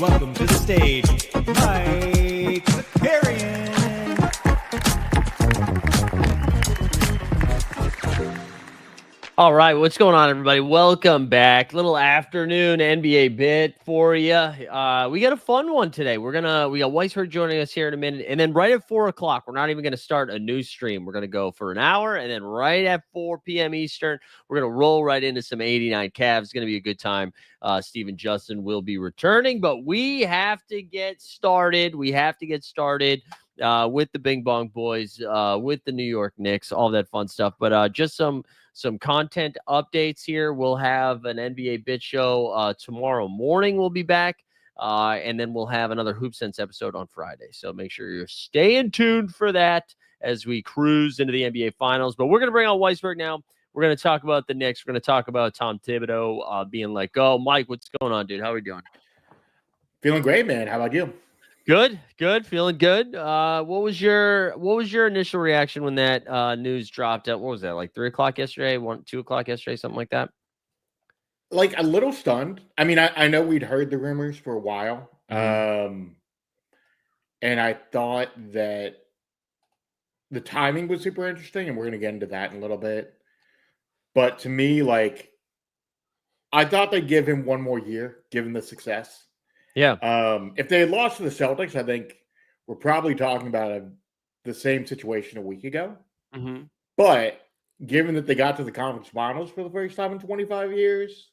welcome to the stage, Mike Weisberg. All right, what's going on, everybody? Welcome back. Little afternoon NBA bit for you. We got a fun one today. We got Weisberg joining us here in a minute, and then right at 4:00, we're not even going to start a news stream. We're going to go for an hour, and then right at 4 p.m. Eastern, we're going to roll right into some 89 Cavs. It's going to be a good time. Steve and Justin will be returning, but we have to get started. With the Bing Bong Boys, with the New York Knicks, all that fun stuff. But just some content updates here. We'll have an NBA Bit Show tomorrow morning. We'll be back. And then we'll have another Hoop Sense episode on Friday. So make sure you're staying tuned for that as we cruise into the NBA Finals. But we're going to bring on Weisberg now. We're going to talk about the Knicks. We're going to talk about Tom Thibodeau being let go. Mike, what's going on, dude? How are we doing? Feeling great, man. How about you? Good, feeling good. What was your initial reaction when that news dropped out? What was that, like 3:00 yesterday, 2:00 yesterday, something like that? Like a little stunned. I mean, I know we'd heard the rumors for a while, and I thought that the timing was super interesting, and we're going to get into that in a little bit. But to me, like, I thought they'd give him one more year, given the success. Yeah. If they had lost to the Celtics, I think we're probably talking about the same situation a week ago. Mm-hmm. But given that they got to the conference finals for the first time in 25 years,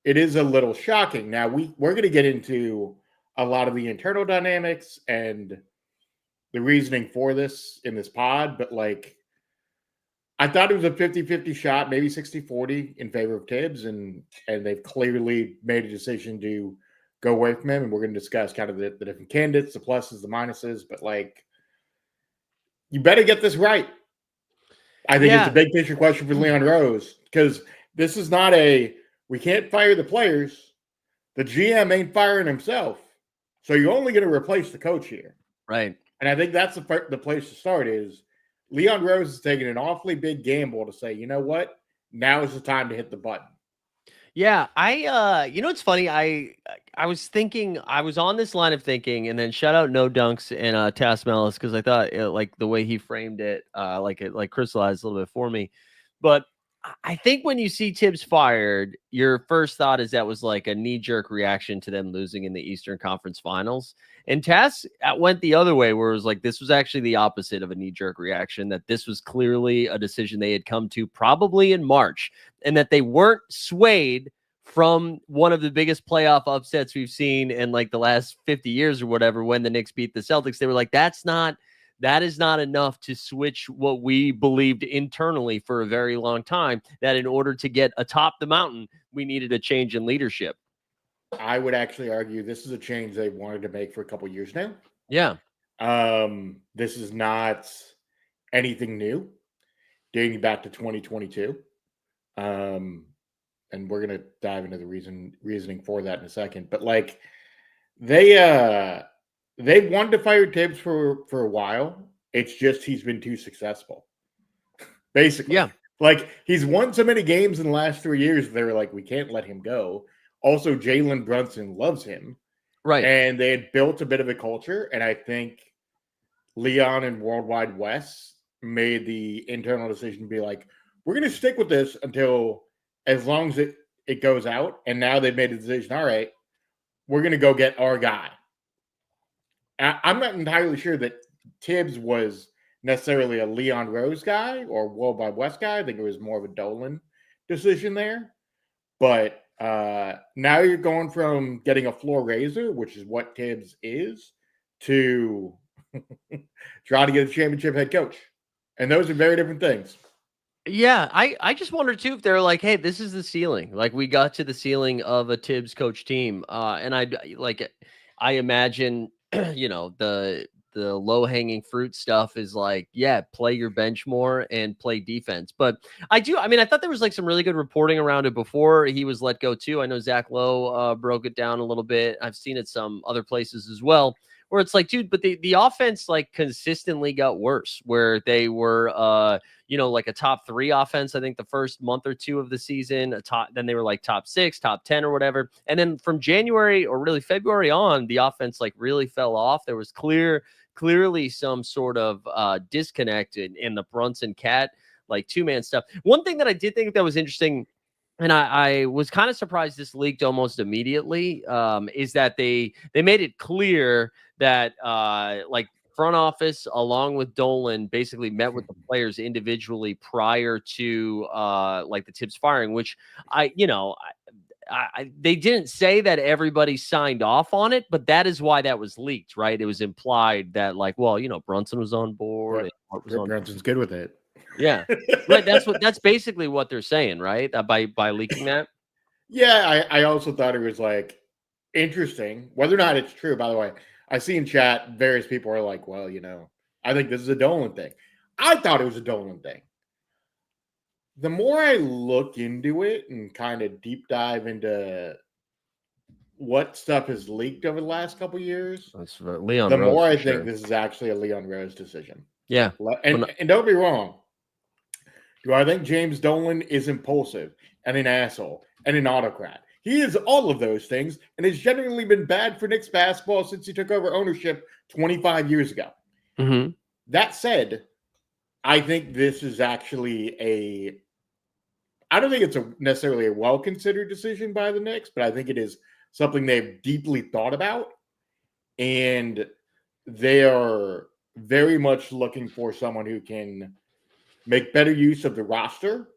it is a little shocking. Now, we're going to get into a lot of the internal dynamics and the reasoning for this in this pod, but like, I thought it was a 50-50 shot, maybe 60-40 in favor of Thibs, and they've clearly made a decision to go away from him, and we're going to discuss kind of the different candidates, the pluses, the minuses, but like, you better get this right. I think it's a big picture question for Leon Rose, because this is not we can't fire the players. The GM ain't firing himself. So you're only going to replace the coach here. Right. And I think that's the place to start is Leon Rose is taking an awfully big gamble to say, you know what? Now is the time to hit the button. Yeah, it's funny. I was thinking, I was on this line of thinking, and then shout out No Dunks and Tass Mellis, because I thought like the way he framed it, it crystallized a little bit for me. But I think when you see Thibs fired, your first thought is that was like a knee-jerk reaction to them losing in the Eastern Conference Finals. And Tass went the other way, where it was like this was actually the opposite of a knee-jerk reaction, that this was clearly a decision they had come to probably in March, and that they weren't swayed from one of the biggest playoff upsets we've seen in like the last 50 years or whatever, when the Knicks beat the Celtics. They were like, that is not enough to switch what we believed internally for a very long time, that in order to get atop the mountain, we needed a change in leadership. I would actually argue this is a change they wanted to make for a couple of years now. Yeah. This is not anything new, dating back to 2022. And we're going to dive into the reasoning for that in a second. But like, they wanted to fire Thibs for a while. It's just he's been too successful, basically. Yeah. Like, he's won so many games in the last 3 years, they were like, we can't let him go. Also, Jalen Brunson loves him. Right. And they had built a bit of a culture. And I think Leon and Worldwide West made the internal decision to be like, we're going to stick with this until as long as it goes out. And now they've made a decision. All right, we're going to go get our guy. I'm not entirely sure that Thibs was necessarily a Leon Rose guy or Worldwide West guy. I think it was more of a Dolan decision there. But now you're going from getting a floor raiser, which is what Thibs is, to try to get a championship head coach. And those are very different things. Yeah, I just wonder too if they're like, hey, this is the ceiling. Like we got to the ceiling of a Tibbs coach team. And I imagine, the low hanging fruit stuff is like, yeah, play your bench more and play defense. But I thought there was like some really good reporting around it before he was let go too. I know Zach Lowe broke it down a little bit. I've seen it some other places as well, where it's like, dude, but the offense like consistently got worse, where they were like a top 3 offense, I think the first month or 2 of the season, then they were like top 6, top 10 or whatever. And then from January or really February on, the offense like really fell off. There was clearly some sort of disconnect in the Brunson Cat, like 2-man stuff. One thing that I did think that was interesting, and I was kind of surprised this leaked almost immediately, is that they made it clear that like front office along with Dolan basically met with the players individually prior to like the Thibs firing, which they didn't say that everybody signed off on it, but that is why that was leaked, right? It was implied that like, well, Brunson was on board. Brunson's good with it. Yeah, right. That's basically what they're saying, right? By leaking that. Yeah, I also thought it was like interesting. Whether or not it's true, by the way, I see in chat various people are like, well, I think this is a Dolan thing. I thought it was a Dolan thing. The more I look into it and kind of deep dive into what stuff has leaked over the last couple of years, That's Leon the Rose, more I for think sure. this is actually a Leon Rose decision. Yeah. And don't be wrong. Do I think James Dolan is impulsive and an asshole and an autocrat? He is all of those things and has genuinely been bad for Knicks basketball since he took over ownership 25 years ago. Mm-hmm. That said, I think this is actually I don't think it's necessarily a well-considered decision by the Knicks, but I think it is something they've deeply thought about. And they are very much looking for someone who can make better use of the roster,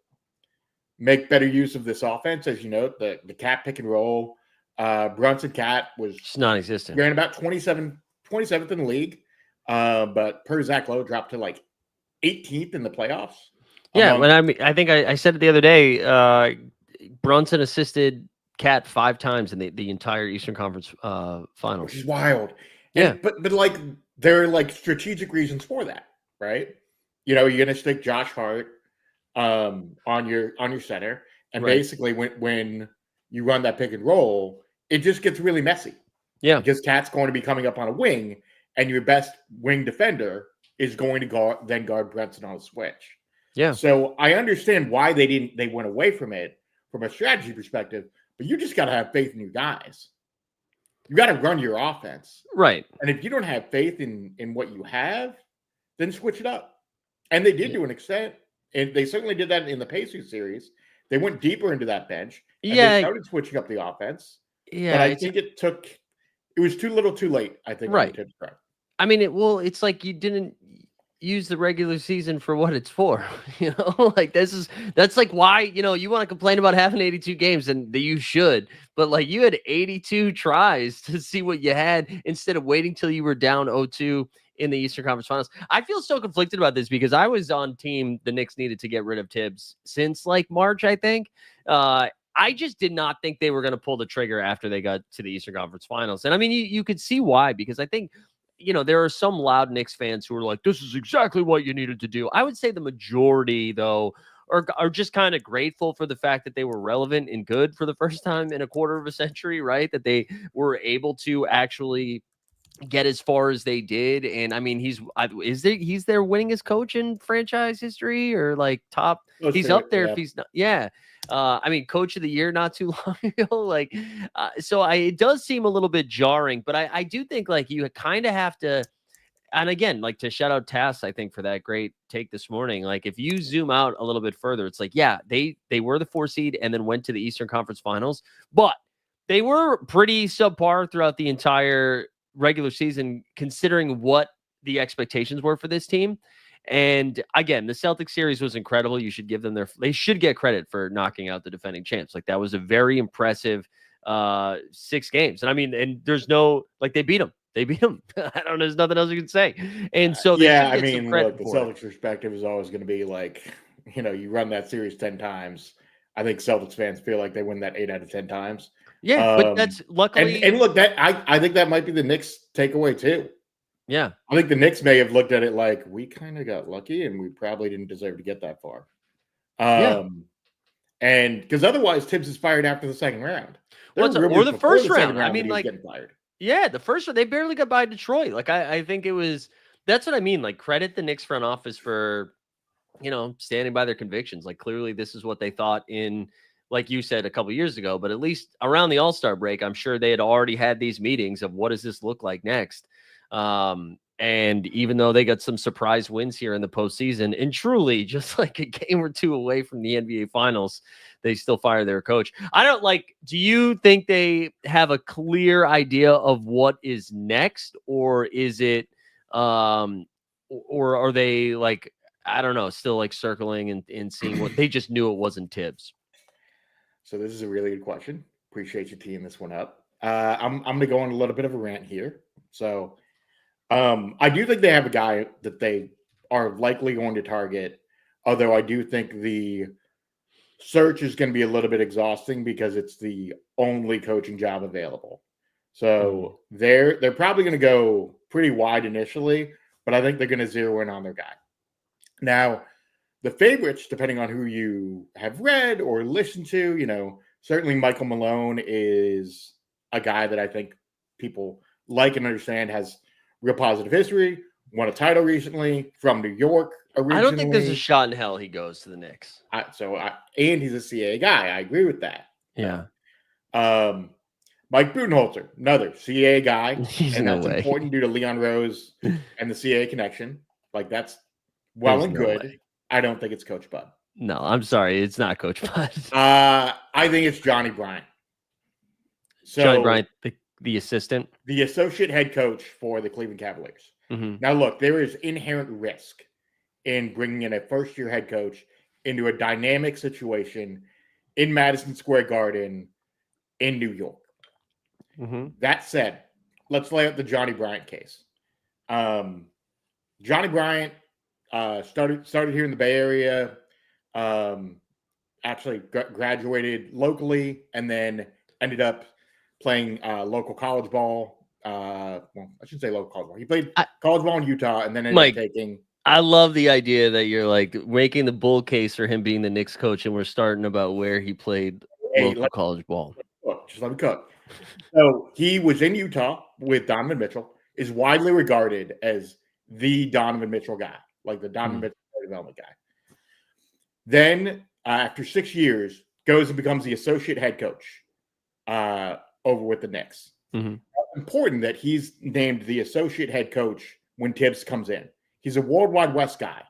make better use of this offense. As you know, the Cat pick and roll, Brunson Cat was It's non-existent. Ran about 27th in the league, but per Zach Lowe dropped to like 18th in the playoffs. Yeah, I think I said it the other day. Brunson assisted Cat 5 times in the entire Eastern Conference Finals, which is wild. Yeah, but like there are like strategic reasons for that, right? You're going to stick Josh Hart on your center, and right. basically when you run that pick and roll, it just gets really messy. Yeah, because Cat's going to be coming up on a wing, and your best wing defender is going to guard Brunson on a switch. Yeah. So I understand why they went away from it from a strategy perspective, but you just got to have faith in your guys. You got to run your offense. Right. And if you don't have faith in what you have, then switch it up. And they did to an extent. And they certainly did that in the Pacers series. They went deeper into that bench. And they started switching up the offense. Yeah. But I think it was too little too late, I think. Right. I mean, it's like you didn't use the regular season for what it's for, like that's like why, you want to complain about having 82 games, and you should, but like you had 82 tries to see what you had instead of waiting till you were down 0-2 in the Eastern Conference Finals. I feel so conflicted about this because I was on team the Knicks needed to get rid of Thibs since like March, I think. I just did not think they were going to pull the trigger after they got to the Eastern Conference Finals. And I mean, you could see why, because I think, there are some loud Knicks fans who are like, this is exactly what you needed to do. I would say the majority, though, are just kind of grateful for the fact that they were relevant and good for the first time in a quarter of a century, right? That they were able to actually get as far as they did. And I mean, he's their winningest coach in franchise history, or like top. Close He's to it, up there if yeah. he's not. Yeah. I mean, coach of the year not too long ago. Like, so it does seem a little bit jarring, but I do think like you kind of have to. And again, like to shout out Tass, I think for that great take this morning. Like if you zoom out a little bit further, it's like, yeah, they were the 4 seed and then went to the Eastern Conference Finals, but they were pretty subpar throughout the entire regular season, considering what the expectations were for this team. And again, the Celtics series was incredible. You should give them they should get credit for knocking out the defending champs. Like that was a very impressive 6 games. And I mean, and there's no, like they beat them. They beat them. I don't know. There's nothing else you can say. And so they Yeah, should I get some mean, credit look, the for it. Celtics' perspective is always going to be like, you run that series 10 times. I think Celtics fans feel like they win that 8 out of 10 times. Yeah, but that's luckily. And look, that I think that might be the Knicks takeaway too. Yeah. I think the Knicks may have looked at it like we kind of got lucky and we probably didn't deserve to get that far. Yeah. And because otherwise Thibs is fired after the second round. Or the first round. I that mean, he was like, getting fired. yeah, the first one, they barely got by Detroit. Like, I think it was, that's what I mean. Like, credit the Knicks front office for, standing by their convictions. Like, clearly this is what they thought in, like you said, a couple years ago, but at least around the All-Star break, I'm sure they had already had these meetings of what does this look like next. And even though they got some surprise wins here in the postseason, and truly just like a game or two away from the NBA Finals, they still fire their coach. Do you think they have a clear idea of what is next, or is it, or are they like, I don't know, still like circling and seeing what they just knew it wasn't Thibs? So this is a really good question. Appreciate you teeing this one up. I'm going to go on a little bit of a rant here. So I do think they have a guy that they are likely going to target, although I do think the search is going to be a little bit exhausting because it's the only coaching job available. So they're probably going to go pretty wide initially, but I think they're going to zero in on their guy. Now, the favorites, depending on who you have read or listened to, certainly Michael Malone is a guy that I think people like and understand, has real positive history, won a title recently from New York originally. I don't think there's a shot in hell he goes to the Knicks. And he's a CA guy. I agree with that. Yeah. Mike Budenholzer, another CA guy. And No that's way. important due to Leon Rose and the CA connection. Like, that's well and good. Way. I don't think it's Coach Bud. No, I'm sorry. It's not Coach Bud. I think it's Johnny Bryant. So, Johnny Bryant, the assistant, the associate head coach for the Cleveland Cavaliers. Mm-hmm. Now, look, there is inherent risk in bringing in a first-year head coach into a dynamic situation in Madison Square Garden in New York. Mm-hmm. That said, let's lay out the Johnny Bryant case. Johnny Bryant started here in the Bay Area, actually graduated locally, and then ended up playing local college ball. Well, I shouldn't say local college ball. He played college ball in Utah, and then ended up taking. I love the idea that you're like making the bull case for him being the Knicks coach, and we're starting about where he played local college ball. Just let me cook. So he was in Utah with Donovan Mitchell, is widely regarded as the Donovan Mitchell guy, like the Donovan Mitchell development guy. Then, after 6 years, goes and becomes the associate head coach over with the Knicks. Mm-hmm. It's important that he's named the associate head coach when Thibs comes in. He's a World Wide West guy.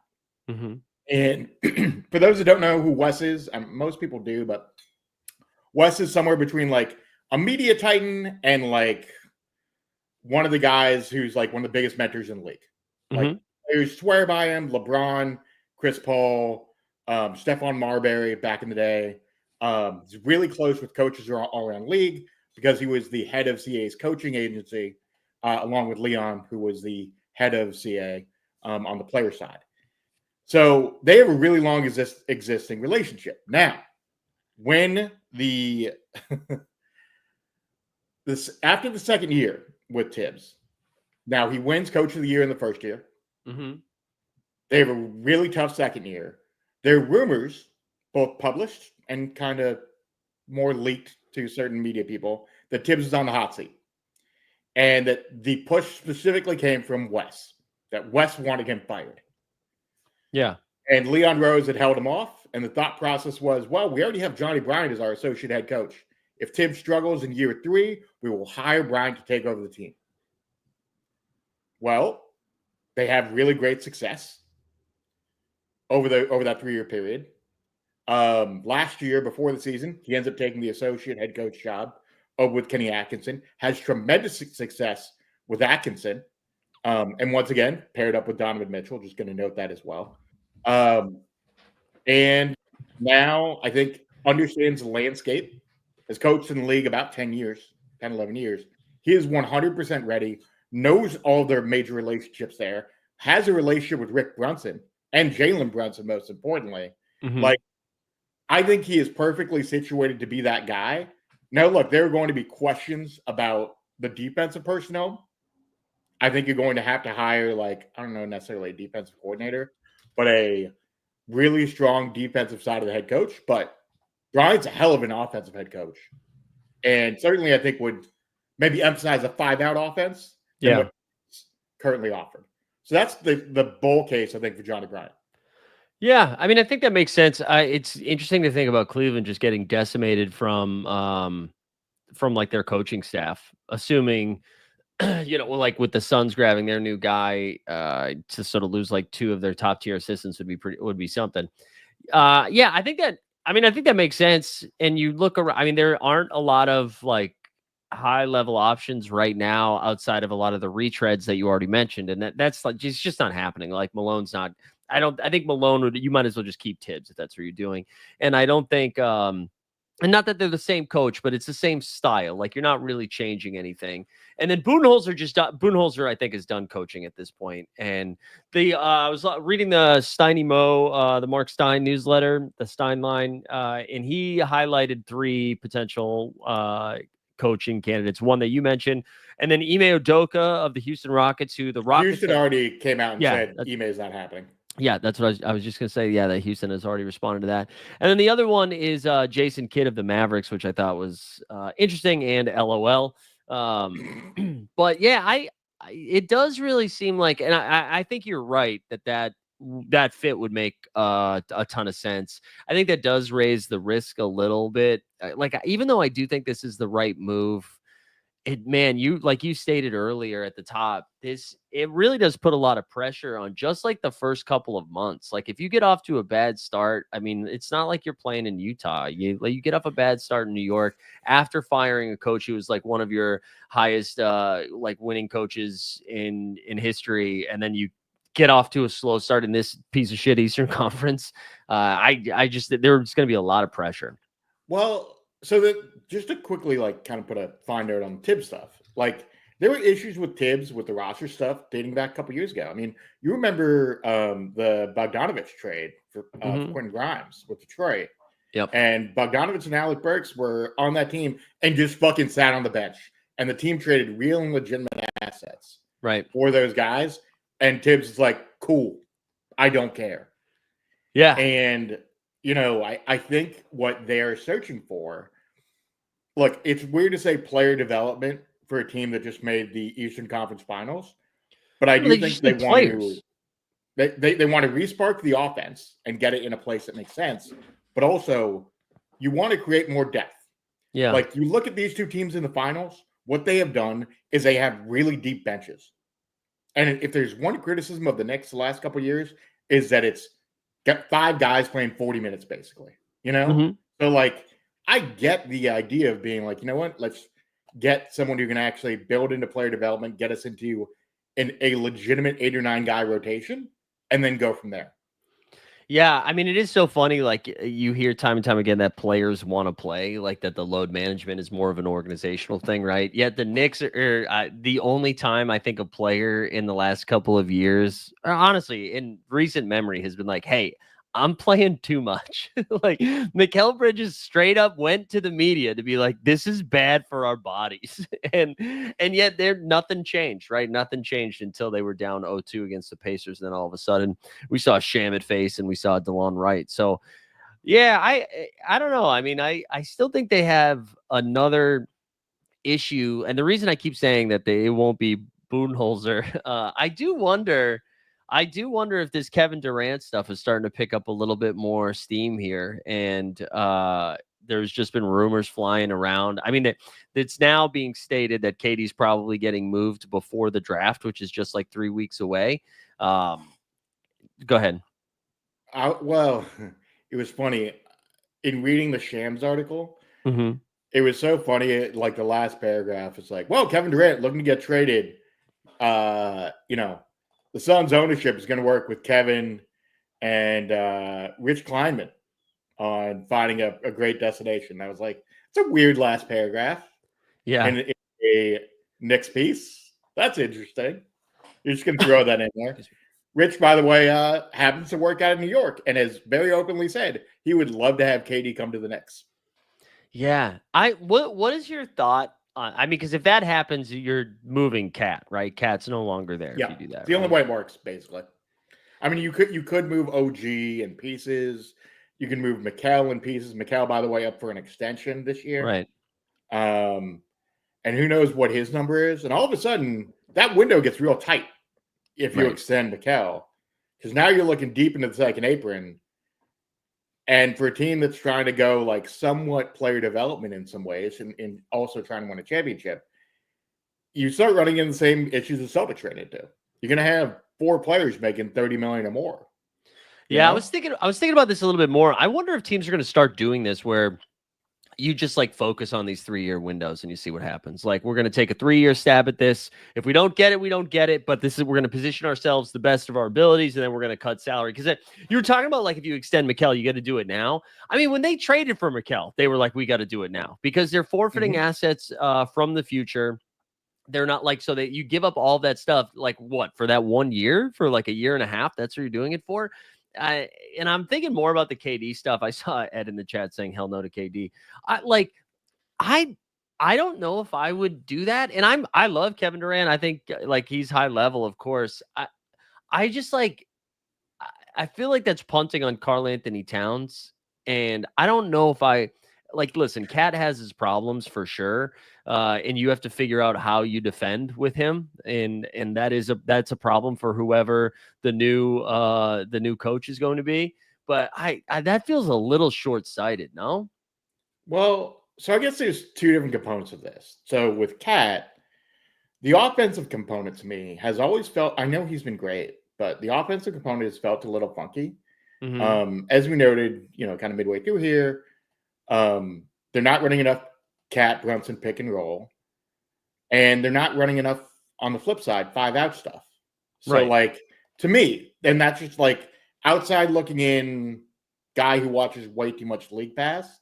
Mm-hmm. And for those that don't know who Wes is, most people do, but Wes is somewhere between like a media titan and like one of the guys who's like one of the biggest mentors in the league. Like, players swear by him: LeBron, Chris Paul, Stephon Marbury back in the day. He's really close with coaches all around the league because he was the head of CA's coaching agency, along with Leon, who was the head of CA on the player side. So they have a really long existing relationship. Now, when after the second year with Thibs, now he wins Coach of the Year in the first year. Mm-hmm. They have a really tough second year. There are rumors, both published and kind of more leaked to certain media people, that Thibs is on the hot seat. and that the push specifically came from Wes, that Wes wanted him fired. Yeah. And Leon Rose had held him off, and the thought process was, well, we already have Johnny Bryant as our associate head coach. If Thibs struggles in year 3, we will hire Bryant to take over the team. Well, they have really great success over that 3-year period. Last year, before the season, he ends up taking the associate head coach job with Kenny Atkinson, has tremendous success with Atkinson, and once again, paired up with Donovan Mitchell, just going to note that as well. And now I think understands the landscape, has coached in the league about 10, 11 years. He is 100% ready, knows all their major relationships there, has a relationship with Rick Brunson and Jalen Brunson, most importantly. Mm-hmm. Like, I think he is perfectly situated to be that guy. Now, look, there are going to be questions about the defensive personnel. I think you're going to have to hire, like, I don't know necessarily a defensive coordinator, but a really strong defensive side of the head coach. But Bryant's a hell of an offensive head coach. And certainly I think would maybe emphasize a 5-out offense than what's currently offered. So that's the bull case, I think, for Johnny Bryant. Yeah, I mean, I think that makes sense. It's interesting to think about Cleveland just getting decimated from like their coaching staff, assuming like with the Suns grabbing their new guy, to sort of lose like 2 of their top tier assistants would be something. Yeah, I think that makes sense. And you look around, I mean, there aren't a lot of like high level options right now outside of a lot of the retreads that you already mentioned. And that's like, it's just not happening. Like Malone's not, I think Malone you might as well just keep Thibs if that's what you're doing. And I don't think, and not that they're the same coach, but it's the same style. Like you're not really changing anything. And then Budenholzer, I think, is done coaching at this point. And I was reading the Steiny Mo, the Mark Stein newsletter, the Stein line, and he highlighted 3 potential coaching candidates. One that you mentioned, and then Ime Udoka of the Houston Rockets, who the Rockets Houston already came out and said Ime is not happening. Yeah, that's what I was just going to say. Yeah, that Houston has already responded to that. And then the other one is Jason Kidd of the Mavericks, which I thought was interesting and LOL. But yeah, it does really seem like, and I think you're right that fit would make a ton of sense. I think that does raise the risk a little bit. Like, even though I do think this is the right move, you like you stated earlier at the top, it really does put a lot of pressure on just like the first couple of months. Like if you get off to a bad start, I mean, it's not like you're playing in Utah. You get off a bad start in New York after firing a coach who was like one of your highest like winning coaches in history, and then you get off to a slow start in this piece of shit Eastern Conference. I just there's going to be a lot of pressure. Well, so that just to quickly like kind of put a fine note on Thibs stuff, like there were issues with Thibs with the roster stuff dating back a couple years ago. I mean, you remember the Bogdanovich trade for Quentin Grimes with Detroit. Yep. And Bogdanovich and Alec Burks were on that team and just fucking sat on the bench. And the team traded real and legitimate assets for those guys. And Thibs is like, cool, I don't care. Yeah. And I think what they're searching for, look, it's weird to say player development for a team that just made the Eastern Conference Finals, but I do think they want to re-spark the offense and get it in a place that makes sense, but also you want to create more depth. Yeah. Like you look at these 2 teams in the finals, what they have done is they have really deep benches. And if there's one criticism of the Knicks the last couple of years is that it's got 5 guys playing 40 minutes, basically, Mm-hmm. So like, I get the idea of being like, you know what, let's get someone who can actually build into player development, get us into a legitimate 8 or 9 guy rotation, and then go from there. Yeah, I mean, it is so funny. Like you hear time and time again that players want to play, like that the load management is more of an organizational thing, right? Yet the Knicks are the only time I think a player in the last couple of years, or honestly, in recent memory, has been like, "Hey, I'm playing too much." Like Mikal Bridges straight up went to the media to be like, "This is bad for our bodies," and yet nothing changed, right? Nothing changed until they were down 0-2 against the Pacers. And then all of a sudden, we saw Shamet face and we saw DeLon Wright. So, yeah, I don't know. I mean, I still think they have another issue, and the reason I keep saying that it won't be Budenholzer, I do wonder if this Kevin Durant stuff is starting to pick up a little bit more steam here, and there's just been rumors flying around. I mean, it's now being stated that KD's probably getting moved before the draft, which is just like 3 weeks away. Go ahead. Well, it was funny in reading the Shams article. Mm-hmm. It was so funny. Like the last paragraph, it's like, well, Kevin Durant looking to get traded. The Suns ownership is going to work with Kevin and Rich Kleinman on finding a great destination. I was like, it's a weird last paragraph. Yeah. And a Knicks piece. That's interesting. You're just going to throw that in there. Rich, by the way, happens to work out in New York and has very openly said he would love to have KD come to the Knicks. Yeah. What is your thought on, I mean, because if that happens, you're moving Cat, right? Cat's no longer there if you do that. The only way it works, basically. I mean, you could move OG in pieces. You can move Mikal in pieces. Mikal, by the way, up for an extension this year. Right. And who knows what his number is. And all of a sudden, that window gets real tight if you extend Mikal. Because now you're looking deep into the second apron. And for a team that's trying to go like somewhat player development in some ways and also trying to win a championship, you start running into the same issues the Celtics ran into. You're going to have 4 players making $30 million or more. Yeah, I was thinking about this a little bit more. I wonder if teams are going to start doing this where you just like focus on these 3-year windows and you see what happens. Like, we're going to take a 3-year stab at this. If we don't get it, we don't get it. But we're going to position ourselves the best of our abilities, and then we're going to cut salary. Because you were talking about like if you extend Mikal, you got to do it now. I mean, when they traded for Mikal, they were like, we got to do it now because they're forfeiting assets from the future. They're not like, so that you give up all that stuff, like what, for that 1 year, for like a year and a half, that's what you're doing it for. And I'm thinking more about the KD stuff. I saw Ed in the chat saying hell no to KD. I don't know if I would do that. And I love Kevin Durant. I think like he's high level, of course. I just like, I feel like that's punting on Karl Anthony Towns. And I don't know if listen, Cat has his problems for sure. And you have to figure out how you defend with him. And that's a problem for whoever the new coach is going to be. But I that feels a little short-sighted, no? Well, so I guess there's 2 different components of this. So with Cat, the offensive component to me has always felt, I know he's been great, but the offensive component has felt a little funky. As we noted, kind of midway through here, they're not running enough Cat Brunson pick and roll, and they're not running enough on the flip side 5-out stuff. So like to me, and that's just like outside looking in guy who watches way too much league pass,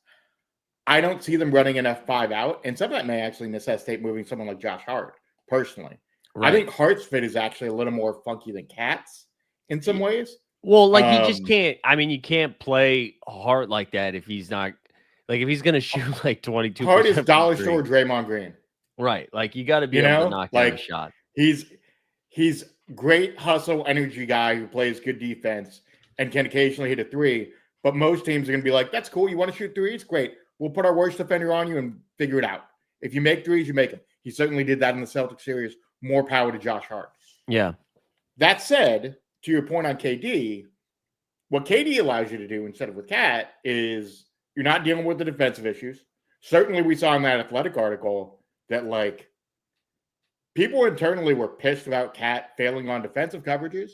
I don't see them running enough 5-out, and some of that may actually necessitate moving someone like Josh Hart personally. I think Hart's fit is actually a little more funky than Cat's in some ways. Well, like you just can't. I mean, you can't play Hart like that if he's not. Like, if he's going to shoot like 22%. Hart is dollar store Draymond Green. Right. Like, you got to be able to knock down a shot. He's great hustle, energy guy who plays good defense and can occasionally hit a 3. But most teams are going to be like, that's cool. You want to shoot 3s? Great. We'll put our worst defender on you and figure it out. If you make 3s, you make them. He certainly did that in the Celtics series. More power to Josh Hart. Yeah. That said, to your point on KD, what KD allows you to do instead of with Cat is you're not dealing with the defensive issues. Certainly, we saw in that Athletic article that, like, people internally were pissed about Cat failing on defensive coverages,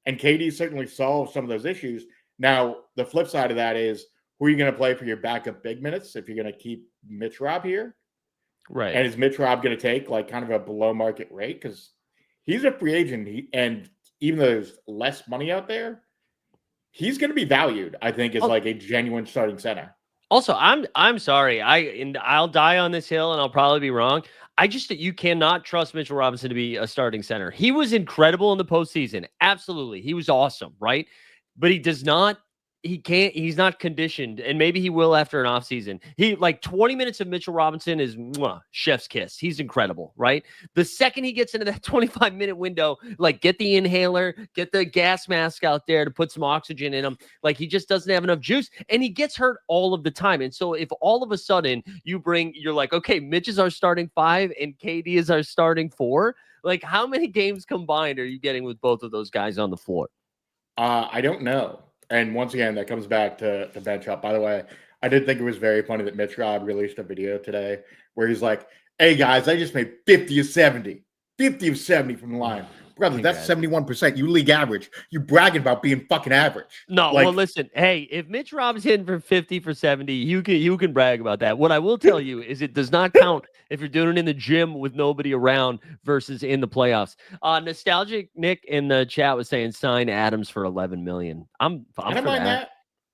and KD certainly solved some of those issues. Now, the flip side of that is, who are you going to play for your backup big minutes if you're going to keep Mitch Rob here? Right. And is Mitch Rob going to take, like, kind of a below-market rate? Because he's a free agent, and even though there's less money out there, he's going to be valued, I think, as like a genuine starting center. Also, I'm sorry. I'll die on this hill, and I'll probably be wrong. You cannot trust Mitchell Robinson to be a starting center. He was incredible in the postseason. Absolutely. He was awesome, right? But he does not he can't, he's not conditioned, and maybe he will after an offseason. He like 20 minutes of Mitchell Robinson is chef's kiss. He's incredible, right? The second he gets into that 25-minute window, like get the inhaler, get the gas mask out there to put some oxygen in him. Like he just doesn't have enough juice, and he gets hurt all of the time. And so if all of a sudden you're like, okay, Mitch is our starting 5 and KD is our starting 4, like how many games combined are you getting with both of those guys on the floor? I don't know. And once again, that comes back to bench up. By the way, I did think it was very funny that Mitch Rob released a video today where he's like, hey, guys, I just made 50 of 70. 50 of 70 from the line. Brother, that's 71%. You league average. You bragging about being fucking average. No, well, listen. Hey, if Mitch Rob's hitting for 50 for 70, you can brag about that. What I will tell you is it does not count if you're doing it in the gym with nobody around versus in the playoffs. Nostalgic Nick in the chat was saying sign Adams for 11 million. I'm I don't mind that.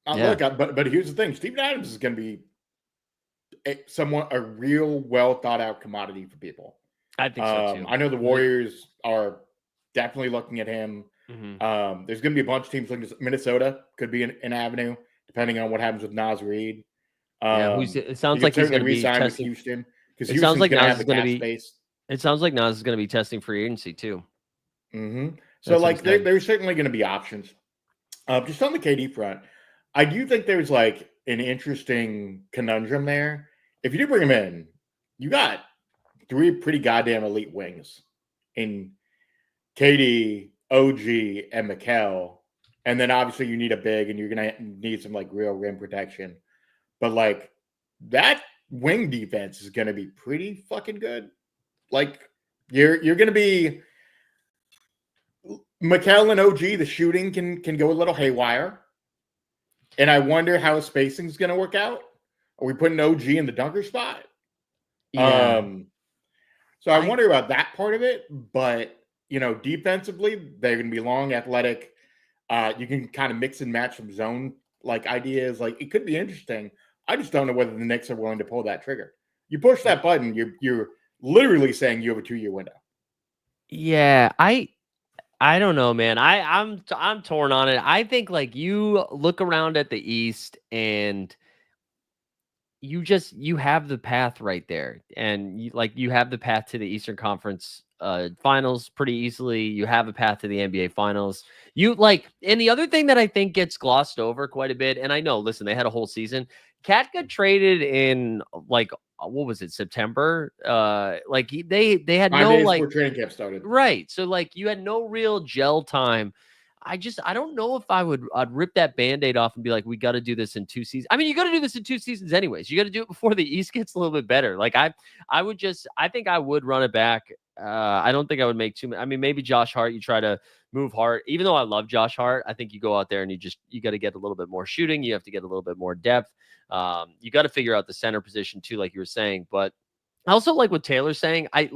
Yeah. Look, but here's the thing: Steven Adams is going to be a real well thought out commodity for people. I think so too. I know the Warriors are definitely looking at him. Mm-hmm. There's going to be a bunch of teams looking at Minnesota. Could be an avenue depending on what happens with Nas Reed. It sounds like he's going to be testing Houston because it sounds like Nas is going to be space. It sounds like Nas is going to be testing free agency too. Mm-hmm. So like there's certainly going to be options. Just on the KD front, I do think there's like an interesting conundrum there. If you do bring him in, you got 3 pretty goddamn elite wings in KD, OG, and Mikal. And then obviously you need a big and you're going to need some like real rim protection. But like that wing defense is going to be pretty fucking good. Like you're going to be Mikal and OG, the shooting can go a little haywire. And I wonder how spacing is going to work out. Are we putting OG in the dunker spot? Yeah. So I wonder about that part of it. But, you know, defensively, they're going to be long, athletic. You can kind of mix and match some zone like ideas. Like it could be interesting. I just don't know whether the Knicks are willing to pull that trigger. You push that button, you're literally saying you have a 2-year window. Yeah, I don't know, man. I'm torn on it. I think like you look around at the East and you have the path right there, and you have the path to the Eastern Conference finals pretty easily. You have a path to the NBA finals. And the other thing that I think gets glossed over quite a bit, and I know, listen, they had a whole season. Cat got traded in like what was it, September? They had 5 no days like before training camp started. Right. So like you had no real gel time. I don't know if I'd rip that Band-Aid off and be like, we got to do this in 2 seasons. I mean, you got to do this in 2 seasons anyways. You got to do it before the East gets a little bit better. Like I think I would run it back. I don't think I would make too many. I mean, maybe Josh Hart, you try to move Hart, even though I love Josh Hart. I think you go out there and you got to get a little bit more shooting. You have to get a little bit more depth. You got to figure out the center position too, like you were saying, but I also like what Taylor's saying. I'm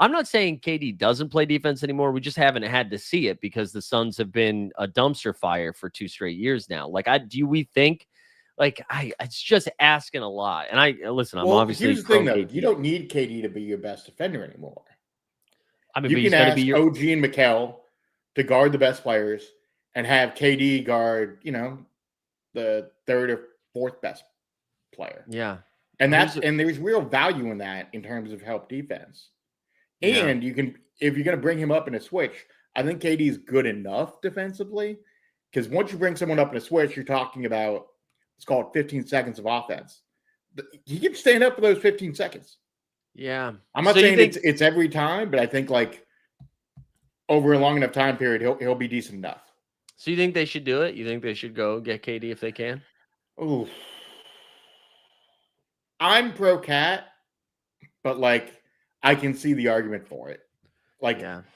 not saying KD doesn't play defense anymore. We just haven't had to see it because the Suns have been a dumpster fire for 2 straight years now. It's just asking a lot. And I'm obviously here's the thing though. You don't need KD to be your best defender anymore. I mean, you can ask OG and Mikal to guard the best players and have KD guard, you know, the 3rd or 4th best player. Yeah. And there's real value in that in terms of help defense. And you can, if you're going to bring him up in a switch, I think KD is good enough defensively because once you bring someone up in a switch, you're talking about, it's called 15 seconds of offense. He can stand up for those 15 seconds. Yeah. I'm not saying it's every time, but I think like over a long enough time period, he'll be decent enough. So you think they should do it? You think they should go get KD if they can? Oh, I'm pro Cat, but like I can see the argument for it.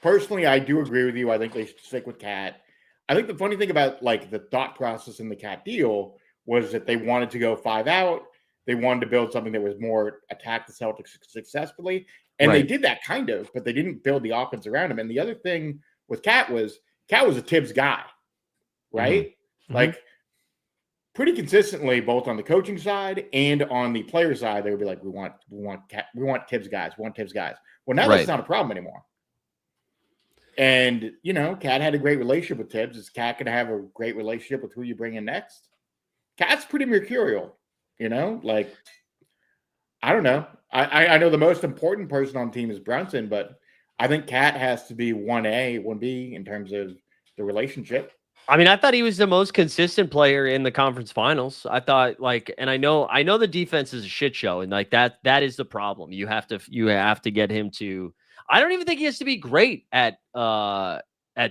Personally, I do agree with you. I think they should stick with Cat. I think the funny thing about like the thought process in the Cat deal was that they wanted to go 5 out. They wanted to build something that was more attack the Celtics successfully. And They did that kind of, but they didn't build the offense around him. And the other thing with Cat was a Thibs guy, right? Mm-hmm. Like pretty consistently, both on the coaching side and on the player side, they would be like, we want Thibs guys, Well, now that's not a problem anymore. And, you know, Cat had a great relationship with Thibs. Is Cat going to have a great relationship with who you bring in next? Cat's pretty mercurial, like, I don't know. I know the most important person on the team is Brunson, but I think Cat has to be 1A, 1B in terms of the relationship. I mean, I thought he was the most consistent player in the conference finals. I thought and I know the defense is a shit show, and like that is the problem. You have to get him to. I don't even think he has to be great at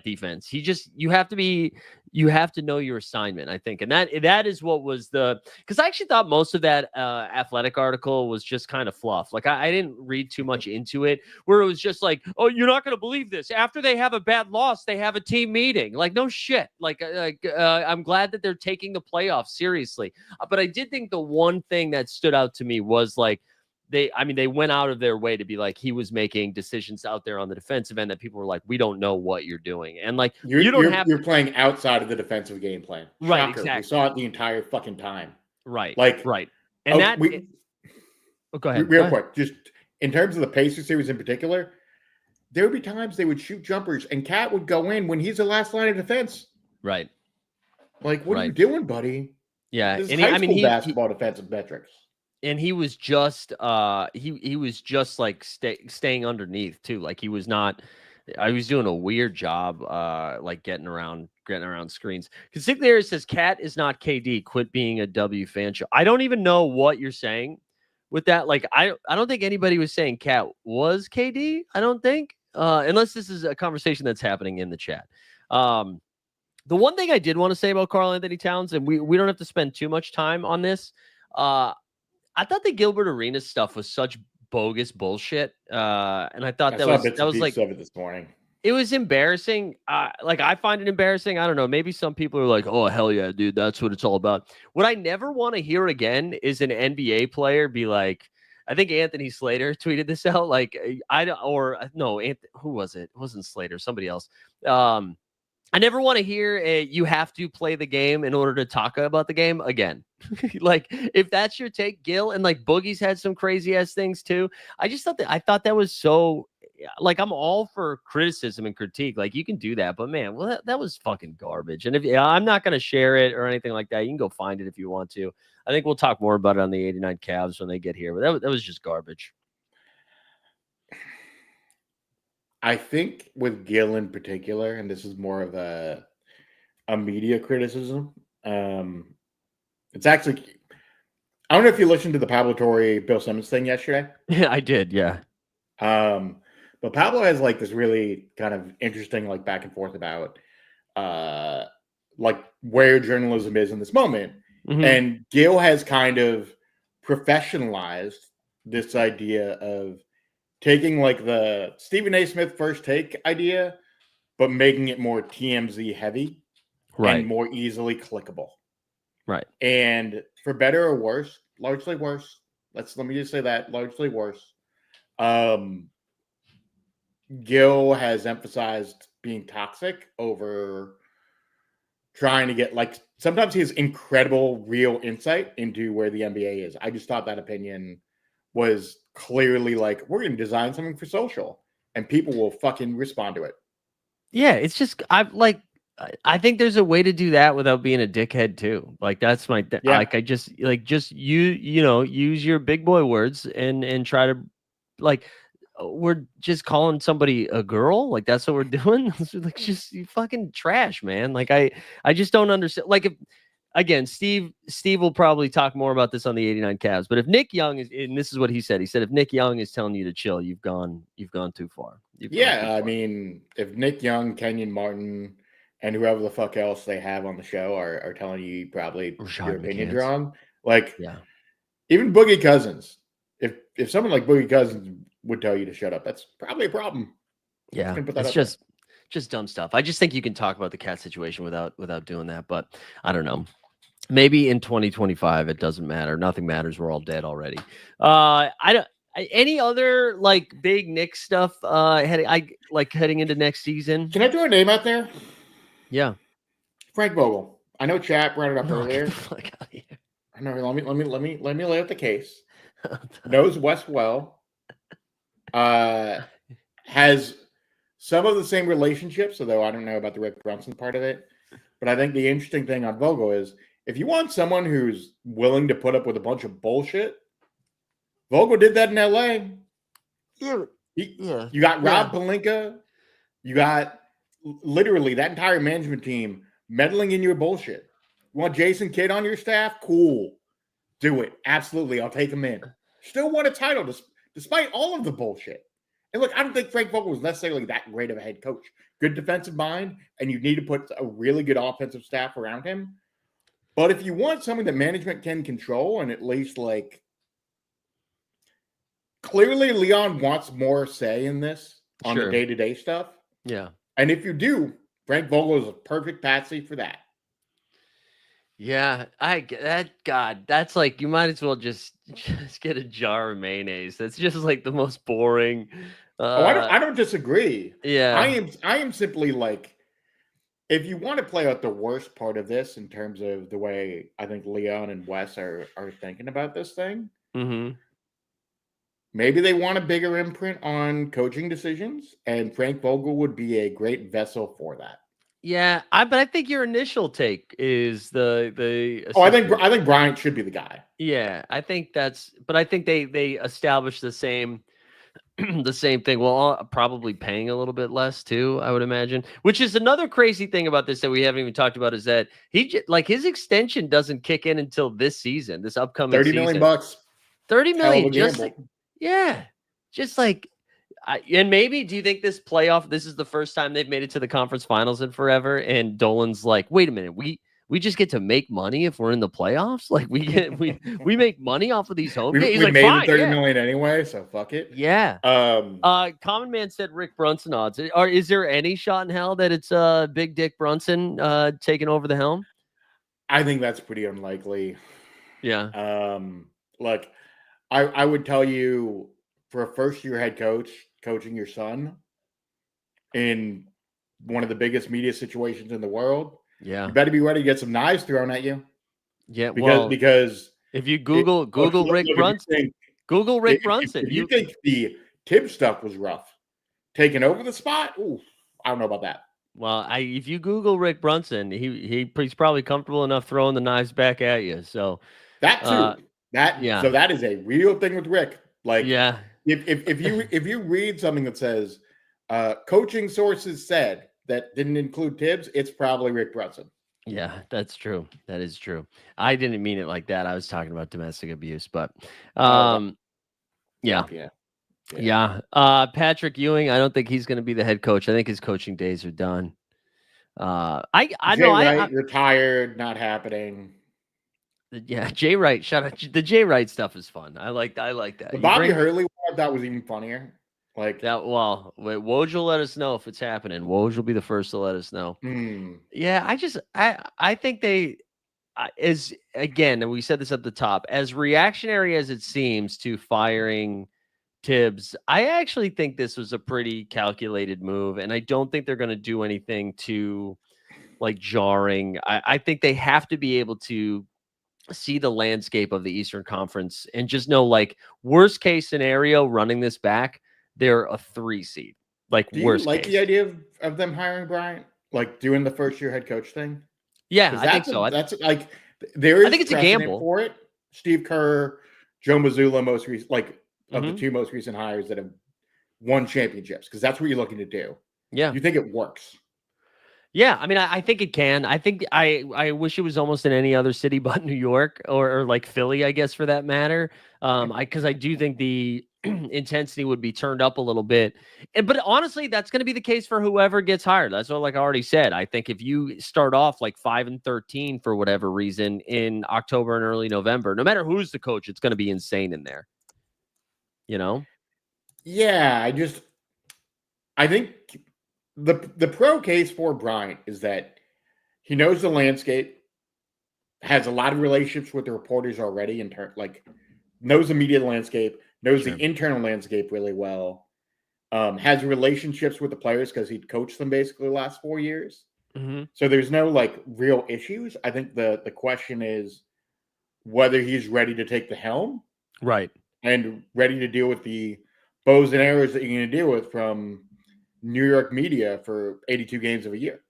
defense. You have to know your assignment, I think. And that is what was because I actually thought most of that Athletic article was just kind of fluff. Like I didn't read too much into it, where it was just like, oh, you're not going to believe this. After they have a bad loss, they have a team meeting. Like, no shit. I'm glad that they're taking the playoffs seriously. But I did think the one thing that stood out to me was like, they went out of their way to be like, he was making decisions out there on the defensive end that people were like, we don't know what you're doing. And like, you're playing outside of the defensive game plan. Right. Shocker. Exactly. We saw it the entire fucking time. Right. Like, right. And go ahead. Real quick, just in terms of the Pacers series in particular, there would be times they would shoot jumpers and Cat would go in when he's the last line of defense. Right. Like, what are you doing, buddy? Yeah. This is high school basketball defensive metrics. And he was just he was just like staying underneath too. Like he was doing a weird job like getting around screens. Because Sinclair says Cat is not KD. Quit being a W fan show. I don't even know what you're saying with that. Like I don't think anybody was saying Cat was KD. I don't think unless this is a conversation that's happening in the chat. The one thing I did want to say about Karl Anthony Towns, and we don't have to spend too much time on this. I thought the Gilbert Arenas stuff was such bogus bullshit. And I thought that was like of it this morning. It was embarrassing. Like I find it embarrassing. I don't know. Maybe some people are like, "Oh hell yeah, dude, that's what it's all about." What I never want to hear again is an NBA player be like, I think Anthony Slater tweeted this out. Like who was it? It wasn't Slater. Somebody else. I never want to hear you have to play the game in order to talk about the game again. Like if that's your take, Gil, and like Boogie's had some crazy ass things too. I thought that was so like, I'm all for criticism and critique. Like you can do that, but man, well, that was fucking garbage. And I'm not going to share it or anything like that. You can go find it if you want to. I think we'll talk more about it on the 89 Cavs when they get here, but that was just garbage. I think with Gil in particular, and this is more of a media criticism. It's actually, I don't know if you listened to the Pablo Torre Bill Simmons thing yesterday. Yeah, I did. Yeah. But Pablo has like this really kind of interesting like back and forth about like where journalism is in this moment. Mm-hmm. And Gil has kind of professionalized this idea of taking like the Stephen A. Smith first take idea, but making it more TMZ heavy, right, and more easily clickable. Right. And for better or worse, largely worse. Let me just say that, largely worse. Gil has emphasized being toxic over trying to get like, sometimes he has incredible real insight into where the NBA is. I just thought that opinion was clearly like, we're going to design something for social and people will fucking respond to it. Yeah. It's just, I think there's a way to do that without being a dickhead too. Like that's my, like, I just like, use your big boy words and try to like, we're just calling somebody a girl. Like that's what we're doing. Like just you fucking trash, man. Like I just don't understand. Like if, again, Steve will probably talk more about this on the 89 Cavs, but if Nick Young is, and this is what he said, if Nick Young is telling you to chill, you've gone too far. I mean, if Nick Young, Kenyon Martin, and whoever the fuck else they have on the show are telling you probably your opinion's wrong, like even Boogie Cousins, if someone like Boogie Cousins would tell you to shut up, that's probably a problem. Yeah, it's just dumb stuff. I just think you can talk about the Cat situation without doing that, but I don't know. Maybe in 2025 it doesn't matter. Nothing matters. We're all dead already. Any other like big Knicks stuff heading into next season? Can I throw a name out there? Yeah. Frank Vogel. I know Chat brought it up earlier. I know. Let me lay out the case. Knows West well. Has some of the same relationships, although I don't know about the Rick Brunson part of it. But I think the interesting thing on Vogel is if you want someone who's willing to put up with a bunch of bullshit, Vogel did that in LA. You got Rob Pelinka. You got literally that entire management team meddling in your bullshit. You want Jason Kidd on your staff? Cool. Do it. Absolutely. I'll take him in. Still won a title despite all of the bullshit. And look, I don't think Frank Vogel was necessarily that great of a head coach. Good defensive mind, and you need to put a really good offensive staff around him. But if you want something that management can control and at least like clearly Leon wants more say in this on the day-to-day stuff. Yeah. And if you do, Frank Vogel is a perfect patsy for that. Yeah, that's like you might as well just get a jar of mayonnaise. That's just like the most boring. I don't disagree. Yeah. I am simply like, if you want to play out the worst part of this in terms of the way I think Leon and Wes are thinking about this thing, maybe they want a bigger imprint on coaching decisions, and Frank Vogel would be a great vessel for that. Yeah, but I think your initial take is the. I think Bryant should be the guy. Yeah, I think but I think they established the same the same thing. Well, probably paying a little bit less too, I would imagine. Which is another crazy thing about this that we haven't even talked about is that his extension doesn't kick in until this season, this upcoming $30 million bucks. $30 million, just like. And maybe, do you think this is the first time they've made it to the conference finals in forever? And Dolan's like, wait a minute, we just get to make money if we're in the playoffs? Like we make money off of these home games? He's we like, made fine, $30 million anyway, so fuck it. Yeah. Common Man said Rick Brunson odds. Is there any shot in hell that it's Big Dick Brunson taking over the helm? I think that's pretty unlikely. Yeah. Look, I would tell you, for a first-year head coach coaching your son in one of the biggest media situations in the world, you better be ready to get some knives thrown at you. Yeah, because if you Google Rick Brunson, if you think the Thibs stuff was rough, taking over the spot, I don't know about that. Well, if you Google Rick Brunson, he's probably comfortable enough throwing the knives back at you. So that too, so that is a real thing with Rick. Like, if you read something that says coaching sources said that didn't include Thibs, it's probably Rick Brunson. Yeah, that's true. That is true. I didn't mean it like that. I was talking about domestic abuse, but yeah. Patrick Ewing, I don't think he's going to be the head coach. I think his coaching days are done. I know retired, not happening. Yeah, Jay Wright. Shout out. The Jay Wright stuff is fun. I like that. The Bobby Hurley one, that was even funnier. Like that. Well, Woj will let us know if it's happening. Woj will be the first to let us know. Yeah, I think and we said this at the top, as reactionary as it seems to firing Thibs, I actually think this was a pretty calculated move, and I don't think they're going to do anything too like jarring. I think they have to be able to see the landscape of the Eastern Conference and just know, like, worst case scenario, running this back, they're a 3 seed. Like, do worst you like case. The idea of them hiring Bryant, like doing the first year head coach thing? Yeah, I think so. That's like there is. I think it's a gamble for it. Steve Kerr, Joe Mazzulla, most recent, like of the two most recent hires that have won championships, because that's what you're looking to do. Yeah, you think it works? Yeah, I mean, I think it can. I think I wish it was almost in any other city but New York or like Philly, I guess, for that matter. Because I do think the intensity would be turned up a little bit. But honestly, that's going to be the case for whoever gets hired. That's what, like I already said, I think if you start off like 5-13 for whatever reason in October and early November, no matter who's the coach, it's going to be insane in there. You know? Yeah, I think the pro case for Bryant is that he knows the landscape, has a lot of relationships with the reporters already, knows the media landscape, knows the internal landscape really well, has relationships with the players because he'd coached them basically the last 4 years. So there's no like real issues. I think the question is whether he's ready to take the helm, right, and ready to deal with the bows and arrows that you're going to deal with from New York media for 82 games of a year.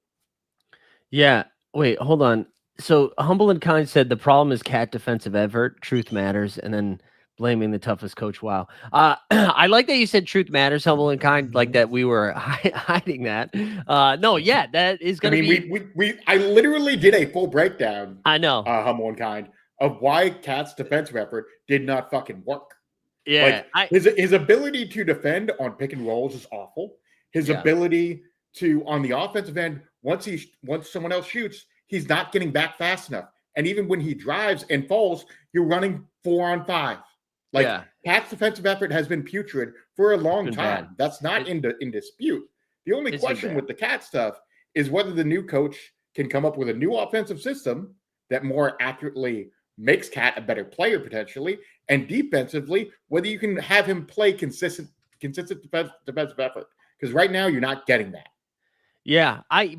Yeah. Wait, hold on. So Humble and Kind said the problem is cat defensive effort. Truth matters, and then blaming the toughest coach. Wow. I like that you said truth matters, Humble and Kind, like that we were hiding that. No, yeah, that is I going to mean, be. I literally did a full breakdown, I know. Humble and Kind, of why Cat's defensive effort did not fucking work. Yeah, Like his ability to defend on pick and rolls is awful. His ability to on the offensive end, once someone else shoots, he's not getting back fast enough. And even when he drives and falls, you're running 4-on-5. Like Cat's defensive effort has been putrid for a long time. Bad. That's not in dispute. The only question with the Cat stuff is whether the new coach can come up with a new offensive system that more accurately makes Cat a better player potentially, and defensively, whether you can have him play consistent defensive effort. Because right now you're not getting that. Yeah, I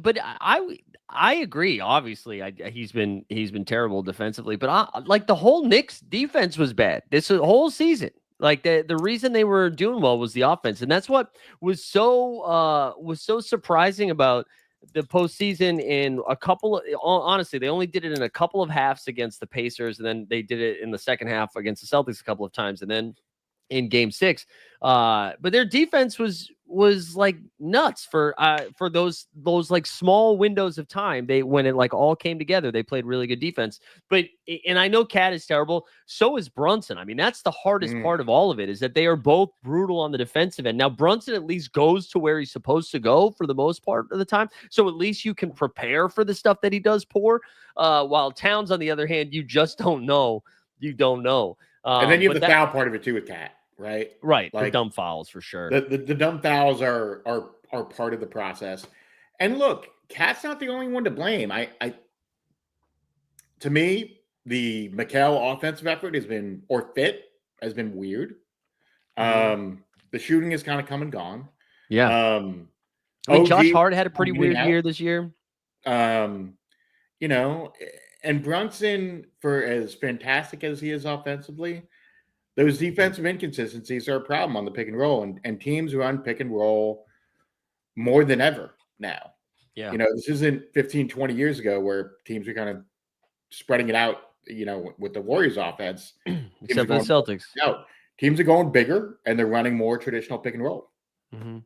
agree. Obviously, he's been terrible defensively, but like the whole Knicks defense was bad this whole season. Like the reason they were doing well was the offense, and that's what was so surprising about the postseason. In a couple of, honestly, they only did it in a couple of halves against the Pacers, and then they did it in the second half against the Celtics a couple of times, and then in Game 6. But their defense was like nuts for those like small windows of time. When it like all came together, they played really good defense. But and I know Cat is terrible. So is Brunson. I mean, that's the hardest part of all of it, is that they are both brutal on the defensive end. Now Brunson at least goes to where he's supposed to go for the most part of the time. So at least you can prepare for the stuff that he does poor. While Towns, on the other hand, you just don't know. You don't know. And then you have the foul part of it too with Cat, right? Right. Like the dumb fouls for sure. The dumb fouls are part of the process. And look, Cat's not the only one to blame. To me, the Mikal offensive effort has been weird. The shooting has kind of come and gone. Yeah. I mean, Josh Hart had a pretty weird year this year. You know, and Brunson, for as fantastic as he is offensively, those defensive inconsistencies are a problem on the pick and roll, and teams run pick and roll more than ever now. Yeah. You know, this isn't 15, 20 years ago where teams are kind of spreading it out, you know, with the Warriors offense. Except for the Celtics. No, teams are going bigger and they're running more traditional pick and roll. Mm-hmm.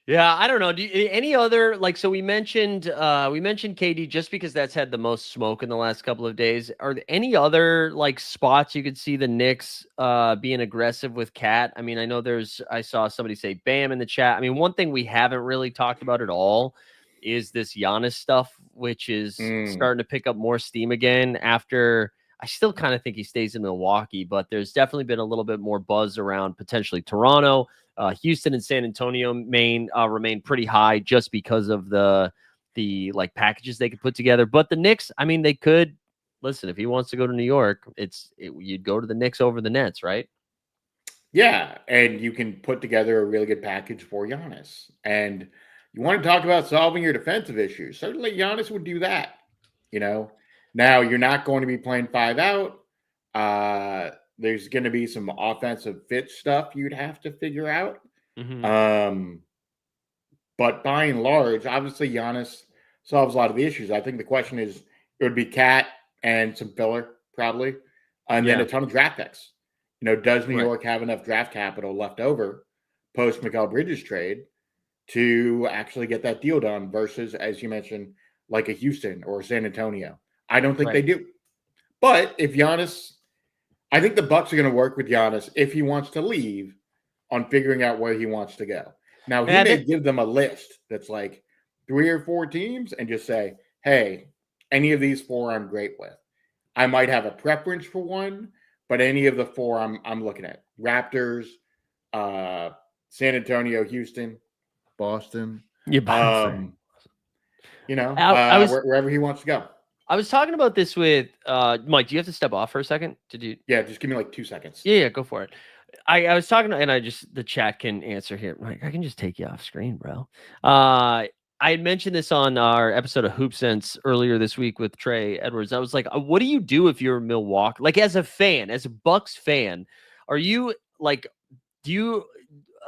Yeah, I don't know. Any other, like, so we mentioned KD just because that's had the most smoke in the last couple of days. Are there any other like spots you could see the Knicks being aggressive with Cat? I mean, I know I saw somebody say Bam in the chat. I mean, one thing we haven't really talked about at all is this Giannis stuff, which is starting to pick up more steam again after. I still kind of think he stays in Milwaukee, but there's definitely been a little bit more buzz around potentially Toronto. Houston and San Antonio remain pretty high just because of the like packages they could put together. But the Knicks, I mean, they could listen if he wants to go to New York. You'd go to the Knicks over the Nets, right? Yeah, and you can put together a really good package for Giannis. And you want to talk about solving your defensive issues? Certainly, Giannis would do that. You know, now you're not going to be playing 5 out. There's going to be some offensive fit stuff you'd have to figure out. Mm-hmm. But by and large, obviously Giannis solves a lot of the issues. I think the question is, it would be Cat and some filler probably, and then a ton of draft picks. You know, does New York have enough draft capital left over post Mikal Bridges trade to actually get that deal done versus, as you mentioned, like a Houston or San Antonio? I don't think they do. But if Giannis, I think the Bucks are going to work with Giannis if he wants to leave on figuring out where he wants to go. Now, he may give them a list that's like 3 or 4 teams and just say, hey, any of these 4 I'm great with. I might have a preference for one, but any of the 4 I'm looking at. Raptors, San Antonio, Houston, Boston. You know, wherever he wants to go. I was talking about this with Mike. Do you have to step off for a second? Yeah, just give me like 2 seconds. Yeah, go for it. I was talking, and the chat can answer here. Mike, I can just take you off screen, bro. I had mentioned this on our episode of Hoop Sense earlier this week with Trey Edwards. I was like, what do you do if you're Milwaukee? Like, as a fan, as a Bucks fan, are you like, do you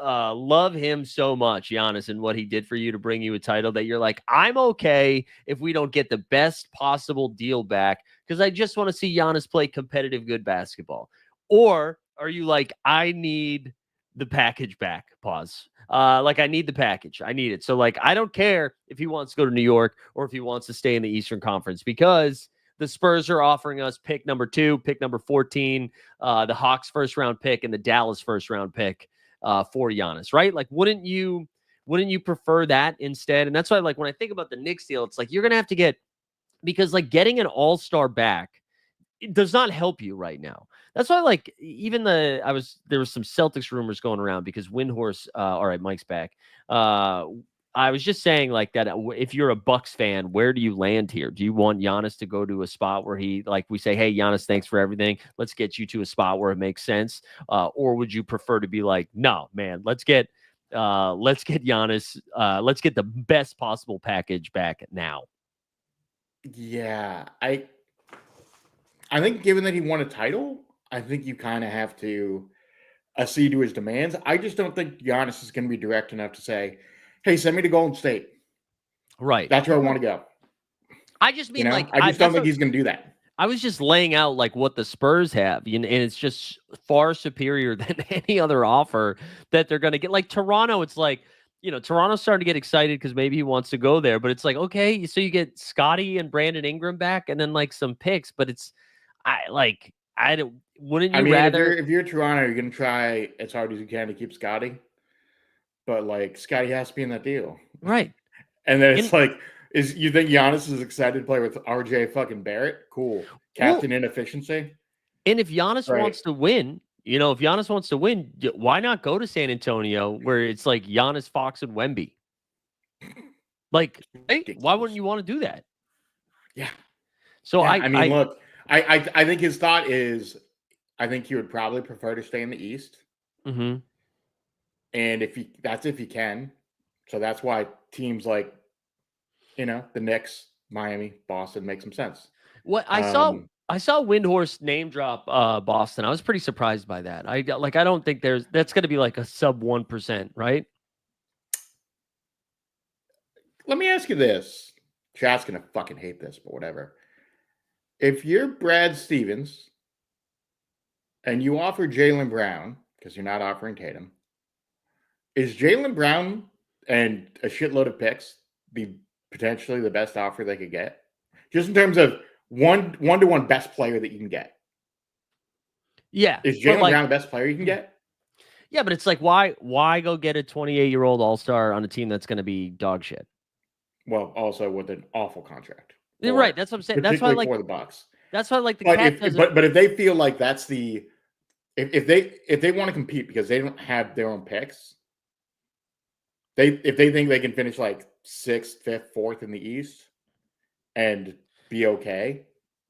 love him so much, Giannis, and what he did for you to bring you a title that you're like, I'm okay if we don't get the best possible deal back because I just want to see Giannis play competitive, good basketball? Or are you like, I need the package back? Pause. Like I need the package. I need it. So like, I don't care if he wants to go to New York or if he wants to stay in the Eastern Conference because the Spurs are offering us pick number 2, pick number 14, the Hawks first round pick, and the Dallas first round pick for Giannis, right? Like, wouldn't you prefer that instead? And that's why, like, when I think about the Knicks deal, it's like you're gonna have to get because like getting an all-star back it does not help you right now. That's why, like, even there was some Celtics rumors going around because Windhorse. All right, Mike's back. I was just saying like that. If you're a Bucks fan, where do you land here? Do you want Giannis to go to a spot where he, like, we say, hey, Giannis, thanks for everything. Let's get you to a spot where it makes sense. Or would you prefer to be like, no, man, let's get Giannis. Let's get the best possible package back now. Yeah, I think given that he won a title, I think you kind of have to accede to his demands. I just don't think Giannis is going to be direct enough to say, hey, send me to Golden State. Right. That's where I want to go. I just mean, like, I just don't think he's going to do that. I was just laying out like what the Spurs have, and it's just far superior than any other offer that they're going to get. Like Toronto, it's like, Toronto's starting to get excited because maybe he wants to go there, but it's like, okay, so you get Scotty and Brandon Ingram back and then like some picks, but wouldn't you rather? If you're Toronto, you're going to try as hard as you can to keep Scotty, but like Scotty has to be in that deal. Right. And then it's you think Giannis is excited to play with RJ fucking Barrett? Cool. Captain inefficiency. And if Giannis wants to win, why not go to San Antonio where it's like Giannis, Fox, and Wemby? Like, hey, why wouldn't you want to do that? Yeah. So yeah, look, I think his thought is, I think he would probably prefer to stay in the East. Mm-hmm. And if he can. So that's why teams like, the Knicks, Miami, Boston make some sense. What I saw Windhorst name drop Boston. I was pretty surprised by that. I don't think that's going to be like a sub 1%, right? Let me ask you this. Chat's going to fucking hate this, but whatever. If you're Brad Stevens and you offer Jaylen Brown, because you're not offering Tatum, is Jaylen Brown and a shitload of picks potentially the best offer they could get? Just in terms of one-to-one best player that you can get. Yeah. Is Jaylen Brown the best player you can get? Yeah, but it's like, why go get a 28-year-old all-star on a team that's going to be dog shit? Well, also with an awful contract. Right. That's what I'm saying. That's why, like, for the Bucks. That's why, like, the but if they feel like that's if they want to compete because they don't have their own picks, if they think they can finish like 6th, 5th, 4th in the East and be okay,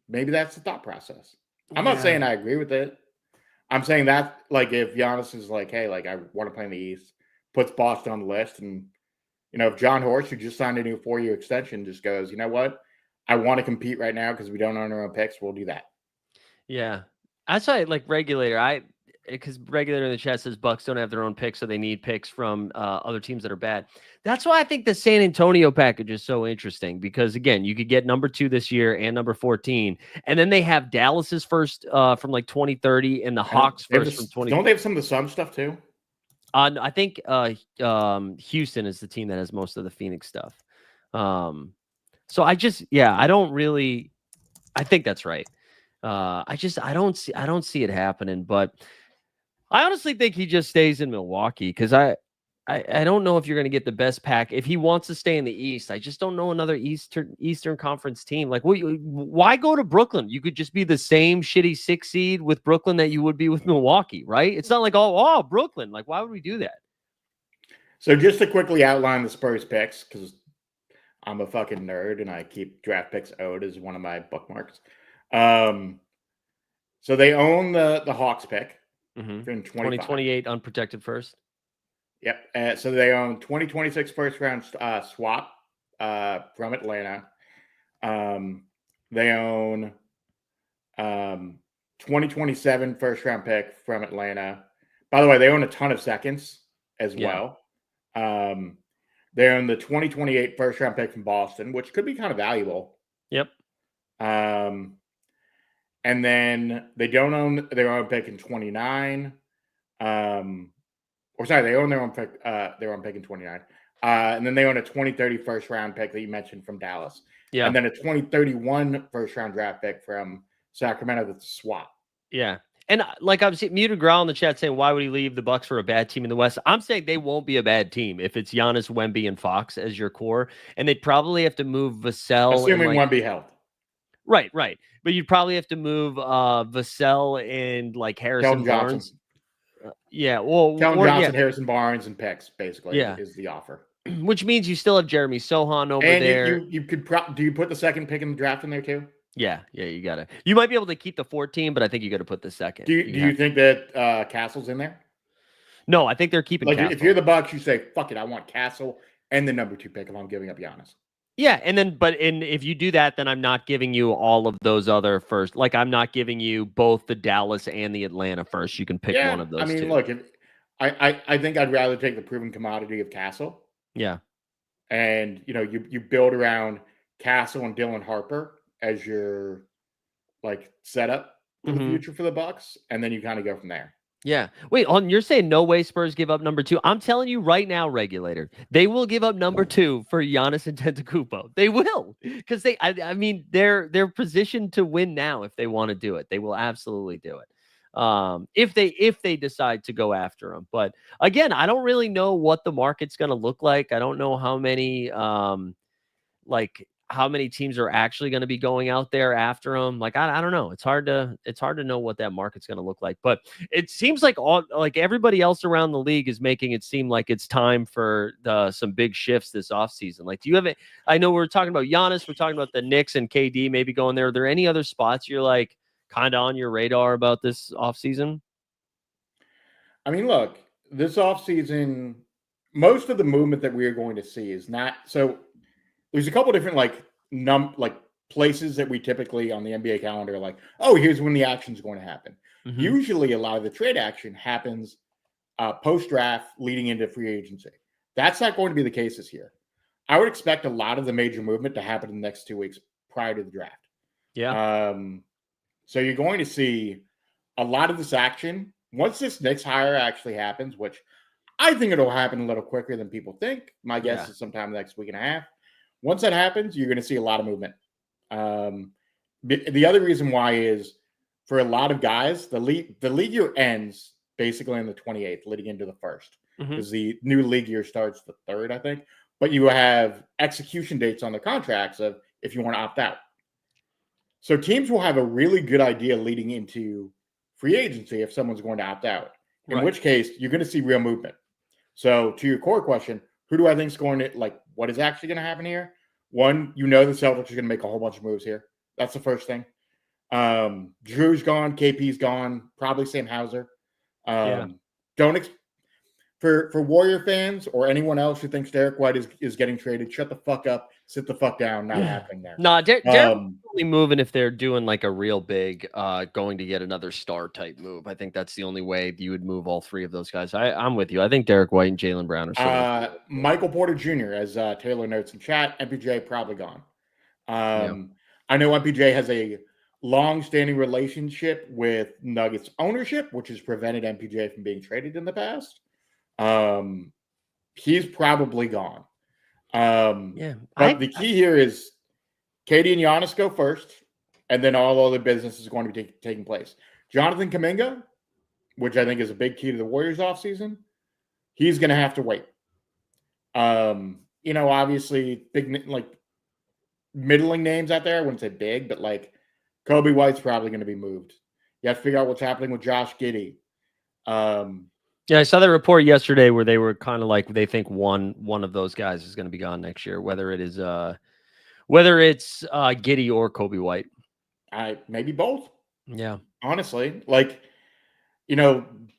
maybe that's the thought process. I'm not saying I agree with it. I'm saying that, like, if Giannis is like, hey, like, I want to play in the East, puts Boston on the list, and if John Horst, who just signed a new 4-year extension, just goes, you know what, I want to compete right now because we don't own our own picks, we'll do that. Yeah, that's why, like, Regulator, because Regulator in the chat says Bucks don't have their own picks, so they need picks from other teams that are bad. That's why I think the San Antonio package is so interesting because, again, you could get number 2 this year and number 14, and then they have Dallas's first from like 2030 and the Hawks first from 20. Don't they have some of the Sun stuff too? I think Houston is the team that has most of the Phoenix stuff. So I think that's right. I don't see it happening, but I honestly think he just stays in Milwaukee because I don't know if you're going to get the best pack if he wants to stay in the East. I just don't know another Eastern Conference team. Like, why go to Brooklyn? You could just be the same shitty 6 seed with Brooklyn that you would be with Milwaukee, right? It's not like, oh, Brooklyn. Like, why would we do that? So just to quickly outline the Spurs picks, because I'm a fucking nerd and I keep draft picks owed as one of my bookmarks. So they own the Hawks pick in 2028 unprotected first. Yep. So they own 2026 first round swap from Atlanta. They own 2027 first round pick from Atlanta. By the way, they own a ton of seconds as well. They own the 2028 first round pick from Boston, which could be kind of valuable. Yep. And then they don't own their own pick in 29. They own their own pick in 29. And then they own a 2030 first round pick that you mentioned from Dallas. Yeah. And then a 2031 first round draft pick from Sacramento that's a swap. Yeah. And like I'm seeing Muted Growl in the chat saying, why would he leave the Bucks for a bad team in the West? I'm saying they won't be a bad team if it's Giannis, Wemby, and Fox as your core. And they'd probably have to move Vassell. Assuming Wemby held. Right. But you'd probably have to move Vassell and like Harrison Barnes. Keldon Johnson, Harrison Barnes, and picks basically is the offer. Which means you still have Jeremy Sohan over there. You could do you put the second pick in the draft in there too? Yeah, you got to. You might be able to keep the 14, but I think you got to put the second. Do you think that Castle's in there? No, I think they're keeping Castle. If you're the Bucks, you say, fuck it, I want Castle and the number 2 pick if I'm giving up Giannis. Yeah, if you do that, then I'm not giving you all of those other first. Like, I'm not giving you both the Dallas and the Atlanta first. You can pick one of those. I mean, two. Look, I think I'd rather take the proven commodity of Castle. Yeah. And, you build around Castle and Dylan Harper as your, setup for the future for the Bucks, and then you kind of go from there. Yeah. Wait, you're saying no way Spurs give up number 2? I'm telling you right now, Regulator, they will give up number 2 for Giannis Antetokounmpo. They will, because they're positioned to win now if they want to do it. They will absolutely do it. If they decide to go after him. But again, I don't really know what the market's going to look like. I don't know how many how many teams are actually going to be going out there after him. I don't know. It's hard to know what that market's going to look like, but it seems like everybody else around the league is making it seem like it's time for some big shifts this offseason. Do you have it? I know we're talking about Giannis. We're talking about the Knicks and KD maybe going there. Are there any other spots you're kind of on your radar about this offseason? I mean, look, this offseason, most of the movement that we are going to see is not so. There's a couple different places that we typically on the NBA calendar are oh, here's when the action's going to happen. Mm-hmm. Usually a lot of the trade action happens post-draft leading into free agency. That's not going to be the case this year. I would expect a lot of the major movement to happen in the next 2 weeks prior to the draft. Yeah. So you're going to see a lot of this action once this Knicks hire actually happens, which I think it'll happen a little quicker than people think. My guess is sometime the next week and a half. Once that happens, you're going to see a lot of movement. The other reason why is for a lot of guys, the league year ends basically on the 28th, leading into the 1st, because the new league year starts the 3rd, I think. But you have execution dates on the contracts of if you want to opt out. So teams will have a really good idea leading into free agency if someone's going to opt out, in which case you're going to see real movement. So to your core question, who do I think is going to what is actually going to happen here? One, the Celtics are going to make a whole bunch of moves here. That's the first thing. Drew's gone, KP's gone, probably Sam Hauser. For Warrior fans or anyone else who thinks Derek White is getting traded, shut the fuck up, sit the fuck down. Not happening there. No, Derek's only moving if they're doing a real big, going to get another star type move. I think that's the only way you would move all 3 of those guys. I'm with you. I think Derek White and Jaylen Brown are Michael Porter Jr., as Taylor notes in chat. MPJ probably gone. I know MPJ has a long-standing relationship with Nuggets ownership, which has prevented MPJ from being traded in the past. He's probably gone. But the key here is KD and Giannis go first, and then all other business is going to be taking place. Jonathan Kuminga, which I think is a big key to the Warriors offseason, he's going to have to wait. Obviously, big middling names out there. I wouldn't say big, but Kobe White's probably going to be moved. You have to figure out what's happening with Josh Giddey. I saw that report yesterday where they were kind of they think one of those guys is going to be gone next year, whether it's Giddey or Kobe White. Maybe both. Yeah. Honestly,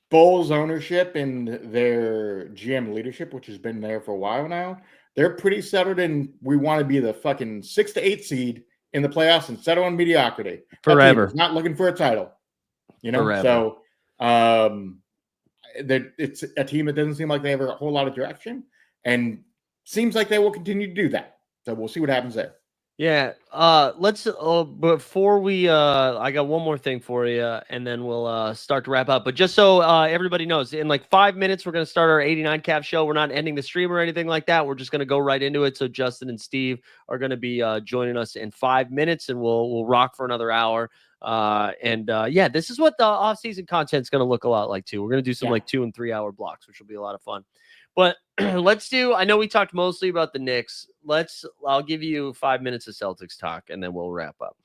Bulls ownership and their GM leadership, which has been there for a while now, they're pretty settled in. We want to be the fucking 6 to 8 seed in the playoffs and settle on mediocrity. Forever. Not looking for a title. Forever. So it's a team that doesn't seem like they have a whole lot of direction, and seems like they will continue to do that. So we'll see what happens there. Yeah. Let's before we I got one more thing for you, and then we'll start to wrap up. But just so everybody knows, in like 5 minutes, we're gonna start our 89 cap show. We're not ending the stream or anything like that. We're just gonna go right into it. So Justin and Steve are gonna be joining us in 5 minutes, and we'll rock for another hour. Yeah, this is what the off-season content is going to look a lot like too. We're going to do some like 2 and 3 hour blocks, which will be a lot of fun. But I know we talked mostly about the Knicks. I'll give you 5 minutes of Celtics talk and then we'll wrap up.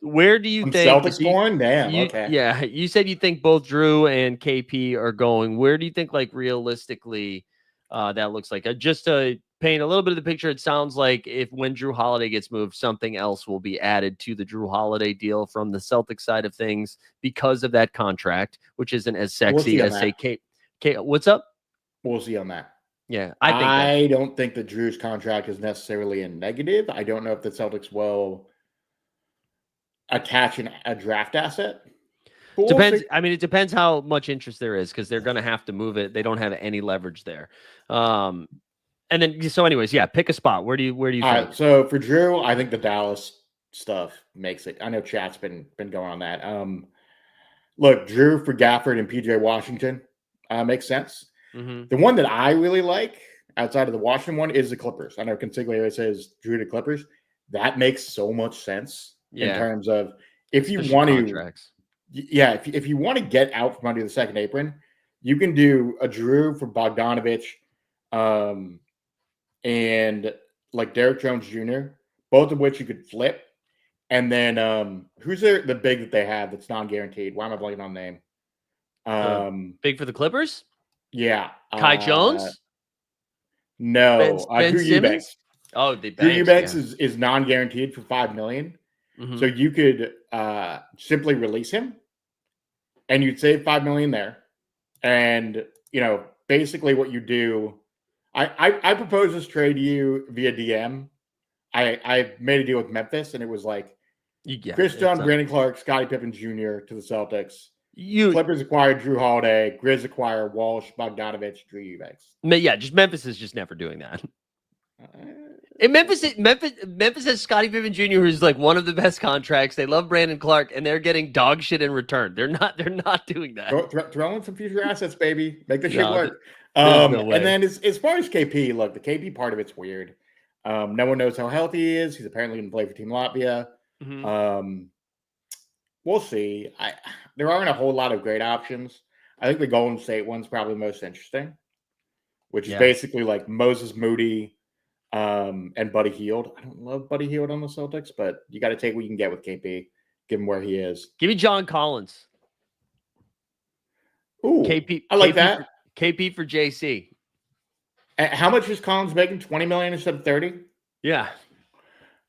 Where do you think Celtics going? Damn. Okay. Yeah. You said you think both Drew and KP are going. Where do you think, like, realistically, that looks like? Just to paint a little bit of the picture, it sounds like when Drew Holiday gets moved, something else will be added to the Drew Holiday deal from the Celtics side of things because of that contract, which isn't as sexy as, say, what's up? We'll see on that. Yeah, I don't think that Drew's contract is necessarily a negative. I don't know if the Celtics will attach a draft asset. Depends. I mean, it depends how much interest there is because they're going to have to move it. They don't have any leverage there. And then, so anyways, yeah, pick a spot. Where do you think? Right, so for Drew, I think the Dallas stuff makes it. I know chat's been going on that. Look, Drew for Gafford and PJ Washington makes sense. Mm-hmm. The one that I really like outside of the Washington one is the Clippers. I know Consigliere says Drew to Clippers. That makes so much sense in terms of if you want to, if you want to get out from under the second apron, you can do a Drew for Bogdanovich, and like Derrick Jones Jr., both of which you could flip. And then who's the big that they have that's non-guaranteed? Why am I blanking on the name? Big for the Clippers? Yeah. Kai Jones? No. Ben Drew Eubanks. Oh, Drew Eubanks is non-guaranteed for $5 million. Mm-hmm. So you could simply release him and you'd save $5 million there. And, basically what you do, I propose this trade to you via DM. I made a deal with Memphis, and it was like Chris John, Brandon Clark, Scottie Pippen Jr. to the Celtics. Clippers acquired Drew Holiday. Grizz acquired Walsh, Bogdanovich, Drew Eubanks. Just Memphis is just never doing that. And Memphis has Scottie Pippen Jr., who's like one of the best contracts. They love Brandon Clark, and they're getting dog shit in return. They're not doing that. Throw in some future assets, baby. Make the shit work. No way. And then as far as KP, look, the KP part of it's weird. No one knows how healthy he is. He's apparently going to play for Team Latvia. Mm-hmm. We'll see. There aren't a whole lot of great options. I think the Golden State one's probably most interesting, which is basically like Moses Moody and Buddy Hield. I don't love Buddy Hield on the Celtics, but you got to take what you can get with KP, given where he is. Give me John Collins. Ooh, KP. I like that. KP for JC. And how much is Collins making? $20 million instead of 30? Yeah.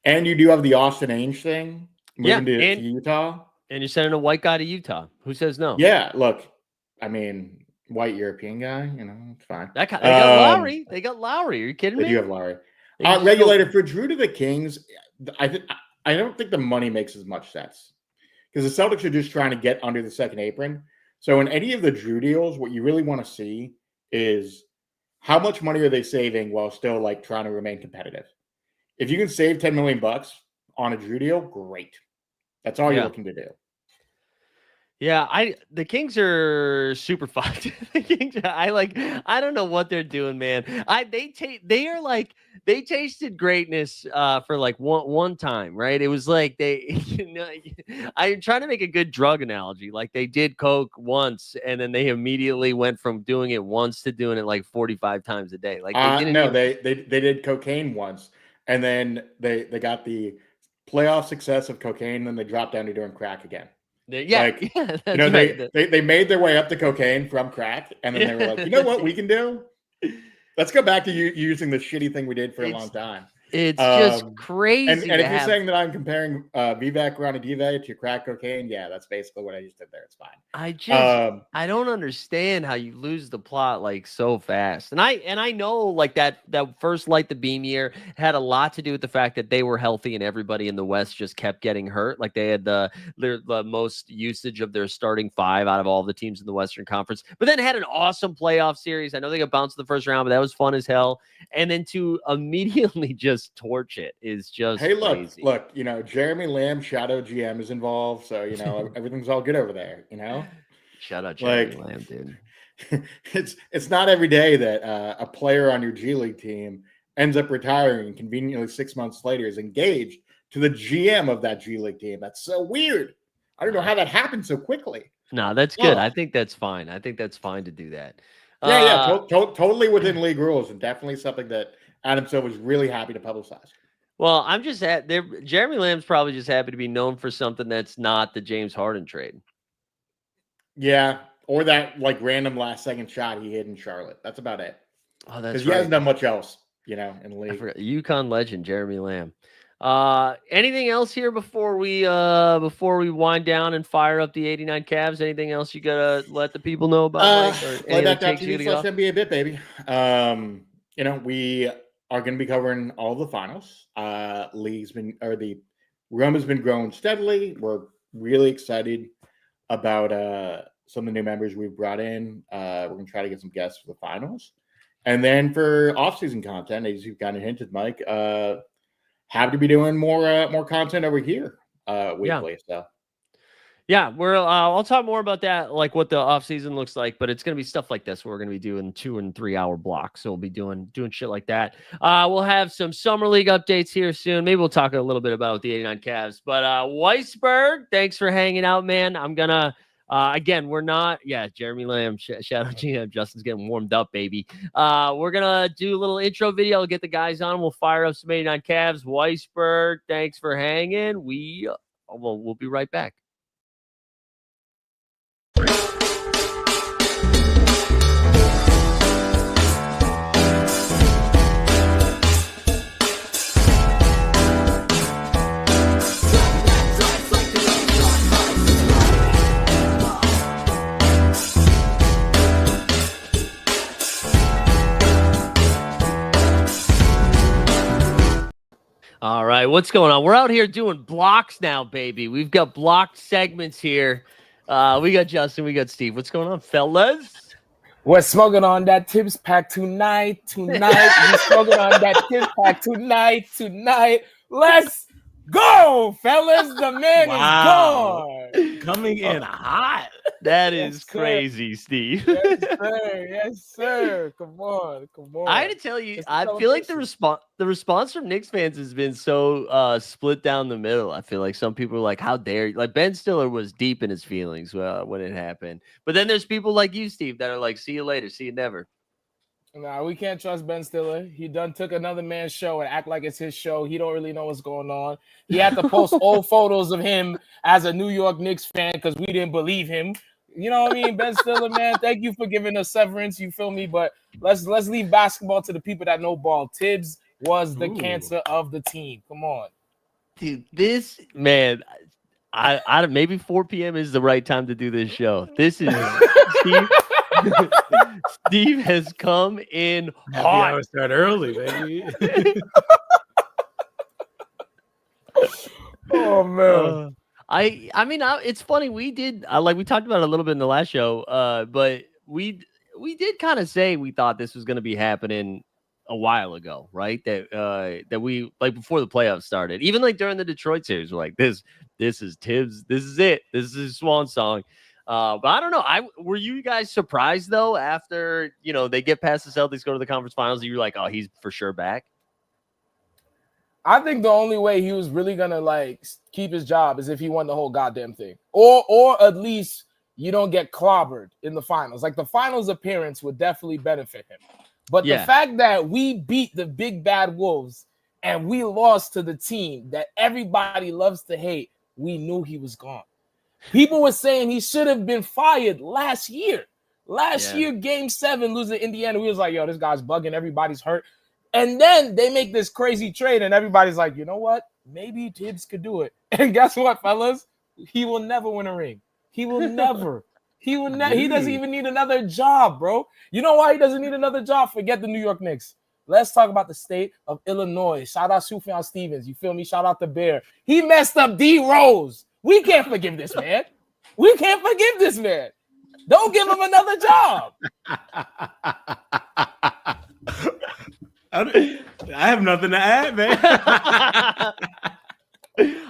And you do have the Austin Ainge thing moving to Utah. And you're sending a white guy to Utah. Who says no? Yeah, look, I mean, white European guy, it's fine. They got Lowry. They got Lowry. Are you kidding me? They do have Lowry. Regulator for Drew to the Kings, I don't think the money makes as much sense because the Celtics are just trying to get under the second apron. So in any of the Drew deals, what you really want to see is how much money are they saving while still like trying to remain competitive. If you can save $10 million on a Drew deal, great. That's all you're looking to do. Yeah, the Kings are super fucked. The Kings, I don't know what they're doing, man. They tasted greatness for like one time, right? It was like I'm trying to make a good drug analogy. Like they did coke once, and then they immediately went from doing it once to doing it like 45 times a day. Like they did cocaine once, and then they got the playoff success of cocaine, and then they dropped down to doing crack again. They made their way up to cocaine from crack, and then they were like, you know what we can do? Let's go back to using the shitty thing we did for a long time. It's just And crazy. if you're saying that I'm comparing Vivek Ranadive to crack cocaine, yeah, that's basically what I just did there. It's fine. I don't understand how you lose the plot like so fast. And I know like that first Light the Beam year had a lot to do with the fact that they were healthy and everybody in the West just kept getting hurt. Like they had the most usage of their starting five out of all the teams in the Western Conference. But then had an awesome playoff series. I know they got bounced in the first round, but that was fun as hell. And then to immediately just torch it is just crazy. Look, Jeremy Lamb, Shadow GM is involved, so everything's all good over there, Shout out Jeremy Lamb, dude. It's not every day that a player on your G League team ends up retiring and conveniently 6 months later is engaged to the GM of that G League team. That's so weird. I don't know how that happened so quickly. No, that's good. I think that's fine. I think that's fine to do that. Totally within league rules, and definitely something that Adam Silver was really happy to publicize. Well, I'm just Jeremy Lamb's probably just happy to be known for something that's not the James Harden trade. Yeah, or that like random last second shot he hit in Charlotte. That's about it. Oh, that's right. He hasn't done much else, in the league. I forgot. UConn legend Jeremy Lamb. Anything else here before we wind down and fire up the 89 Cavs? Anything else you gotta let the people know about? Playback.tv/NBA bit, baby. We are going to be covering all the finals. The room has been growing steadily. We're really excited about some of the new members we've brought in. We're going to try to get some guests for the finals. And then for off-season content, as you've kind of hinted, Mike, happy to be doing more content over here weekly. Yeah, I'll talk more about that, like what the offseason looks like, but it's going to be stuff like this where we're going to be doing 2 and 3 hour blocks. So we'll be doing shit like that. We'll have some summer league updates here soon. Maybe we'll talk a little bit about the 89 Cavs, but Weisberg, thanks for hanging out, man. I'm going to, again, we're not, Jeremy Lamb, shout out GM. Justin's getting warmed up, baby. We're going to do a little intro video, get the guys on. We'll fire up some 89 Cavs. Weisberg, thanks for hanging. We'll be right back. All right, what's going on? We're out here doing blocks now, baby. We've got blocked segments here. We got Justin, we got Steve. What's going on, fellas? We're smoking on that Thibs pack tonight. We're smoking on that Thibs pack tonight. Let's go, fellas. The man is gone. Coming in hot. That is crazy, Steve. Yes, sir. Come on. I had to tell you, I feel like the response from Knicks fans has been so split down the middle. I feel like some people are like, how dare you? Like Ben Stiller was deep in his feelings when it happened. But then there's people like you, Steve, that are like, see you later, see you never. Nah, we can't trust Ben Stiller. He done took another man's show and act like it's his show. He don't really know what's going on. He had to post old photos of him as a New York Knicks fan because we didn't believe him. You know what I mean? Ben Stiller, man, thank you for giving us severance. You feel me? But let's leave basketball to the people that know ball. Thibs was the cancer of the team. Come on. Dude, this, man, I maybe 4 p.m. is the right time to do this show. This is Steve. Steve has come in hot. I start early, baby. Oh man. I mean, it's funny. We did like we talked about it a little bit in the last show, but we did kind of say we thought this was going to be happening a while ago, right? That we like before the playoffs started, even like during the Detroit series, we're like this is Thibs, this is it, this is his swan song. But I don't know. Were you guys surprised though after they get past the Celtics, go to the conference finals? You're like, oh, he's for sure back. I think the only way he was really gonna like keep his job is if he won the whole goddamn thing, or at least you don't get clobbered in the finals. Like the finals appearance would definitely benefit him. But the fact that we beat the big bad Wolves and we lost to the team that everybody loves to hate, we knew he was gone. People were saying he should have been fired last year. Last year, Game 7, losing to Indiana, we was like, yo, this guy's bugging. Everybody's hurt. And then they make this crazy trade, and everybody's like, you know what? Maybe Thibs could do it. And guess what, fellas? He will never win a ring. He will never. He doesn't even need another job, bro. You know why he doesn't need another job? Forget the New York Knicks. Let's talk about the state of Illinois. Shout out Sufjan Stevens. You feel me? Shout out the Bear. He messed up D Rose. We can't forgive this man. We can't forgive this man. Don't give him another job. I have nothing to add, man.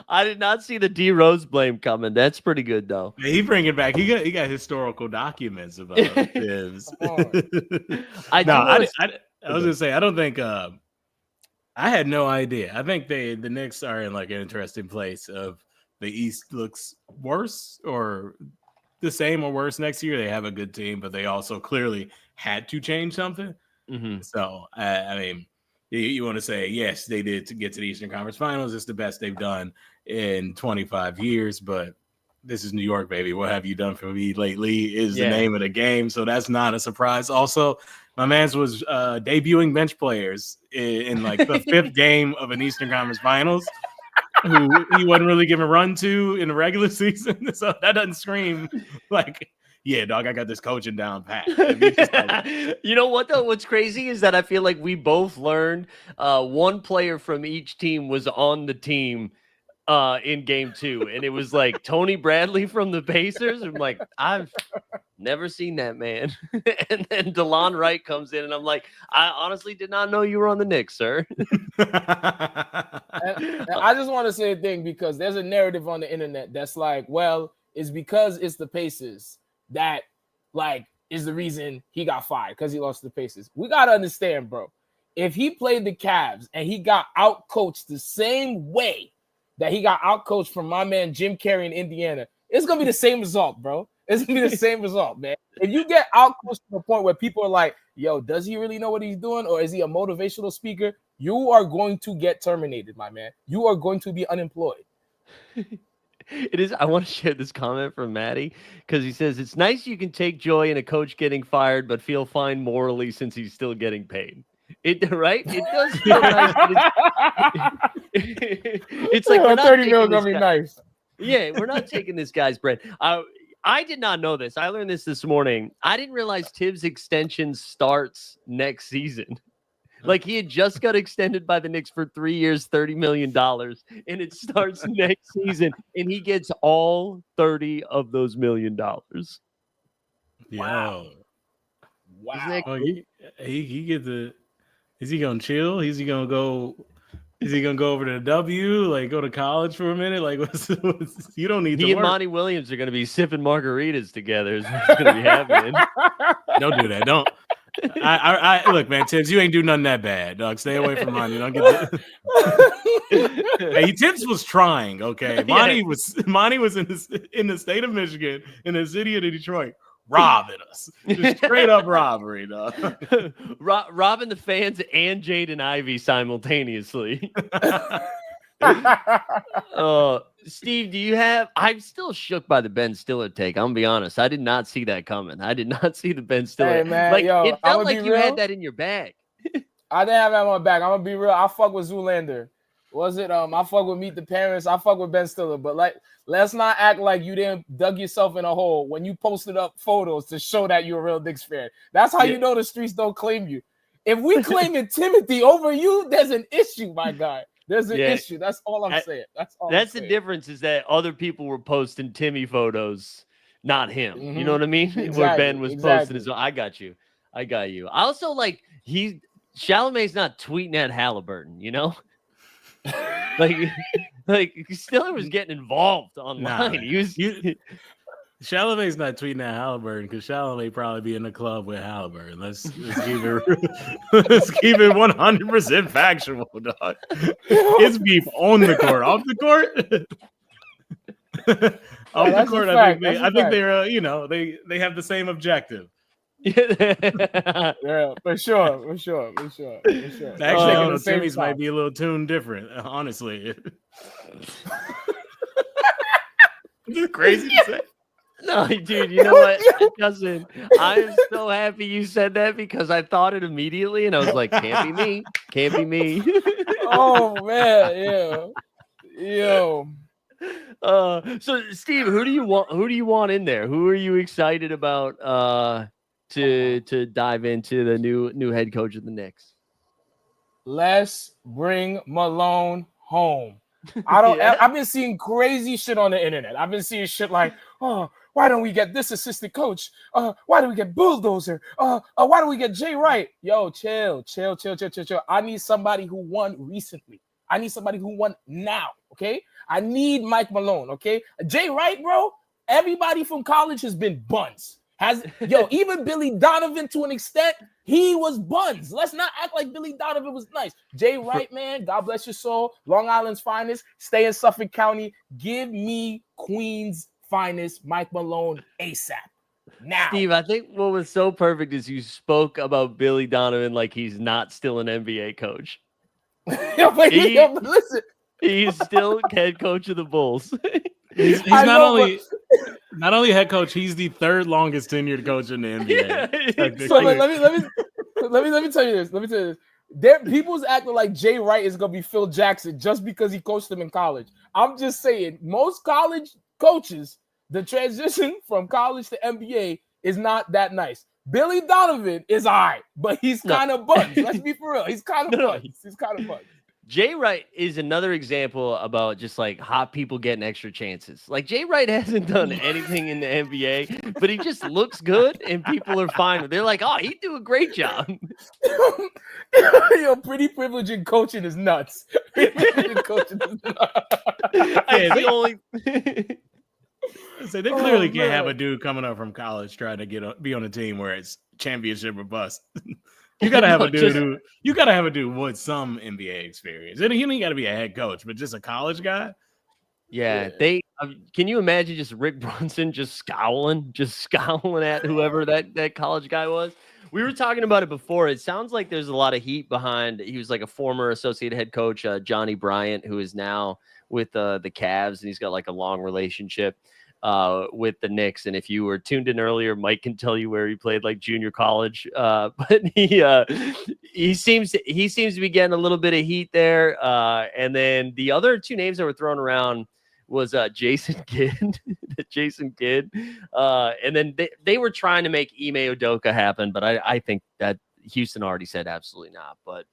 I did not see the D Rose blame coming. That's pretty good, though. He bring it back. He got historical documents about Thibs. I was gonna say I don't think I had no idea. I think the Knicks are in like an interesting place. Of the East looks worse or the same or worse next year. They have a good team, but they also clearly had to change something. Mm-hmm. So I mean, you want to say yes, they did to get to the Eastern Conference Finals. It's the best they've done in 25 years, but this is New York, baby. What have you done for me lately is the name of the game. So that's not a surprise. Also, my man's was debuting bench players in like the fifth game of an Eastern Conference Finals who he wasn't really giving a run to in the regular season. So that doesn't scream like, yeah, dog, I got this coaching down pat. You know what, though? What's crazy is that I feel like we both learned one player from each team was on the team in game 2. And it was like Tony Bradley from the Pacers. I'm like, I've never seen that man. And then DeLon Wright comes in and I'm like, I honestly did not know you were on the Knicks, sir. And I just want to say a thing because there's a narrative on the internet that's like, well, it's because it's the Pacers that like is the reason he got fired because he lost to the Pacers. We got to understand, bro. If he played the Cavs and he got out-coached the same way that he got out-coached from my man Jim Carrey in Indiana, it's going to be the same result, bro. It's going to be the same result, man. If you get out-coached to the point where people are like, yo, does he really know what he's doing? Or is he a motivational speaker? You are going to get terminated, my man. You are going to be unemployed. It is. I want to share this comment from Maddie because he says it's nice you can take joy in a coach getting fired, but feel fine morally since he's still getting paid. Right? It does feel nice. It's like we're not 30 mil gonna be nice. Yeah, we're not taking this guy's bread. I did not know this. I learned this morning. I didn't realize Thibs' extension starts next season. Like he had just got extended by the Knicks for 3 years, $30 million, and it starts next season, and he gets all 30 of those $1 million. Wow. Wow. He gets the. Is he gonna chill? Is he gonna go over to the W? Like go to college for a minute? Like what's you don't need. He and Monty Williams are gonna be sipping margaritas together. Is what's gonna be happening. Don't do that. Don't. I look, man, Thibs, you ain't do nothing that bad, dog. Stay away from Monty. Don't get that. Hey, Thibs was trying, okay. Monty was in the state of Michigan, in the city of Detroit, robbing us. Just straight up robbery, dog. Robbing the fans and Jaden Ivey simultaneously. Steve, do you have? I'm still shook by the Ben Stiller take. I'm gonna be honest. I did not see that coming. I did not see the Ben Stiller. Hey, man, like yo, it felt like you had that in your bag. I didn't have that in my bag. I'm gonna be real. I fuck with Zoolander. Was it? I fuck with Meet the Parents. I fuck with Ben Stiller. But like, let's not act like you didn't dug yourself in a hole when you posted up photos to show that you're a real Knicks fan. That's how you know the streets don't claim you. If we claiming Timothy over you, there's an issue, my guy. There's an issue. That's all I'm saying. That's the difference is that other people were posting Timmy photos, not him. Mm-hmm. You know what I mean? Exactly. Where Ben was posting his own. I got you. I also like Chalamet's not tweeting at Halliburton, you know? like Stiller was getting involved online. Chalamet's not tweeting at Halliburton because Chalamet probably be in the club with Halliburton. Let's keep it 100% factual, dog. It's beef on the court, off the court. Off the court, I think they're they have the same objective. Yeah, for sure. Actually, Timmy's might be a little tuned different, honestly. Is it crazy to say? No, dude, you know what, cousin? I am so happy you said that because I thought it immediately, and I was like, "Can't be me, can't be me." Oh man, yo. So Steve, who do you want? Who do you want in there? Who are you excited about? To dive into the new head coach of the Knicks. Let's bring Malone home. I don't. Yeah. I've been seeing crazy shit on the internet. I've been seeing shit like, oh, why don't we get this assistant coach? Why do we get Bulldozer? Why don't we get Jay Wright? Yo, chill. I need somebody who won recently. I need somebody who won now. Okay. I need Mike Malone. Okay. Jay Wright, bro. Everybody from college has been buns. Even Billy Donovan to an extent, he was buns. Let's not act like Billy Donovan was nice. Jay Wright, man, God bless your soul. Long Island's finest. Stay in Suffolk County. Give me Queens' finest, Mike Malone, ASAP. Now. Steve, I think what was so perfect is you spoke about Billy Donovan like he's not still an NBA coach. Listen. He's still head coach of the Bulls. He's not only head coach, he's the third longest tenured coach in the NBA. Yeah, exactly. So let me tell you this. People's acting like Jay Wright is gonna be Phil Jackson just because he coached them in college. I'm just saying, most college coaches, the transition from college to NBA is not that nice. Billy Donovan is all right, but he's kind of buns. Let's be for real. He's kind of buns. He's kind of buns. Jay Wright is another example about just like hot people getting extra chances. Like Jay Wright hasn't done anything in the NBA, but he just looks good and people are fine with it. They're like, oh, he'd do a great job. Yo, pretty privilege in coaching is nuts. So they clearly can't have a dude coming up from college trying to be on a team where it's championship or bust. You gotta have a dude with some NBA experience. And he ain't got to be a head coach, but just a college guy. Yeah, they can you imagine just Rick Brunson just scowling at whoever that college guy was? We were talking about it before. It sounds like there's a lot of heat behind. He was like a former associate head coach, Johnny Bryant, who is now with the Cavs, and he's got like a long relationship with the Knicks. And if you were tuned in earlier, Mike can tell you where he played like junior college. But he seems to be getting a little bit of heat there. And then the other two names that were thrown around was Jason Kidd, Jason Kidd. And then they were trying to make Ime Udoka happen, but I think that Houston already said absolutely not. But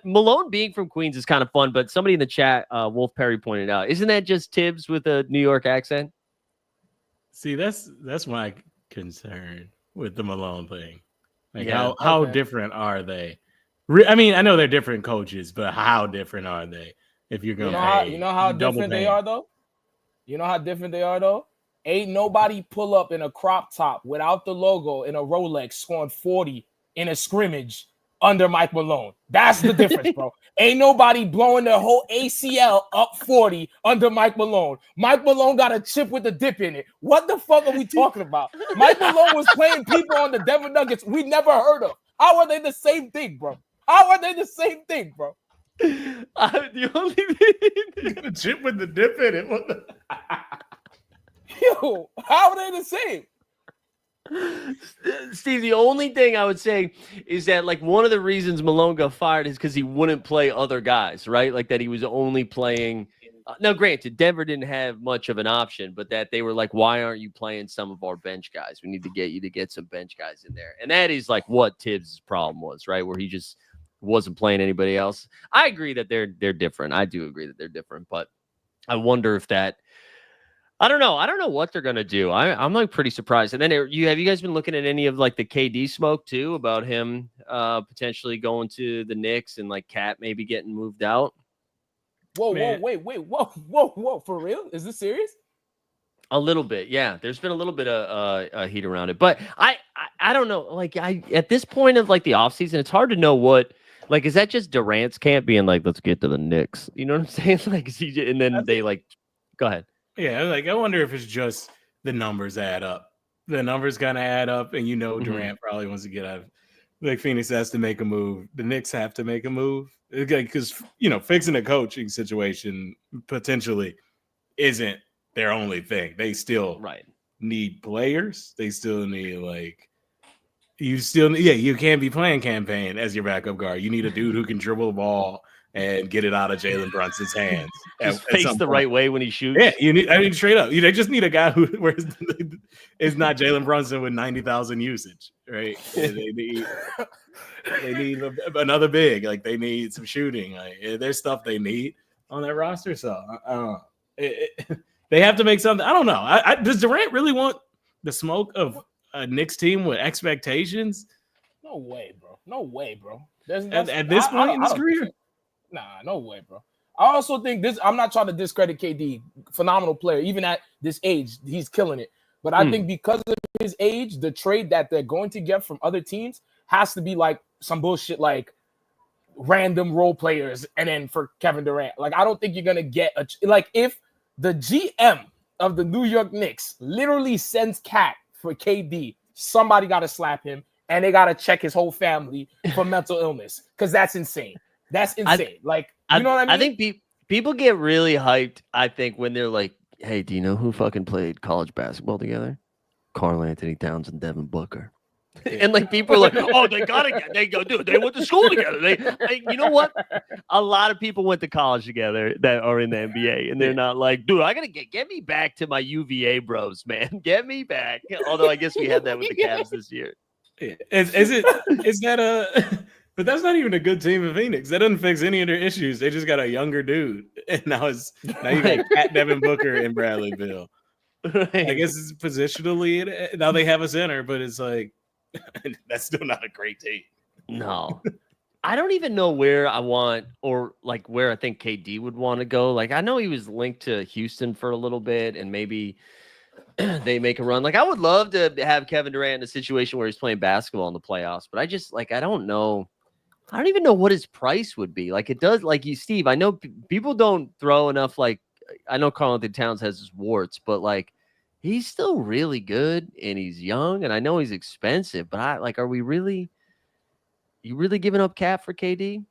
Malone being from Queens is kind of fun, but somebody in the chat, Wolf Perry pointed out, isn't that just Thibs with a New York accent? See, that's my concern with the Malone thing. Like, how different are they? I mean, I know they're different coaches, but how different are they? If you're gonna, you know how different they are, though. You know how different they are, though. Ain't nobody pull up in a crop top without the logo in a Rolex scoring 40 in a scrimmage under Mike Malone. That's the difference, bro. Ain't nobody blowing their whole ACL up 40 under Mike Malone. Mike Malone got a chip with a dip in it. What the fuck are we talking about? Mike Malone was playing people on the Denver Nuggets we never heard of. How are they the same thing, bro? The only thing the chip with the dip in it. What the... Yo, how are they the same? Steve, the only thing I would say is that like one of the reasons Malone got fired is because he wouldn't play other guys, right? Like that he was only playing. Now, granted, Denver didn't have much of an option, but that they were like, why aren't you playing some of our bench guys? We need to get you to get some bench guys in there. And that is like what Thibs' problem was, right? Where he just wasn't playing anybody else. I agree that they're different. I do agree that they're different, but I wonder if that. I don't know what they're gonna do. I'm like pretty surprised. And then have you guys been looking at any of like the KD smoke too about him potentially going to the Knicks and like Cat maybe getting moved out? Whoa, whoa, for real? Is this serious? A little bit, yeah. There's been a little bit of heat around it, but I don't know. Like at this point of like the offseason, it's hard to know what. Like, is that just Durant's camp being like, let's get to the Knicks? You know what I'm saying? Like, and then they like, go ahead. Yeah, like I wonder if it's just the numbers add up. The numbers kind of add up, and Durant probably wants to get out. Like Phoenix has to make a move. The Knicks have to make a move because fixing a coaching situation potentially isn't their only thing. They still right. need players. They still need you can't be playing campaign as your backup guard. You need a dude who can dribble the ball and get it out of Jalen Brunson's hands. Just face the right way when he shoots. Yeah, straight up. They just need a guy who is not Jalen Brunson with 90,000 usage, right? They need another big. Like, they need some shooting. Like, there's stuff they need on that roster. So I don't know. They have to make something. I don't know. Does Durant really want the smoke of a Knicks team with expectations? No way, bro. At this point in his career? Nah, no way, bro. I also think this. I'm not trying to discredit KD. Phenomenal player. Even at this age, he's killing it. But I think because of his age, the trade that they're going to get from other teams has to be like some bullshit, like random role players, and then for Kevin Durant. Like, I don't think you're gonna get if the GM of the New York Knicks literally sends Cat for KD, somebody got to slap him, and they got to check his whole family for mental illness, because that's insane. That's insane. You know what I mean? I think people get really hyped, I think, when they're like, hey, do you know who fucking played college basketball together? Karl Anthony Towns and Devin Booker. And like, people are like, oh, they went to school together. You know what? A lot of people went to college together that are in the NBA, and they're not like, dude, I gotta get me back to my UVA bros, man. Get me back. Although I guess we had that with the Cavs this year. But that's not even a good team in Phoenix. That doesn't fix any of their issues. They just got a younger dude, and now you got Cat, Devin Booker, and Bradley Beal. Right. I guess it's positionally now they have a center, but it's like, that's still not a great team. No. I don't even know where I want, or like where I think KD would want to go. Like, I know he was linked to Houston for a little bit, and maybe they make a run. Like, I would love to have Kevin Durant in a situation where he's playing basketball in the playoffs, but I just, like, I don't know. I don't even know what his price would be. Like, it does, like, Steve, I know people don't throw enough, like, I know Karl Anthony Towns has his warts, but like, he's still really good, and he's young, and I know he's expensive, but are you really giving up Cat for KD?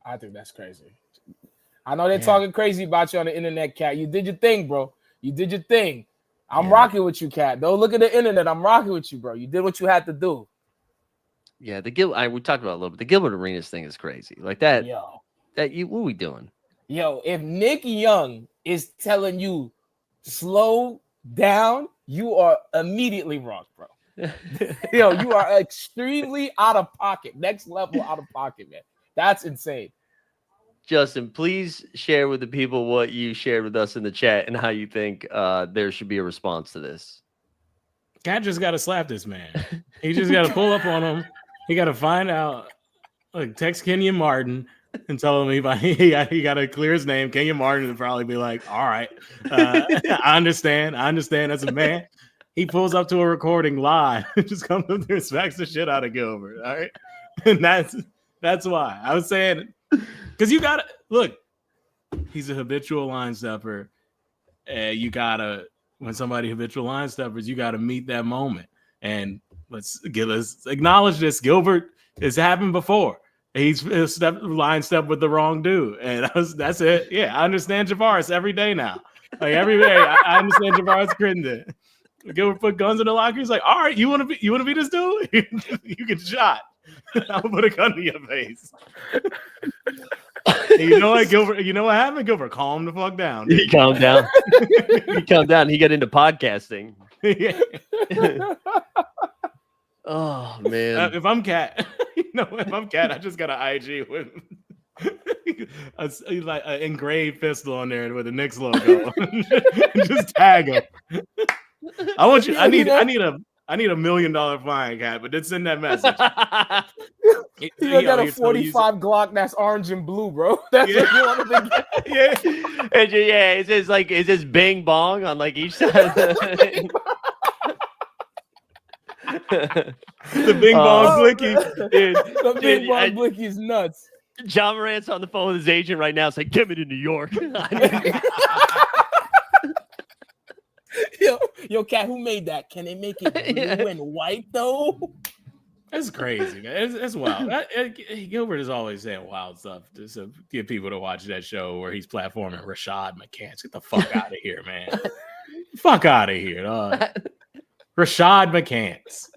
I think that's crazy. I know they're talking crazy about you on the internet, Cat. You did your thing, bro. You did your thing. I'm rocking with you, Cat. Don't look at the internet. I'm rocking with you, bro. You did what you had to do. Yeah, we talked about it a little bit. The Gilbert Arenas thing is crazy. Like that. What are we doing? Yo, if Nick Young is telling you slow down, you are immediately wrong, bro. Yo, you are extremely out of pocket. Next level out of pocket, man. That's insane. Justin, please share with the people what you shared with us in the chat and how you think there should be a response to this. Cat just got to slap this man. He just got to pull up on him. He got to find out, like, text Kenyon Martin and tell him he got to clear his name. Kenyon Martin would probably be like, all right, I understand. That's a man. He pulls up to a recording live and just comes up there and smacks the shit out of Gilbert. All right. And that's why I was saying, because you got to look, he's a habitual line stepper. When somebody habitual line steppers, you got to meet that moment. And let's acknowledge this. Gilbert has happened before. He's line step with the wrong dude. And that's it. Yeah, I understand Javaris every day now. Like, every day, I understand Javaris Crittenden. Gilbert put guns in the locker. He's like, all right, you want to be this dude? You get shot. I'll put a gun to your face. You know what, Gilbert? You know what happened? Gilbert, calm the fuck down. He calmed down. He calmed down. He got into podcasting. Oh man! If I'm Cat, I just got an IG with like an engraved pistol on there with a Knicks logo. Just tag him. I need a $1 million fine, Cat, but then send that message. You got a 45 Glock that's orange and blue, bro. That's what you want to get. Yeah. It says bing bong on like each side of the the bing bong blicky. Dude, the bing bong blicky is nuts. John Morant's on the phone with his agent right now. It's like, get me to New York. Yo, Cat, who made that? Can they make it blue and white though? It's crazy, man. It's wild. Gilbert is always saying wild stuff to get people to watch that show where he's platforming Rashad McCants. Get the fuck out of here, man. Fuck out of here, dog. Rashad McCants.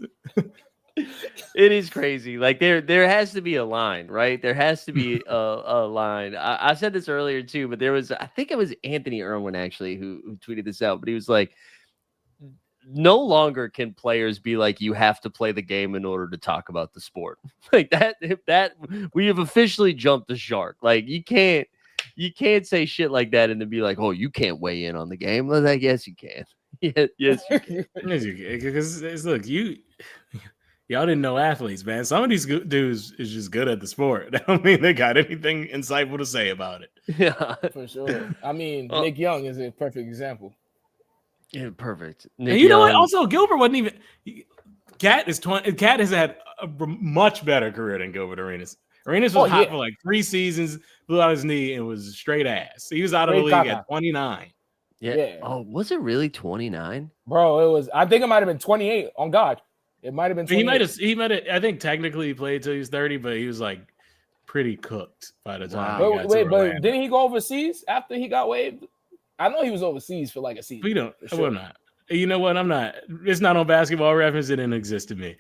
It is crazy. Like there has to be a line, right? There has to be a line. I said this earlier too, but I think it was Anthony Irwin actually who tweeted this out, but he was like, no longer can players be like, you have to play the game in order to talk about the sport. Like that we have officially jumped the shark. Like you can't say shit like that and then be like, oh, you can't weigh in on the game. Well, I guess you can. Yes, you can. Yes, you can. Because look, y'all didn't know athletes, man. Some of these dudes is just good at the sport. That don't mean they got anything insightful to say about it. Yeah, for sure. I mean, Nick Young is a perfect example. Yeah, perfect. And you know what? Also, Gilbert wasn't even. Cat is 20. Cat has had a much better career than Gilbert Arenas. Arenas was hot for like 3 seasons, blew out his knee, and was straight ass. He was out of the league at 29. Yeah. Oh, was it really 29? Bro, it was. I think it might have been 28. On God, it might have been. 28. He might have. I think technically he played till he was 30, but he was like pretty cooked by the time. Wow. But didn't he go overseas after he got waived? I know he was overseas for like a season. We don't. Sure. We're not. You know what? I'm not. It's not on Basketball Reference. It didn't exist to me.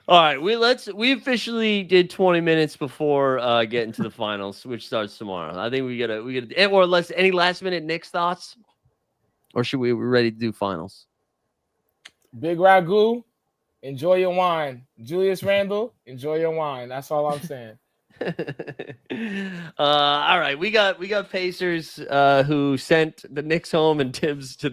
All right, we officially did 20 minutes before getting to the finals, which starts tomorrow. I think we gotta or less. Any last minute Knicks thoughts, or should we ready to do finals? Big Ragu, enjoy your wine. Julius Randle, enjoy your wine. That's all I'm saying. All right, we got Pacers who sent the Knicks home and Thibs to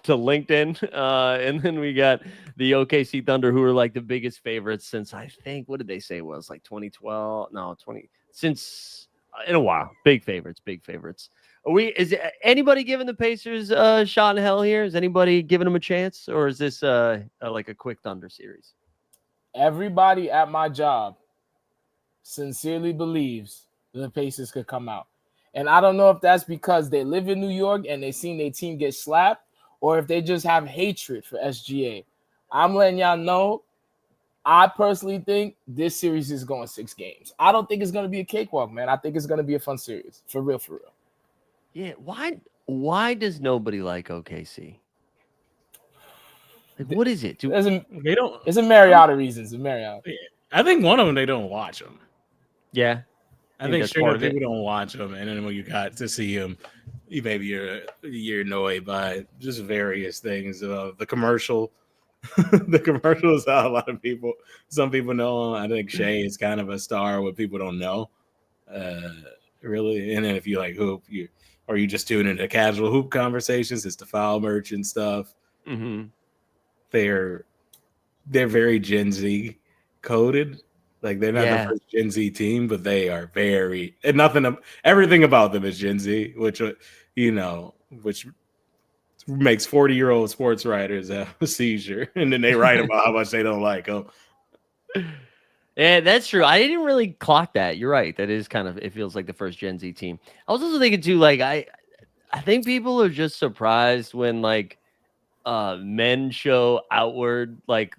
LinkedIn, and then we got the OKC Thunder who are like the biggest favorites since I think, what did they say it was like 2012? No, 20 since in a while. Big favorites. Is anybody giving the Pacers a shot in hell here? Is anybody giving them a chance, or is this like a quick Thunder series? Everybody at my job sincerely believes the Pacers could come out. And I don't know if that's because they live in New York and they seen their team get slapped, or if they just have hatred for SGA. I'm letting y'all know, I personally think this series is going 6 games. I don't think it's going to be a cakewalk, man. I think it's going to be a fun series. For real. Yeah, why does nobody like OKC? Like, what is it? They don't. It's a myriad of reasons. I think one of them, they don't watch them. Yeah, I think straight up people don't watch them, and then when you got to see them, you're annoyed by just various things. The commercial, the commercial is how a lot of people, some people know him. I think Shea is kind of a star, what people don't know, really. And then if you like hoop, you just tune into casual hoop conversations, it's the foul merchant stuff. Mm-hmm. They're very Gen Z coded. Like they're not the first Gen Z team, but they are very, and everything about them is Gen Z, which makes 40-year-old sports writers have a seizure, and then they write about how much they don't like them. Yeah, that's true. I didn't really clock that. You're right. That is kind of, it feels like the first Gen Z team. I was also thinking too, like I think people are just surprised when like men show outward like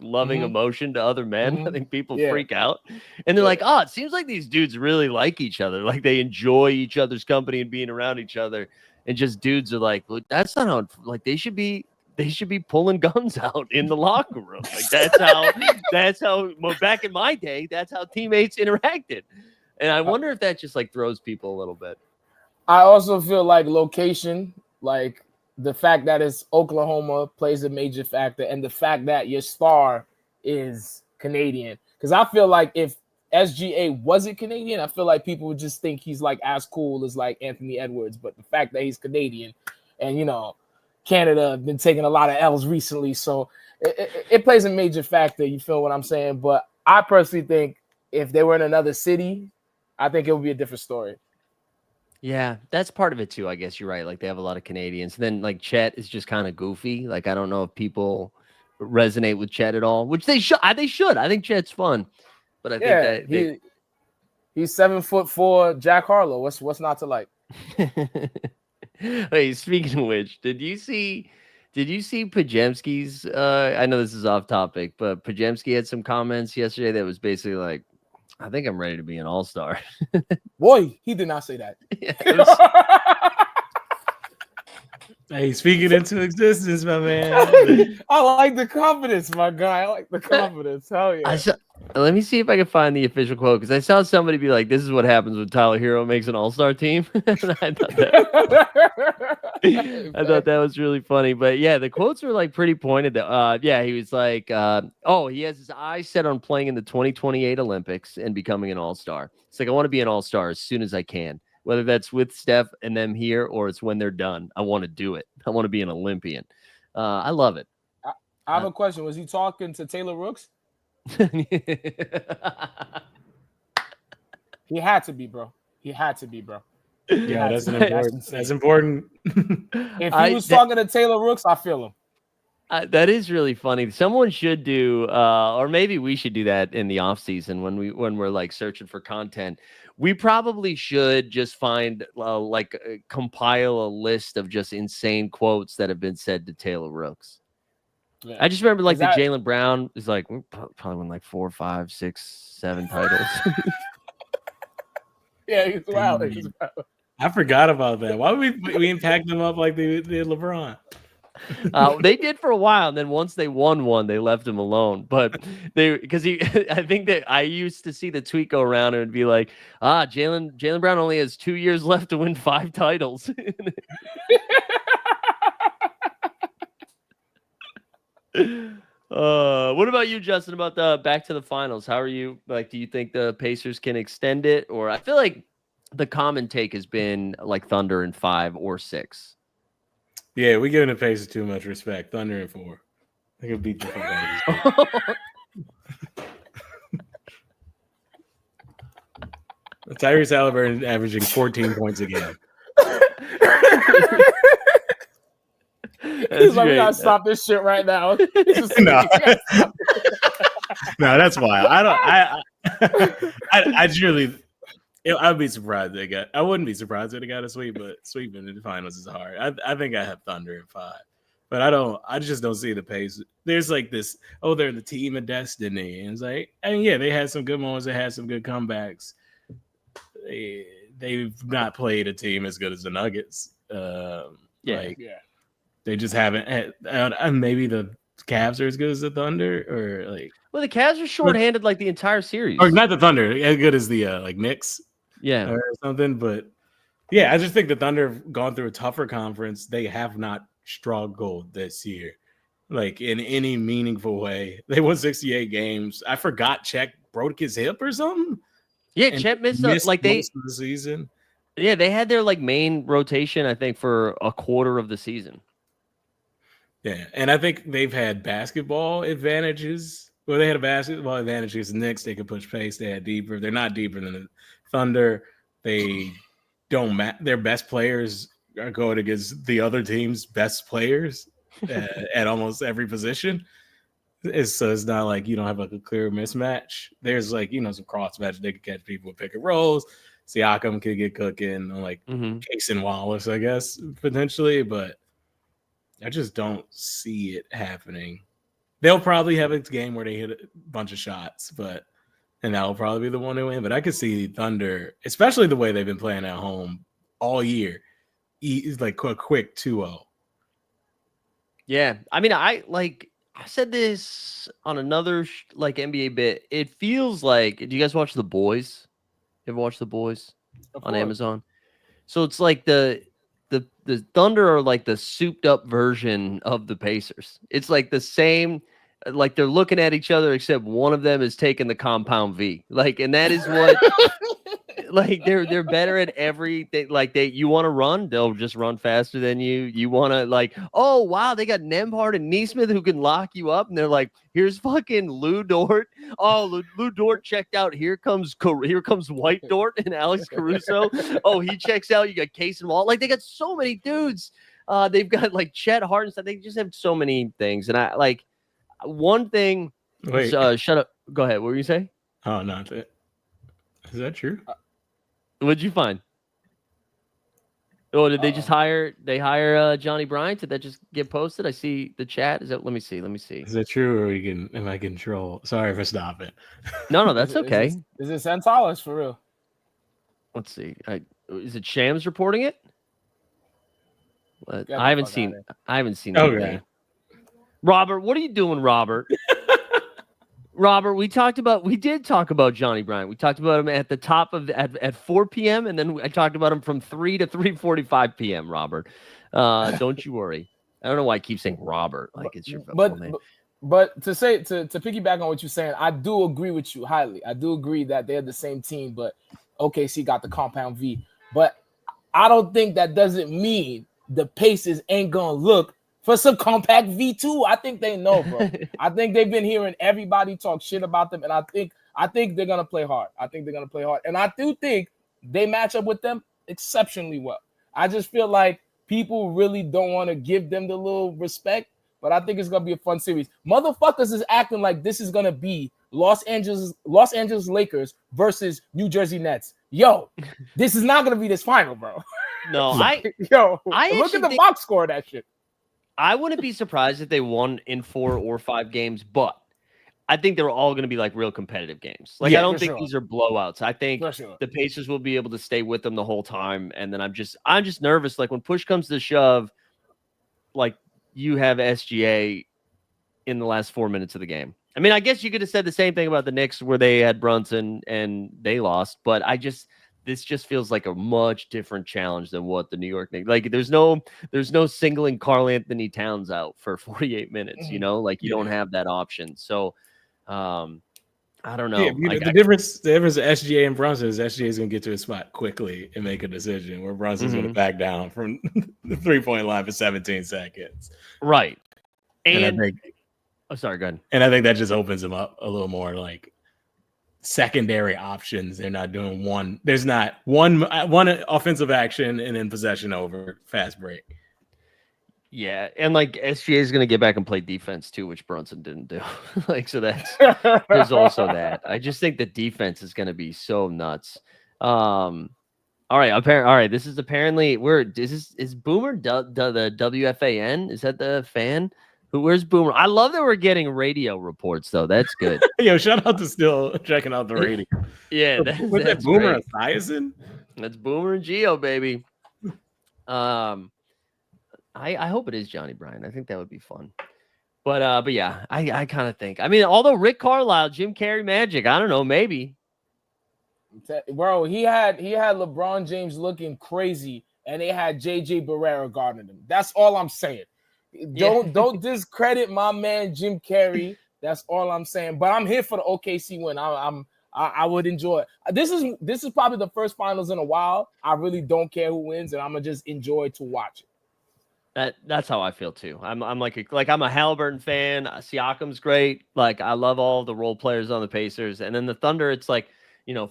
loving emotion to other men. I think people freak out, and they're like, oh, it seems like these dudes really like each other, like they enjoy each other's company and being around each other, and just dudes are like, well, that's not how, like they should be pulling guns out in the locker room. Like that's how well, back in my day, that's how teammates interacted, and I wonder if that just like throws people a little bit. I also feel like location, like the fact that it's Oklahoma plays a major factor, and the fact that your star is Canadian. Because I feel like if SGA wasn't Canadian, I feel like people would just think he's like as cool as like Anthony Edwards. But the fact that he's Canadian, and Canada have been taking a lot of L's recently, so it plays a major factor. You feel what I'm saying? But I personally think if they were in another city, I think it would be a different story. Yeah, that's part of it too. I guess you're right. Like they have a lot of Canadians. And then like Chet is just kind of goofy. Like I don't know if people resonate with Chet at all, which they should. I think Chet's fun, but I think that he's 7'4" Jack Harlow. What's not to like? Hey, speaking of which, did you see Did you see Pajemski's? I know this is off topic, but Pajemski had some comments yesterday that was basically like, I think I'm ready to be an all-star. Boy, he did not say that. Hey, speaking into existence, my man. I like the confidence, my guy. I like the confidence. Hell yeah. Let me see if I can find the official quote, because I saw somebody be like, "This is what happens when Tyler Hero makes an all-star team." I thought that was really funny. But yeah, the quotes were like pretty pointed. Yeah, he was like, he has his eyes set on playing in the 2028 Olympics and becoming an all-star. It's like, I want to be an all-star as soon as I can, whether that's with Steph and them here or it's when they're done. I want to do it. I want to be an Olympian. I love it. I have a question. Was he talking to Taylor Rooks? He had to be, bro. Yeah, that's important. If he was talking to Taylor Rooks, I feel him. That is really funny. Someone should do, or maybe we should do that in the off season when we're like searching for content. We probably should just find compile a list of just insane quotes that have been said to Taylor Rooks. Yeah. I just remember the Jaylen Brown is like, we probably won like 4, 5, 6, 7 titles. Yeah, he's wild. I forgot about that. Why would we impact them up like they did LeBron? They did for a while, and then once they won one, they left him alone. But I think that I used to see the tweet go around and it'd be like, Jaylen Brown only has 2 years left to win 5 titles. What about you, Justin, about the back to the finals? How are you? Like, do you think the Pacers can extend it? Or I feel like the common take has been like Thunder in 5 or 6. Yeah, we're giving the Pacers too much respect. Thunder in 4. They can beat the fuck out of these. Tyrese Halliburton averaging 14 points a game. He's like, we gotta stop this shit right now. No, that's why I'd be surprised they got. I wouldn't be surprised if they got a sweep, but sweeping in the finals is hard. I think I have Thunder in 5, but I just don't see the pace. There's like this. Oh, they're the team of destiny, and it's like, yeah, they had some good moments. They had some good comebacks. They've not played a team as good as the Nuggets. They just haven't. And maybe the Cavs are as good as the Thunder, or like. Well, the Cavs are shorthanded like the entire series. Or not the Thunder, as good as the Knicks. Yeah. Or something. But yeah, I just think the Thunder have gone through a tougher conference. They have not struggled this year, like in any meaningful way. They won 68 games. I forgot Chet broke his hip or something. Yeah, Chet missed most of the season. Yeah, they had their like main rotation, I think, for a quarter of the season. Yeah, and I think they've had basketball advantages. Well, they had a basketball advantage against the Knicks. They could push pace. They had deeper. They're not deeper than the Thunder. They don't their best players are going against the other team's best players at almost every position. So it's not like you don't have like a clear mismatch. There's like, some cross match. They could catch people with pick and rolls. Siakam could get cooking, like Case and Wallace, I guess, potentially, but I just don't see it happening. They'll probably have a game where they hit a bunch of shots, and that'll probably be the one to win. But I could see Thunder, especially the way they've been playing at home all year, is like a quick 2-0. Yeah, I mean, I said this on another NBA bit. It feels like, do you guys watch The Boys? You ever watch The Boys on Amazon? So it's like the Thunder are like the souped up version of the Pacers. It's like the same, like they're looking at each other, except one of them is taking the compound V. Like, and that is what like they're better at everything. Like you want to run, they'll just run faster than you. You want to like, oh wow, they got Nembhard and Neesmith who can lock you up, and they're like, here's fucking Lou Dort. Oh, Lou Dort checked out. Here comes White Dort and Alex Caruso. Oh, he checks out. You got Case and Wall. Like they got so many dudes. They've got like Chet Hart and stuff. They just have so many things. And I like one thing. Wait, shut up. Go ahead. What were you saying? Oh, not that. Is that true? What'd you find? Oh, did they just hire? They hire Johnny Bryant? Did that just get posted? I see the chat. Is that? Let me see. Is that true, or am I control? Sorry for stopping. No, that's okay. Is it Santalis for real? Let's see. Is it Shams reporting it? I haven't seen. I haven't seen anything. Okay. Robert, what are you doing, Robert? Robert, we did talk about Johnny Bryant. We talked about him at the top of at 4 p.m. and then I talked about him from 3 to 3:45 p.m. Robert, don't you worry. I don't know why I keep saying Robert like it's your name. But to piggyback on what you're saying, I do agree with you highly. I do agree that they're the same team, but OKC got the compound V. But I don't think that doesn't mean the Pacers ain't gonna look for some compact V2. I think they know, bro. I think they've been hearing everybody talk shit about them, and I think they're gonna play hard. And I do think they match up with them exceptionally well. I just feel like people really don't want to give them the little respect, but I think it's gonna be a fun series. Motherfuckers is acting like this is gonna be Los Angeles Lakers versus New Jersey Nets. Yo, this is not gonna be this final, bro. No, I look at the box score of that shit. I wouldn't be surprised if they won in 4 or 5 games, but I think they're all going to be like real competitive games. Like, I don't think these are blowouts. I think the Pacers will be able to stay with them the whole time. And then I'm just nervous. Like when push comes to shove, like you have SGA in the last 4 minutes of the game. I mean, I guess you could have said the same thing about the Knicks where they had Brunson and they lost, but this just feels like a much different challenge than what the New York Knicks. Like there's no singling Karl Anthony Towns out for 48 minutes, you know, like you don't have that option. So I don't know. Yeah, the difference of SGA and Brunson is SGA is going to get to his spot quickly and make a decision where Brunson's going to back down from the 3-point line for 17 seconds. Right. And I think, sorry, go ahead. And I think that just opens them up a little more like secondary options. They're not doing one. There's not one offensive action and then possession over fast break. Yeah, and like SGA is going to get back and play defense too, which Brunson didn't do. Like so there's also that. I just think the defense is going to be so nuts. All right. This is apparently is Boomer the WFAN? Is that the fan? Where's Boomer? I love that we're getting radio reports, though. That's good. Yo, shout out to still checking out the radio. Yeah, that's Boomer and Esiason? That's Boomer and Gio, baby. I hope it is Johnny Bryant. I think that would be fun. But yeah, I kind of think. I mean, although Rick Carlisle, Jim Carrey magic, I don't know, maybe. Bro, he had LeBron James looking crazy, and they had JJ Barrera guarding him. That's all I'm saying. Don't discredit my man Jim Carrey. That's all I'm saying. But I'm here for the OKC win. I would enjoy it. This is probably the first finals in a while. I really don't care who wins, and I'm gonna just enjoy to watch it. That's how I feel too. I'm I'm a Halliburton fan. Siakam's great. Like I love all the role players on the Pacers, and then the Thunder. It's like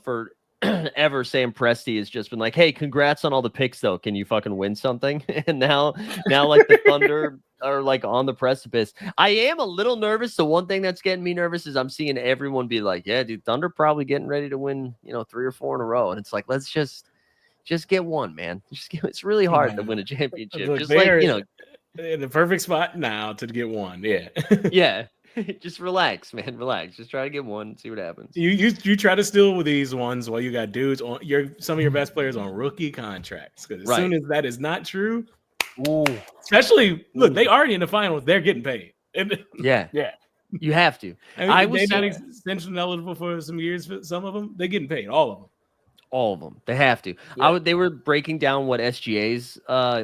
for ever Sam Presti has just been like, hey, congrats on all the picks though. Can you fucking win something? And now like the Thunder are like on the precipice. I am a little nervous. The one thing that's getting me nervous is I'm seeing everyone be like, yeah, dude, Thunder probably getting ready to win, 3 or 4 in a row. And it's like, let's just get one, man. It's really hard to win a championship. Look, just like, in the perfect spot now to get one. Yeah. Yeah. Just relax, man. Relax. Just try to get one. See what happens. You try to steal with these ones while you got dudes on some of your best players on rookie contracts. Because as soon as that is not true, especially look, they already in the finals. They're getting paid. Yeah. You have to. I was not extension eligible for some years. For some of them, they're getting paid. All of them. All of them. They have to. Yeah. They were breaking down what SGA's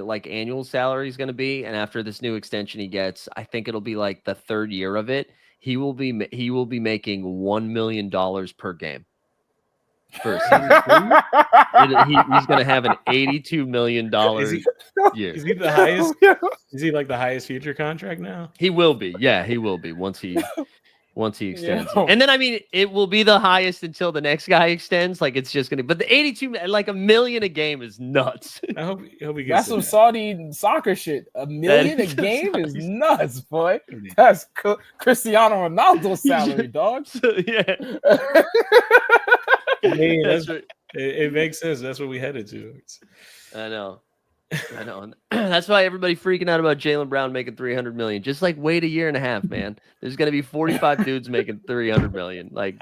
like annual salary is going to be, and after this new extension he gets, I think it'll be like the 3rd year of it. He will be making $1 million per game. For a season. He's going to have an $82 million year. Is he the highest? Is he like the highest future contract now? He will be. Yeah, he will be once he extends. And then, I mean, it will be the highest until the next guy extends. Like, it's just going to, but the 82, like $1 million a game is nuts. I hope he gets That's some Saudi soccer shit. $1 million a game is nuts, boy. That's Cristiano Ronaldo's salary, dog. Yeah. I mean, it makes sense. That's what we headed to. I know. I know. That's why everybody freaking out about Jaylen Brown making $300 million. Just like wait a year and a half, man. There's gonna be 45 dudes making $300 million. Like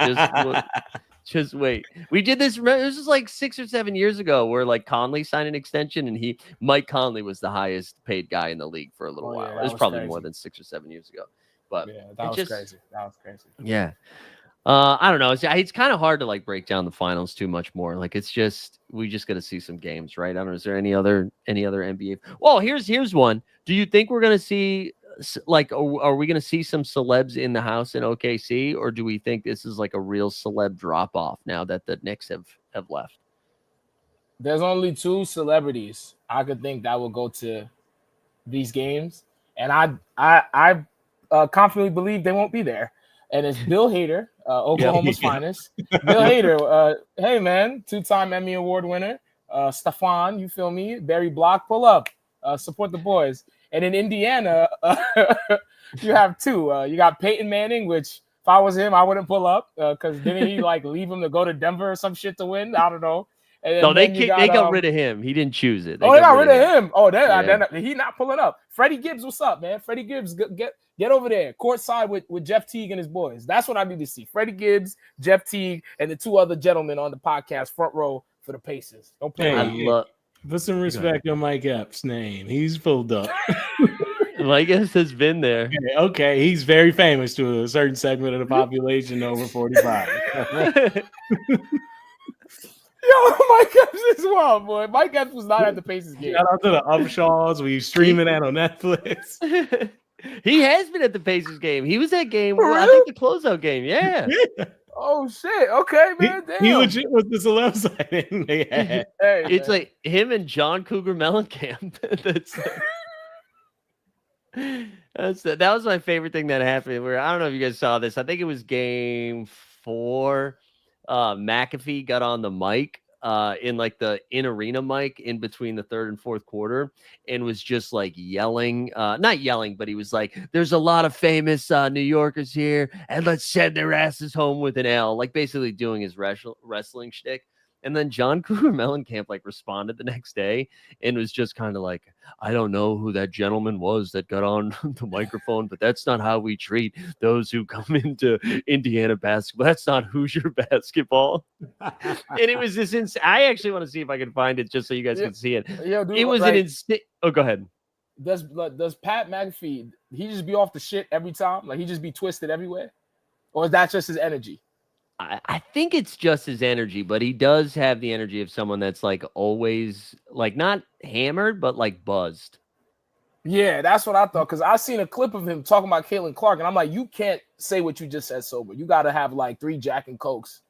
just wait. We did this. It was just like 6 or 7 years ago, where like Conley signed an extension, and Mike Conley was the highest paid guy in the league for a little while. Yeah, it was probably more than 6 or 7 years ago. But yeah, that was crazy. That was crazy. Yeah. I don't know. It's kind of hard to like break down the finals too much more. Like we just got to see some games, right? I don't know. Is there any other NBA? Well, here's one. Do you think we're gonna see are we gonna see some celebs in the house in OKC, or do we think this is like a real celeb drop off now that the Knicks have left? There's only 2 celebrities I could think that will go to these games, and I confidently believe they won't be there. And it's Bill Hader, Oklahoma's finest. Bill Hader, hey man, 2-time Emmy Award winner. Stefan, you feel me? Barry Block, pull up, support the boys. And in Indiana, you have 2. You got Peyton Manning, which if I was him, I wouldn't pull up because didn't he like leave him to go to Denver or some shit to win? I don't know. And no, they got rid of him. He didn't choose it. They got rid of him. Oh, he not pulling up. Freddie Gibbs, what's up, man? Freddie Gibbs, get over there, courtside with Jeff Teague and his boys. That's what I need to see. Freddie Gibbs, Jeff Teague, and the 2 other gentlemen on the podcast, front row for the Pacers. Don't play. Put some respect on Mike Epps' name. He's pulled up. Mike Epps has been there. Okay, he's very famous to a certain segment of the population over 45. Yo, Mike Epps is wild, boy. Mike Epps was not at the Pacers game. Shout out to the Upshaws. We streaming that on Netflix. He has been at the Pacers game. He was at game. I think the closeout game. Yeah. Oh shit. Okay, man. He legit was the celeb signing they had. It's like him and John Cougar Mellencamp. That was my favorite thing that happened. Where I don't know if you guys saw this. I think it was game 4. McAfee got on the mic in like the in-arena mic in between the 3rd and 4th quarter and was just like yelling, not yelling, but he was like, there's a lot of famous New Yorkers here and let's send their asses home with an L, like basically doing his wrestling shtick. And then John Cougar Mellencamp like responded the next day and was just kind of like, I don't know who that gentleman was that got on the microphone, but that's not how we treat those who come into Indiana basketball. That's not Hoosier basketball. And it was this I actually want to see if I can find it just so you guys can see it. Yo, dude, it was an instant. Oh, go ahead. Does Pat McAfee, he just be off the shit every time? Like he just be twisted everywhere? Or is that just his energy? I think it's just his energy, but he does have the energy of someone that's like always like not hammered, but like buzzed. Yeah, that's what I thought. Because I seen a clip of him talking about Caitlin Clark, and I'm like, you can't say what you just said sober. You got to have like 3 Jack and Cokes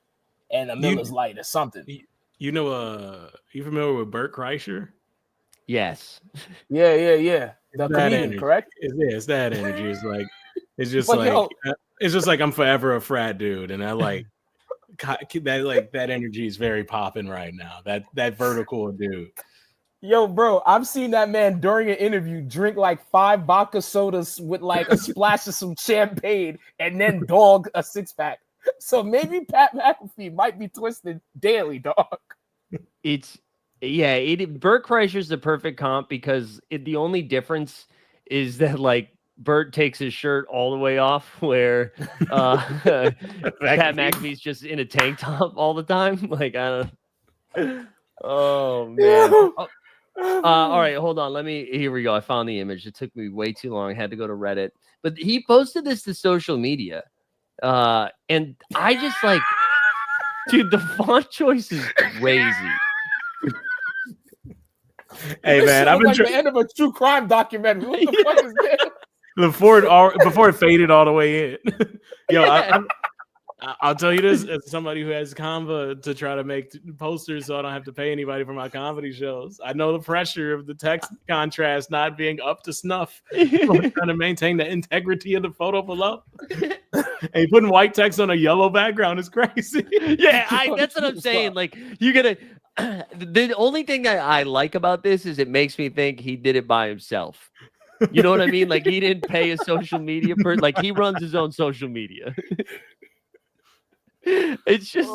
and a Miller's Light or something. You familiar with Bert Kreischer? Yes. Yeah. The comedian, energy. Correct? It's that energy. It's just like I'm forever a frat dude, and I like that energy is very popping right now. That vertical dude. Yo, bro, I've seen that man during an interview drink like 5 vodka sodas with like a splash of some champagne and then dog a 6-pack. So maybe Pat McAfee might be twisted daily, dog. Bert Kreischer's the perfect comp because the only difference is that like Bert takes his shirt all the way off where Pat McAfee's just in a tank top all the time. Like, I don't. Oh, man. All right, hold on. Here we go. I found the image. It took me way too long. I had to go to Reddit. But he posted this to social media. And I just like, dude, the font choice is crazy. Hey, man, I've been like the end of a true crime documentary. What the fuck is this? Before it faded all the way in. Yo, I'll tell you this as somebody who has Canva to try to make posters so I don't have to pay anybody for my comedy shows. I know the pressure of the text contrast not being up to snuff. Trying to maintain the integrity of the photo below. And putting white text on a yellow background is crazy. Yeah, that's what I'm saying. Like, you gotta. The only thing that I like about this is it makes me think he did it by himself. You know what I mean? Like he didn't pay a social media person. Like he runs his own social media. It's just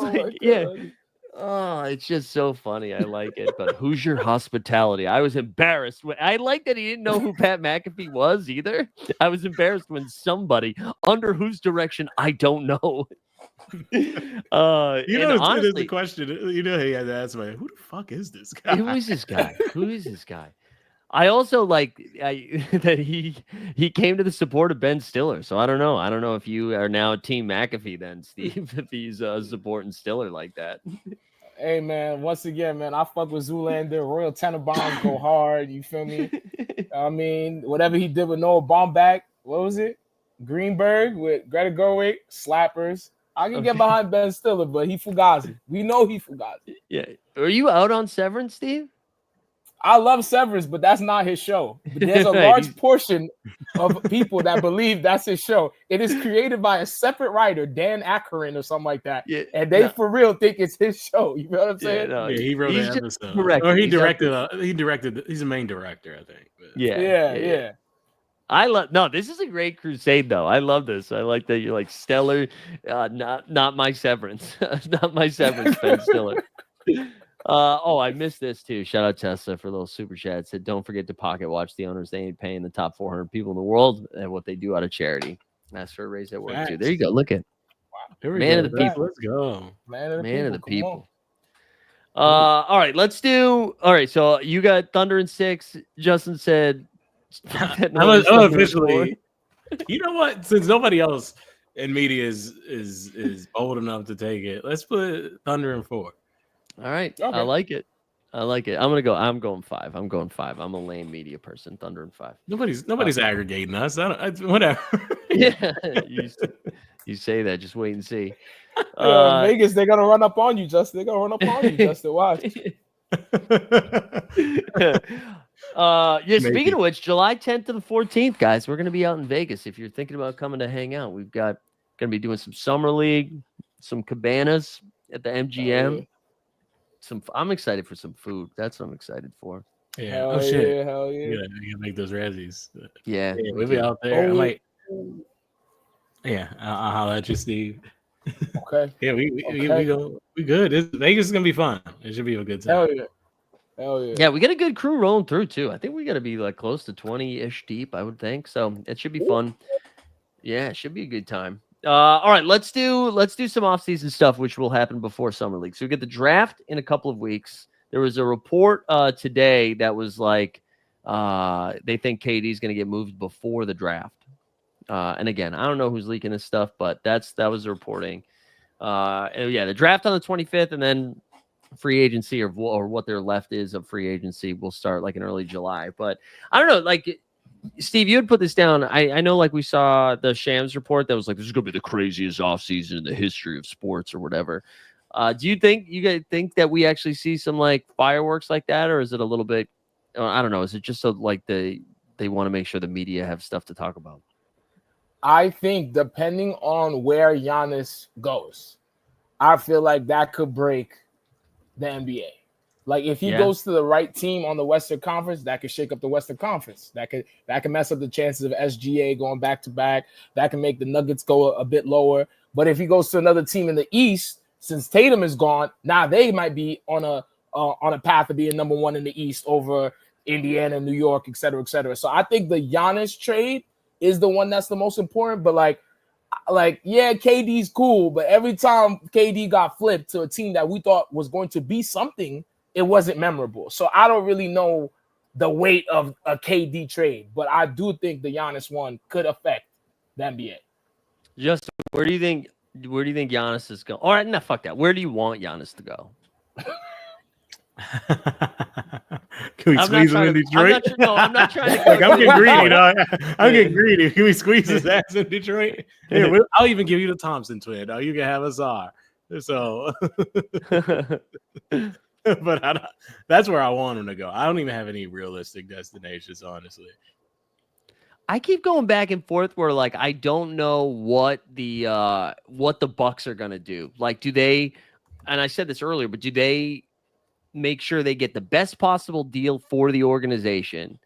Oh, it's just so funny. I like it. But who's your hospitality? I was embarrassed. I like that he didn't know who Pat McAfee was either. I was embarrassed when somebody under whose direction I don't know. There's a question. He had to ask me, who the fuck is this guy? Who is this guy? Who is this guy? I also like that he came to the support of Ben Stiller. So I don't know. I don't know if you are now Team McAfee then, Steve, if he's supporting Stiller like that. Hey, man, once again, man, I fuck with Zoolander. Royal Tenenbaums go hard. You feel me? I mean, whatever he did with Noah Baumbach, what was it? Greenberg with Greta Gerwig, slappers. I can get behind Ben Stiller, but he fugazi. We know he fugazi. Yeah. Are you out on Severance, Steve? I love Severance, but that's not his show. But there's a large portion of people that believe that's his show. It is created by a separate writer, Dan Aykroyd or something like that. Yeah, and they for real think it's his show. You know what I'm saying? Yeah, he wrote the episode. Or he directed. He's the main director, I think. But. Yeah. This is a great crusade, though. I love this. I like that you're like Stellar, not my Severance. Not my Severance, Ben Stiller. I missed this too. Shout out Tessa for a little super chat. It said, don't forget to pocket watch the owners. They ain't paying the top 400 people in the world and what they do out of charity. That's for a raise at work too. There you go. Look at man of the people. Let's go. Man of the people. All right, let's do. All right, so you got Thunder in 6. Justin said, I'm officially. You know what? Since nobody else in media is bold enough to take it, let's put Thunder in 4. All right. Okay. I like it. I'm going 5. I'm a lame media person. Thunder in 5. Nobody's aggregating us. Whatever. Yeah. You say that. Just wait and see. Vegas, they're gonna run up on you, Justin. Watch. Speaking of which, July 10th to the 14th, guys, we're gonna be out in Vegas. If you're thinking about coming to hang out, we've got gonna be doing some summer league, some cabanas at the MGM. I'm excited for some food. That's what I'm excited for. Yeah. Hell shit. Hell yeah. You gotta make those Razzies. Yeah. We'll be out there. I'll holler at you, Steve. Okay. Yeah, we good. Vegas is gonna be fun. It should be a good time. Hell yeah. Yeah, we got a good crew rolling through too. I think we got to be like close to 20-ish deep, I would think. So it should be fun. Yeah, it should be a good time. All right, let's do some off-season stuff, which will happen before Summer League. So we get the draft in a couple of weeks. There was a report today that was like they think KD is going to get moved before the draft. And again, I don't know who's leaking this stuff, but that was the reporting. The draft on the 25th, and then free agency or what there left is of free agency will start like in early July. But I don't know, like. Steve, you had put this down. I know, like we saw the Shams report that was like, this is going to be the craziest offseason in the history of sports or whatever. Do you guys think that we actually see some like fireworks like that, or is it a little bit? I don't know. Is it just so like they want to make sure the media have stuff to talk about? I think depending on where Giannis goes, I feel like that could break the NBA. Like if he goes to the right team on the Western Conference, that could shake up the Western Conference. That could mess up the chances of SGA going back to back. That can make the Nuggets go a bit lower. But if he goes to another team in the East, since Tatum is gone, now they might be on a path to being number 1 in the East over Indiana, New York, et cetera, et cetera. So I think the Giannis trade is the one that's the most important. But like KD's cool, but every time KD got flipped to a team that we thought was going to be something, it wasn't memorable. So I don't really know the weight of a KD trade, but I do think the Giannis one could affect the NBA. Justin, where do you think Giannis is going? All right, no, fuck that. Where do you want Giannis to go? Can we squeeze him in Detroit? I'm not trying to. Like, I'm getting greedy, dog. I'm getting greedy. Can we squeeze his ass in Detroit? Here, I'll even give you the Thompson twin. Dog. You can have us all. So, but that's where I want him to go. I don't even have any realistic destinations, honestly. I keep going back and forth where like I don't know what the Bucks are gonna do. Like, do they? And I said this earlier, but do they make sure they get the best possible deal for the organization,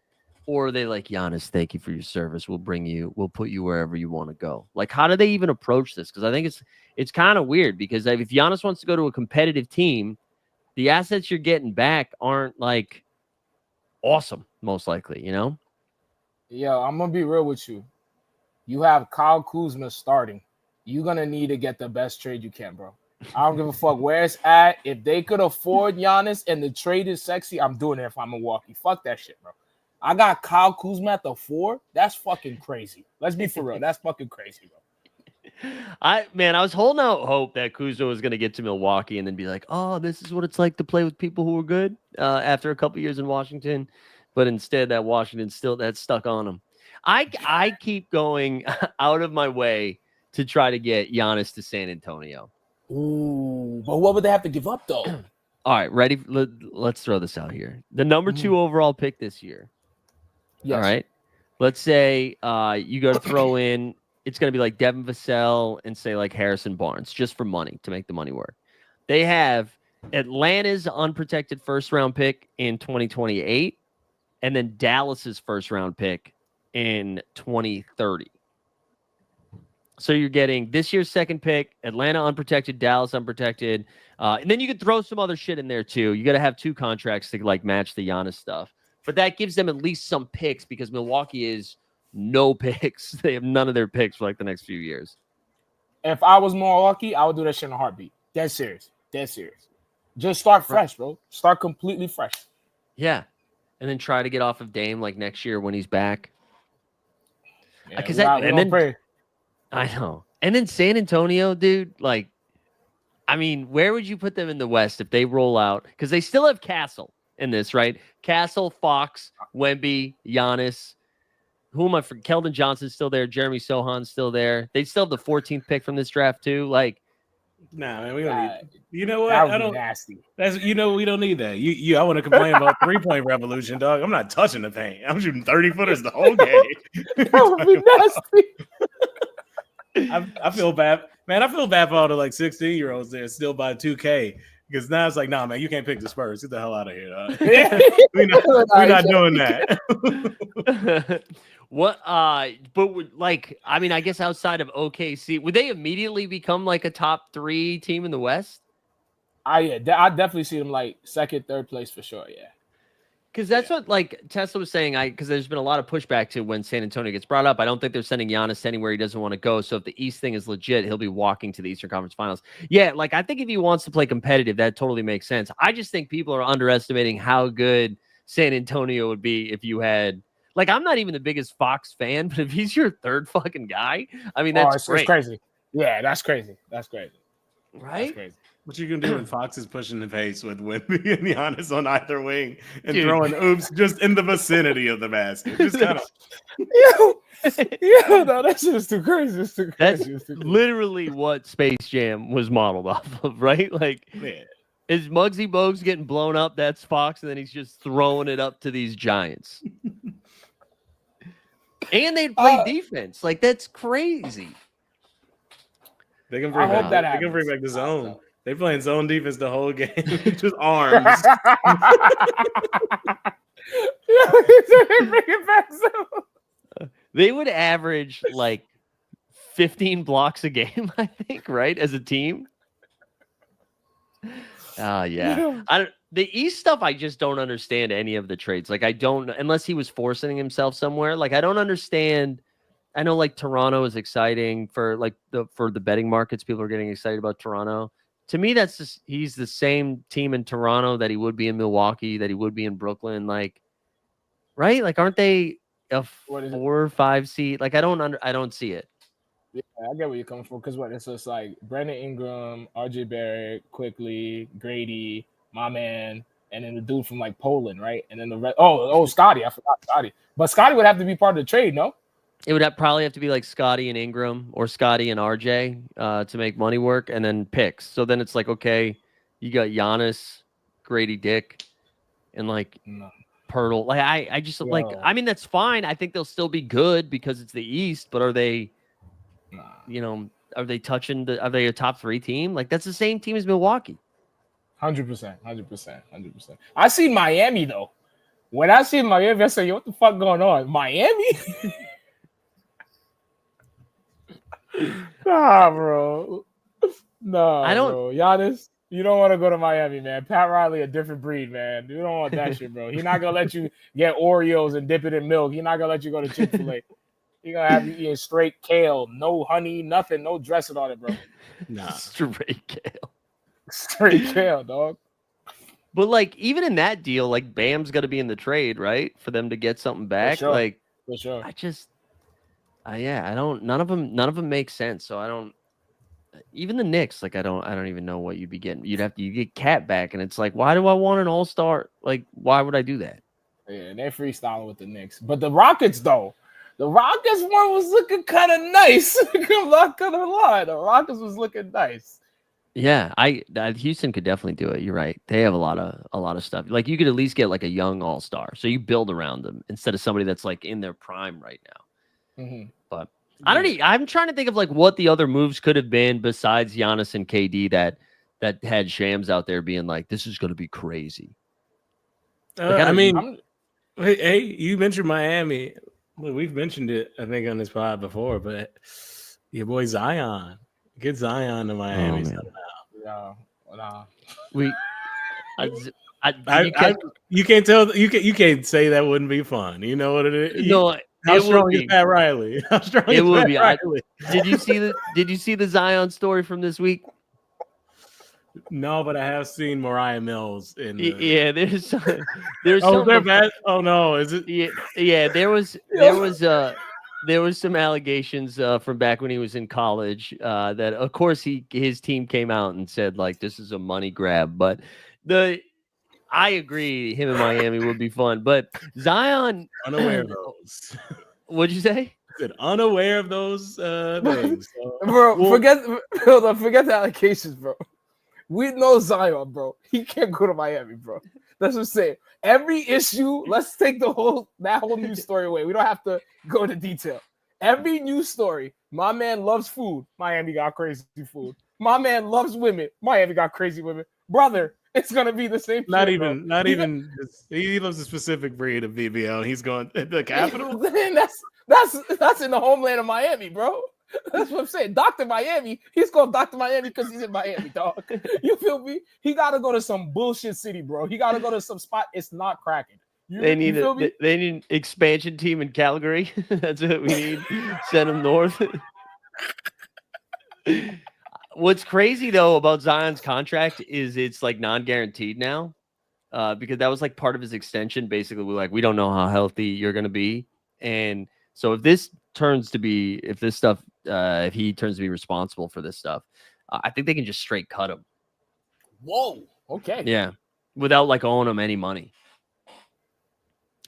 or are they like, Giannis, thank you for your service. We'll put you wherever you want to go. Like, how do they even approach this? Because I think it's kind of weird because if Giannis wants to go to a competitive team, the assets you're getting back aren't like awesome, most likely, you know? Yeah, I'm gonna be real with you. You have Kyle Kuzma starting. You're gonna need to get the best trade you can, bro. I don't give a fuck where it's at. If they could afford Giannis and the trade is sexy, I'm doing it if I'm Milwaukee. Fuck that shit, bro. I got Kyle Kuzma at the 4. That's fucking crazy. Let's be for real. That's fucking crazy, bro. I was holding out hope that Kuzma was going to get to Milwaukee and then be like, oh, this is what it's like to play with people who are good after a couple years in Washington. But instead, that Washington that's stuck on him. I keep going out of my way to try to get Giannis to San Antonio. Ooh, but what would they have to give up, though? All right, ready? Let's throw this out here. The number 2 overall pick this year. Yes. All right. Let's say you got to throw in, it's going to be like Devin Vassell and say like Harrison Barnes, just for money, to make the money work. They have Atlanta's unprotected first-round pick in 2028, and then Dallas's first-round pick in 2030. So you're getting this year's second pick, Atlanta unprotected, Dallas unprotected, and then you could throw some other shit in there too. You got to have 2 contracts to like match the Giannis stuff, but that gives them at least some picks because Milwaukee is no picks. They have none of their picks for like the next few years. If I was Milwaukee, I would do that shit in a heartbeat. Dead serious. Dead serious. Just start fresh, bro. Start completely fresh. Yeah, and then try to get off of Dame like next year when he's back. Because pray. I know. And then San Antonio, dude, like, I mean, where would you put them in the West if they roll out? Because they still have Castle in this, right? Castle, Fox, Wemby, Giannis. Who am I for? Keldon Johnson's still there. Jeremy Sohan's still there. They still have the 14th pick from this draft, too. Like, nah, man, we don't need. You know what? I don't. Nasty. That's we don't need that. I want to complain about 3-point revolution, dog. I'm not touching the paint. I'm shooting 30-footers the whole game. That would be nasty. I feel bad, man. I feel bad for all the like 16-year-olds there still buy 2K because now it's like, nah, man, you can't pick the Spurs. Get the hell out of here, dog. We're not doing that. What? But like, I mean, I guess outside of OKC, would they immediately become like a top 3 team in the West? I definitely see them like second, third place for sure. Yeah. Because that's what like Tesla was saying. Because there's been a lot of pushback to when San Antonio gets brought up. I don't think they're sending Giannis anywhere he doesn't want to go. So if the East thing is legit, he'll be walking to the Eastern Conference Finals. Yeah, like I think if he wants to play competitive, that totally makes sense. I just think people are underestimating how good San Antonio would be if you had. Like, I'm not even the biggest Fox fan, but if he's your third fucking guy, I mean, that's great. It's crazy. Yeah, that's crazy. That's crazy. Right? That's crazy. What you can do when Fox is pushing the pace with Wemby and Giannis on either wing and throwing oops just in the vicinity of the basket. Just kind of. No, that's just too crazy. It's too crazy. That's literally what Space Jam was modeled off of, right? Like, man. Is Muggsy Bogues getting blown up? That's Fox, and then he's just throwing it up to these giants. And they'd play defense. Like, that's crazy. They can bring back the zone. They playing zone defense the whole game. Just arms. They would average like 15 blocks a game, I think, right? As a team. Yeah. The East stuff, I just don't understand any of the trades. Like, I don't, unless he was forcing himself somewhere. Like, I don't understand. I know like Toronto is exciting for like for the betting markets. People are getting excited about Toronto. To me, that's just, he's the same team in Toronto that he would be in Milwaukee, that he would be in Brooklyn. Like, right? Like, aren't they a 4 or 5 seed? Like, I don't see it. Yeah, I get where you're coming from. Because it's just like Brandon Ingram, RJ Barrett, Quickly, Grady, my man, and then the dude from like Poland, right? And then the rest. Oh, Scotty. I forgot Scotty. But Scotty would have to be part of the trade, no? It would probably have to be like Scotty and Ingram or Scotty and RJ to make money work, and then picks. So then it's like, okay, you got Giannis, Grady Dick, and like Pirtle. Like I just like, I mean, that's fine. I think they'll still be good because it's the East, but are they, are they touching are they a top 3 team? Like, that's the same team as Milwaukee. 100%. I see Miami though. When I see Miami, I say, yo, what the fuck going on? Miami? Nah, bro. Nah, I don't. Bro. Giannis. You don't want to go to Miami, man. Pat Riley, a different breed, man. You don't want that shit, bro. He's not gonna let you get Oreos and dip it in milk. He's not gonna let you go to Chick-fil-A. He's gonna have you eating straight kale, no honey, nothing, no dressing on it, bro. Nah, straight kale. Straight kale, dog. But like, even in that deal, like Bam's got to be in the trade, right, for them to get something back. For sure. Like, for sure. I just, yeah, I don't. None of them make sense. So I don't. Even the Knicks, like I don't even know what you'd be getting. You get Cat back, and it's like, why do I want an all-star? Like, why would I do that? Yeah, they're freestyling with the Knicks, but the Rockets though, the Rockets one was looking kind of nice. I'm not gonna lie, the Rockets was looking nice. Yeah, Houston could definitely do it. You're right. They have a lot of stuff. Like you could at least get like a young all-star, so you build around them instead of somebody that's like in their prime right now. Mm-hmm. But I'm trying to think of like what the other moves could have been besides Giannis and KD that had Shams out there being like, this is going to be crazy. Hey, you mentioned Miami. Well, we've mentioned it, I think, on this pod before, but your boy Zion, get Zion to Miami. You can't tell. You can't say that wouldn't be fun. You know what it is? No. How strong is Pat Riley? How strong it is would Pat be. Riley? Did you see the Zion story from this week? No, but I have seen Mariah Mills in. Yeah, there's bad? Oh no, is it? Yeah, there was some allegations from back when he was in college that of course his team came out and said like this is a money grab, but I agree him in Miami would be fun, but Zion unaware of those. What'd you say? I said unaware of those things. So, bro, forget the allegations, bro. We know Zion, bro. He can't go to Miami, bro. That's what I'm saying. Every issue, let's take that whole news story away. We don't have to go into detail. Every news story, my man loves food. Miami got crazy food. My man loves women. Miami got crazy women. Brother, it's gonna be the same. He loves a specific breed of BBL. And he's going the capital. that's in the homeland of Miami, bro. That's what I'm saying. Dr. Miami. He's called Dr. Miami because he's in Miami, dog. You feel me? He gotta go to some bullshit city, bro. He gotta go to some spot. It's not cracking. They need an expansion team in Calgary. That's what we need. Send them north. What's crazy though about Zion's contract is it's like non-guaranteed now, because that was like part of his extension. Basically, we don't know how healthy you're going to be, and so if he turns to be responsible for this stuff, I think they can just straight cut him. Whoa. Okay. Yeah, without like owing him any money,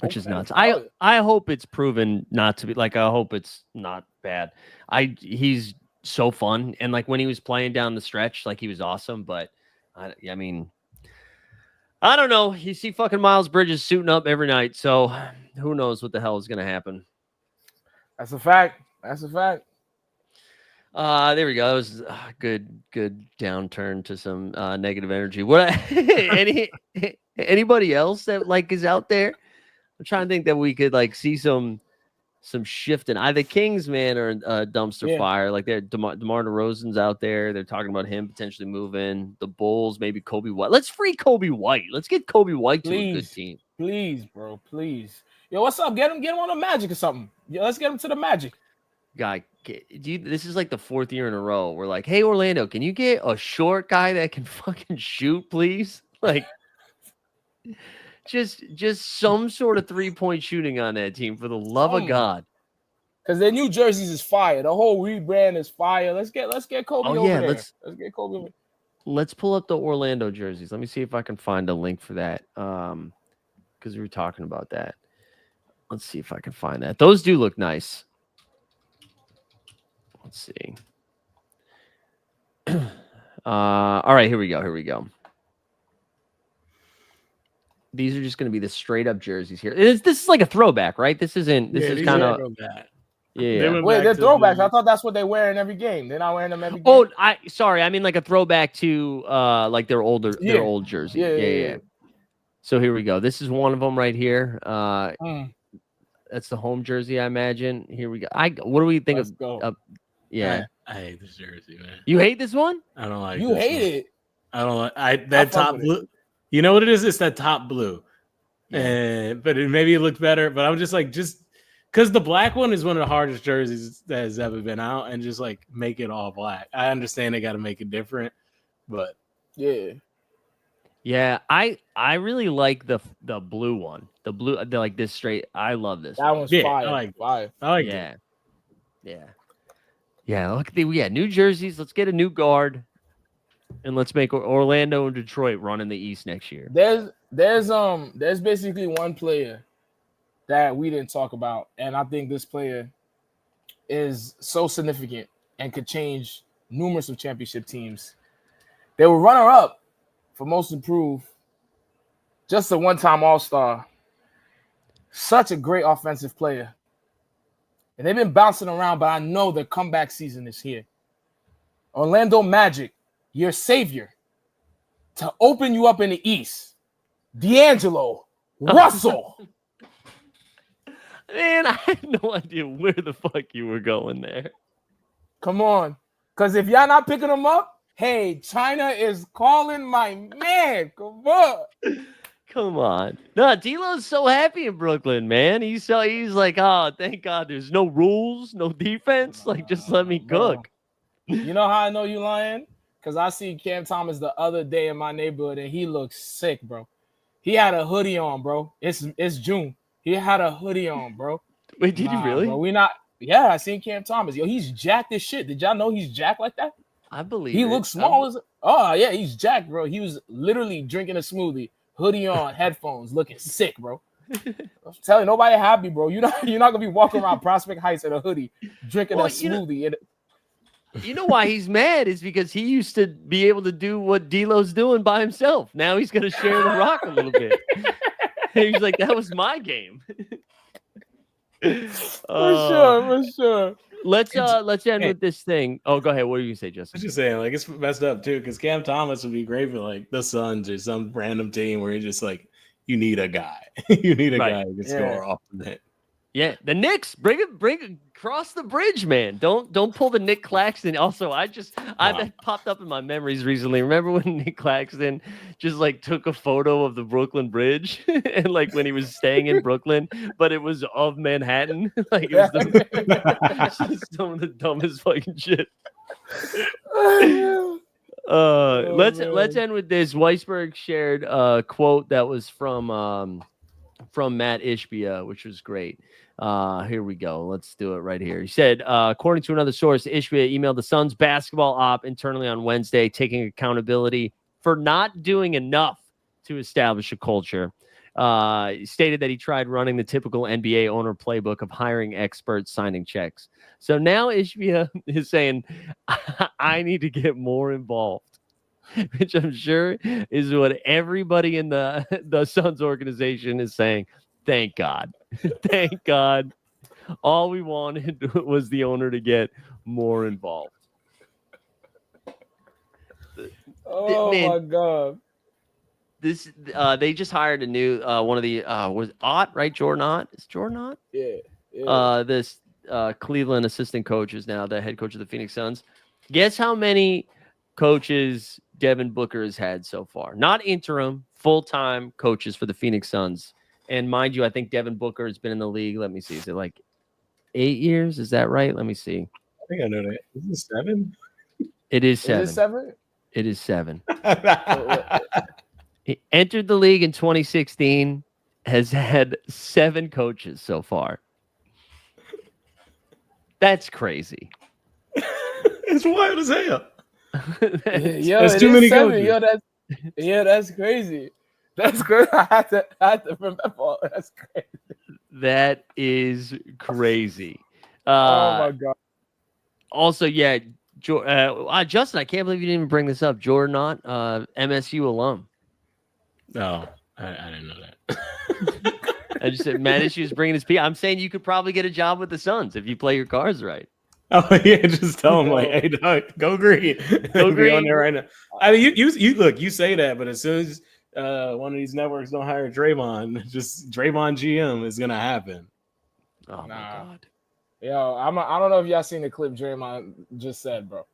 which is nuts. I hope it's proven not to be like. I hope it's not bad. He's so fun, and like when he was playing down the stretch, like he was awesome. But I mean, I don't know. You see fucking Miles Bridges suiting up every night, so who knows what the hell is going to happen. That's a fact. There we go. That was a good downturn to some negative energy. What anybody else that like is out there? I'm trying to think that we could like see some shifting. The Kings, man, are a dumpster fire. Like they're DeMar DeRozan's out there. They're talking about him potentially moving. The Bulls, maybe Kobe White. Let's free Kobe White. Let's get Kobe White to a good team. Please, bro. Please. Yo, what's up? Get him on the Magic or something. Yo, let's get him to the Magic. Guy, this is like the fourth year in a row. We're like, hey, Orlando, can you get a short guy that can fucking shoot, please? Like, just some sort of 3-point shooting on that team for the love of God. Because their new jerseys is fire. The whole rebrand is fire. Let's get Kobe over there. Let's get Kobe over. Let's pull up the Orlando jerseys. Let me see if I can find a link for that. Because we were talking about that. Let's see if I can find that. Those do look nice. Let's see. All right, here we go. These are just going to be the straight up jerseys here. This is like a throwback, right? This is kind of. Yeah. Wait, they're throwbacks. I thought that's what they wear in every game. They're not wearing them every game. Oh, I mean like a throwback to like their old jersey. Yeah. So here we go. This is one of them right here. That's the home jersey, I imagine. Here we go. What do we think of? Yeah, I hate this jersey, man. You hate this one? I don't like. You hate it. I don't like that I fuck top with blue. You know what it is? It's that top blue. I fuck You know what it is? It's that top blue. Yeah. But maybe it looked better. But I'm just because the black one is one of the hardest jerseys that has ever been out, and just like make it all black. I understand they got to make it different, but Yeah. Yeah, I really like the blue one. The blue, like this straight. I love this. That one. one's yeah, fire. Fire. I like Yeah, it. yeah. Look, New jerseys. Let's get a new guard, and let's make Orlando and Detroit run in the East next year. There's basically one player that we didn't talk about, and I think this player is so significant and could change numerous of championship teams. They were runner-up for most improved, just a one-time All-Star. Such a great offensive player. And they've been bouncing around, but I know their comeback season is here. Orlando Magic, your savior, to open you up in the East. D'Angelo Russell. Man, I had no idea where the fuck you were going there. Come on. Because if y'all not picking him up, hey, China is calling my man. Come on. Come on. No, D'Lo's so happy in Brooklyn, man. He's like, oh, thank God there's no rules, no defense. Like, just let me cook. You know how I know you lying? Because I see Cam Thomas the other day in my neighborhood, and he looks sick, bro. He had a hoodie on, bro. It's June. He had a hoodie on, bro. Wait, did he really? Bro, yeah, I seen Cam Thomas. Yo, he's jacked as shit. Did y'all know he's jacked like that? I believe he looks small. Oh, yeah, he's jacked, bro. He was literally drinking a smoothie, hoodie on, headphones, looking sick, bro. I'm telling you, nobody happy, bro. You're not gonna be walking around Prospect Heights in a hoodie, drinking a smoothie. You know why he's mad is because he used to be able to do what D'Lo's doing by himself. Now he's gonna share the rock a little bit. He's like, that was my game. For sure. Let's end with this thing. Oh, go ahead. What are you gonna say, Justin? I was just saying, like, it's messed up too, because Cam Thomas would be great for like the Suns or some random team where you're just like, you need a guy. You need a guy who can score off the net. Yeah, the Knicks, bring it, cross the bridge, man. Don't pull the Nick Claxton. Also, that popped up in my memories recently. Remember when Nick Claxton just like took a photo of the Brooklyn Bridge and like when he was staying in Brooklyn, but it was of Manhattan. Like it was just some of the dumbest fucking shit. Let's end with this. Weisberg shared a quote that was from Matt Ishbia, which was great. Here we go. Let's do it right here. He said, according to another source, Ishbia emailed the Suns basketball op internally on Wednesday, taking accountability for not doing enough to establish a culture. He stated that he tried running the typical NBA owner playbook of hiring experts, signing checks. So now Ishbia is saying, I need to get more involved, which I'm sure is what everybody in the Suns organization is saying. Thank God. Thank God. All we wanted was the owner to get more involved. Oh, my God. This they just hired a new one of the was Ott, right? Jordan Ott? Is Jordan Ott? Yeah. This Cleveland assistant coach is now the head coach of the Phoenix Suns. Guess how many coaches Devin Booker has had so far? Not interim, full-time coaches for the Phoenix Suns. And mind you, I think Devin Booker has been in the league. Let me see. Is it like 8 years? Is that right? Let me see. I think I know that. Is it 7? It is 7. Is it 7? It is 7. He entered the league in 2016, has had 7 coaches so far. That's crazy. It's wild as hell. That's too many coaches. That's crazy. That's good. I had to remember all. That's crazy. That is crazy. Oh my God. Also, yeah, Justin, I can't believe you didn't even bring this up. Jordan Ott, MSU alum. No, I didn't know that. I just said Matt Ishbia is bringing his P. I'm saying you could probably get a job with the Suns if you play your cards right. Oh yeah, just tell him like, hey, dog, go green. Go green on there right now. I mean, you look, you say that, but as soon as one of these networks don't hire Draymond, just Draymond GM is gonna happen. Oh my God. Yo, I don't know if y'all seen the clip Draymond just said, bro.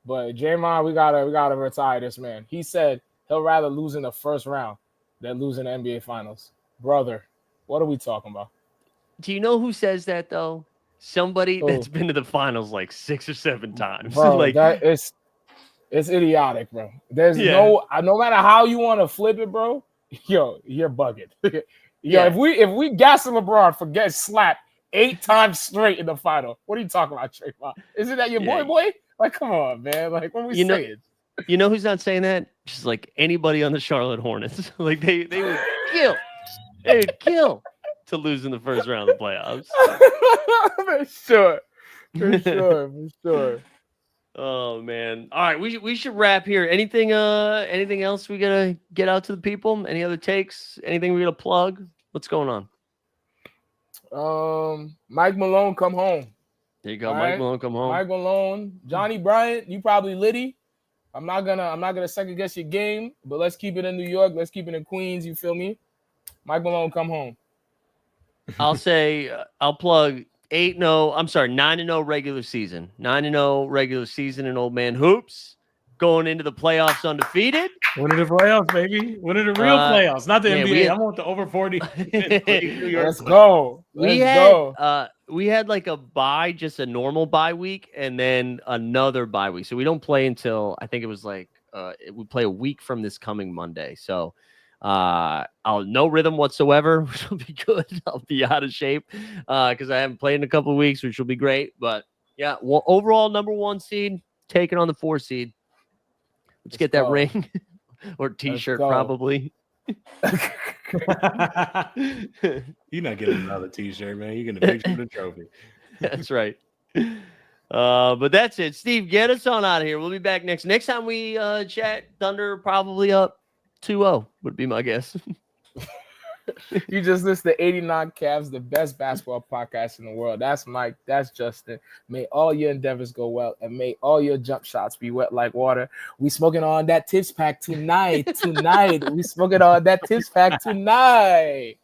But Draymond, we gotta retire this man. He said he'll rather lose in the first round than lose in the NBA Finals. Brother, what are we talking about? Do you know who says that though? Somebody that's been to the finals like 6 or 7 times. Bro, like it's idiotic, bro. There's no matter how you want to flip it, bro. Yo, you're bugging. If we gassing LeBron for getting slapped 8 times straight in the final, what are you talking about, Trayvon? Isn't that your boy? Like, come on, man. Like, what are we saying? You know who's not saying that? Just like anybody on the Charlotte Hornets. Like they would kill. They would kill to lose in the first round of the playoffs. For sure. Oh man. All right, we should wrap here. Anything else we gotta get out to the people? Any other takes? Anything we gotta plug? What's going on? Mike Malone, come home. There you go. All Mike Malone, come home. Mike Malone, Johnny Bryant, you probably litty. I'm not gonna second guess your game, but let's keep it in New York. Let's keep it in Queens. You feel me? Mike Malone, come home. I'll say I'll plug 9-0 regular season. 9-0 regular season in Old Man Hoops. Going into the playoffs undefeated. Winning the playoffs, baby. Winning the real playoffs, not the NBA. I want the over 40. Let's go. We had like a bye, just a normal bye week, and then another bye week. So we don't play until I think it was like we play a week from this coming Monday. So I'll no rhythm whatsoever, which will be good. I'll be out of shape because I haven't played in a couple of weeks, which will be great. But yeah, overall number 1 seed, taking on the 4 seed. Let's get that ring or T-shirt, probably. You're not getting another T-shirt, man. You're gonna picture the trophy. That's right. But that's it. Steve, get us on out of here. We'll be back next time we chat. Thunder probably up 2-0 would be my guess. You just listened to 89 Cavs, the best basketball podcast in the world. That's Mike. That's Justin. May all your endeavors go well, and may all your jump shots be wet like water. We smoking on that Thibs pack tonight. We smoking on that Thibs pack tonight.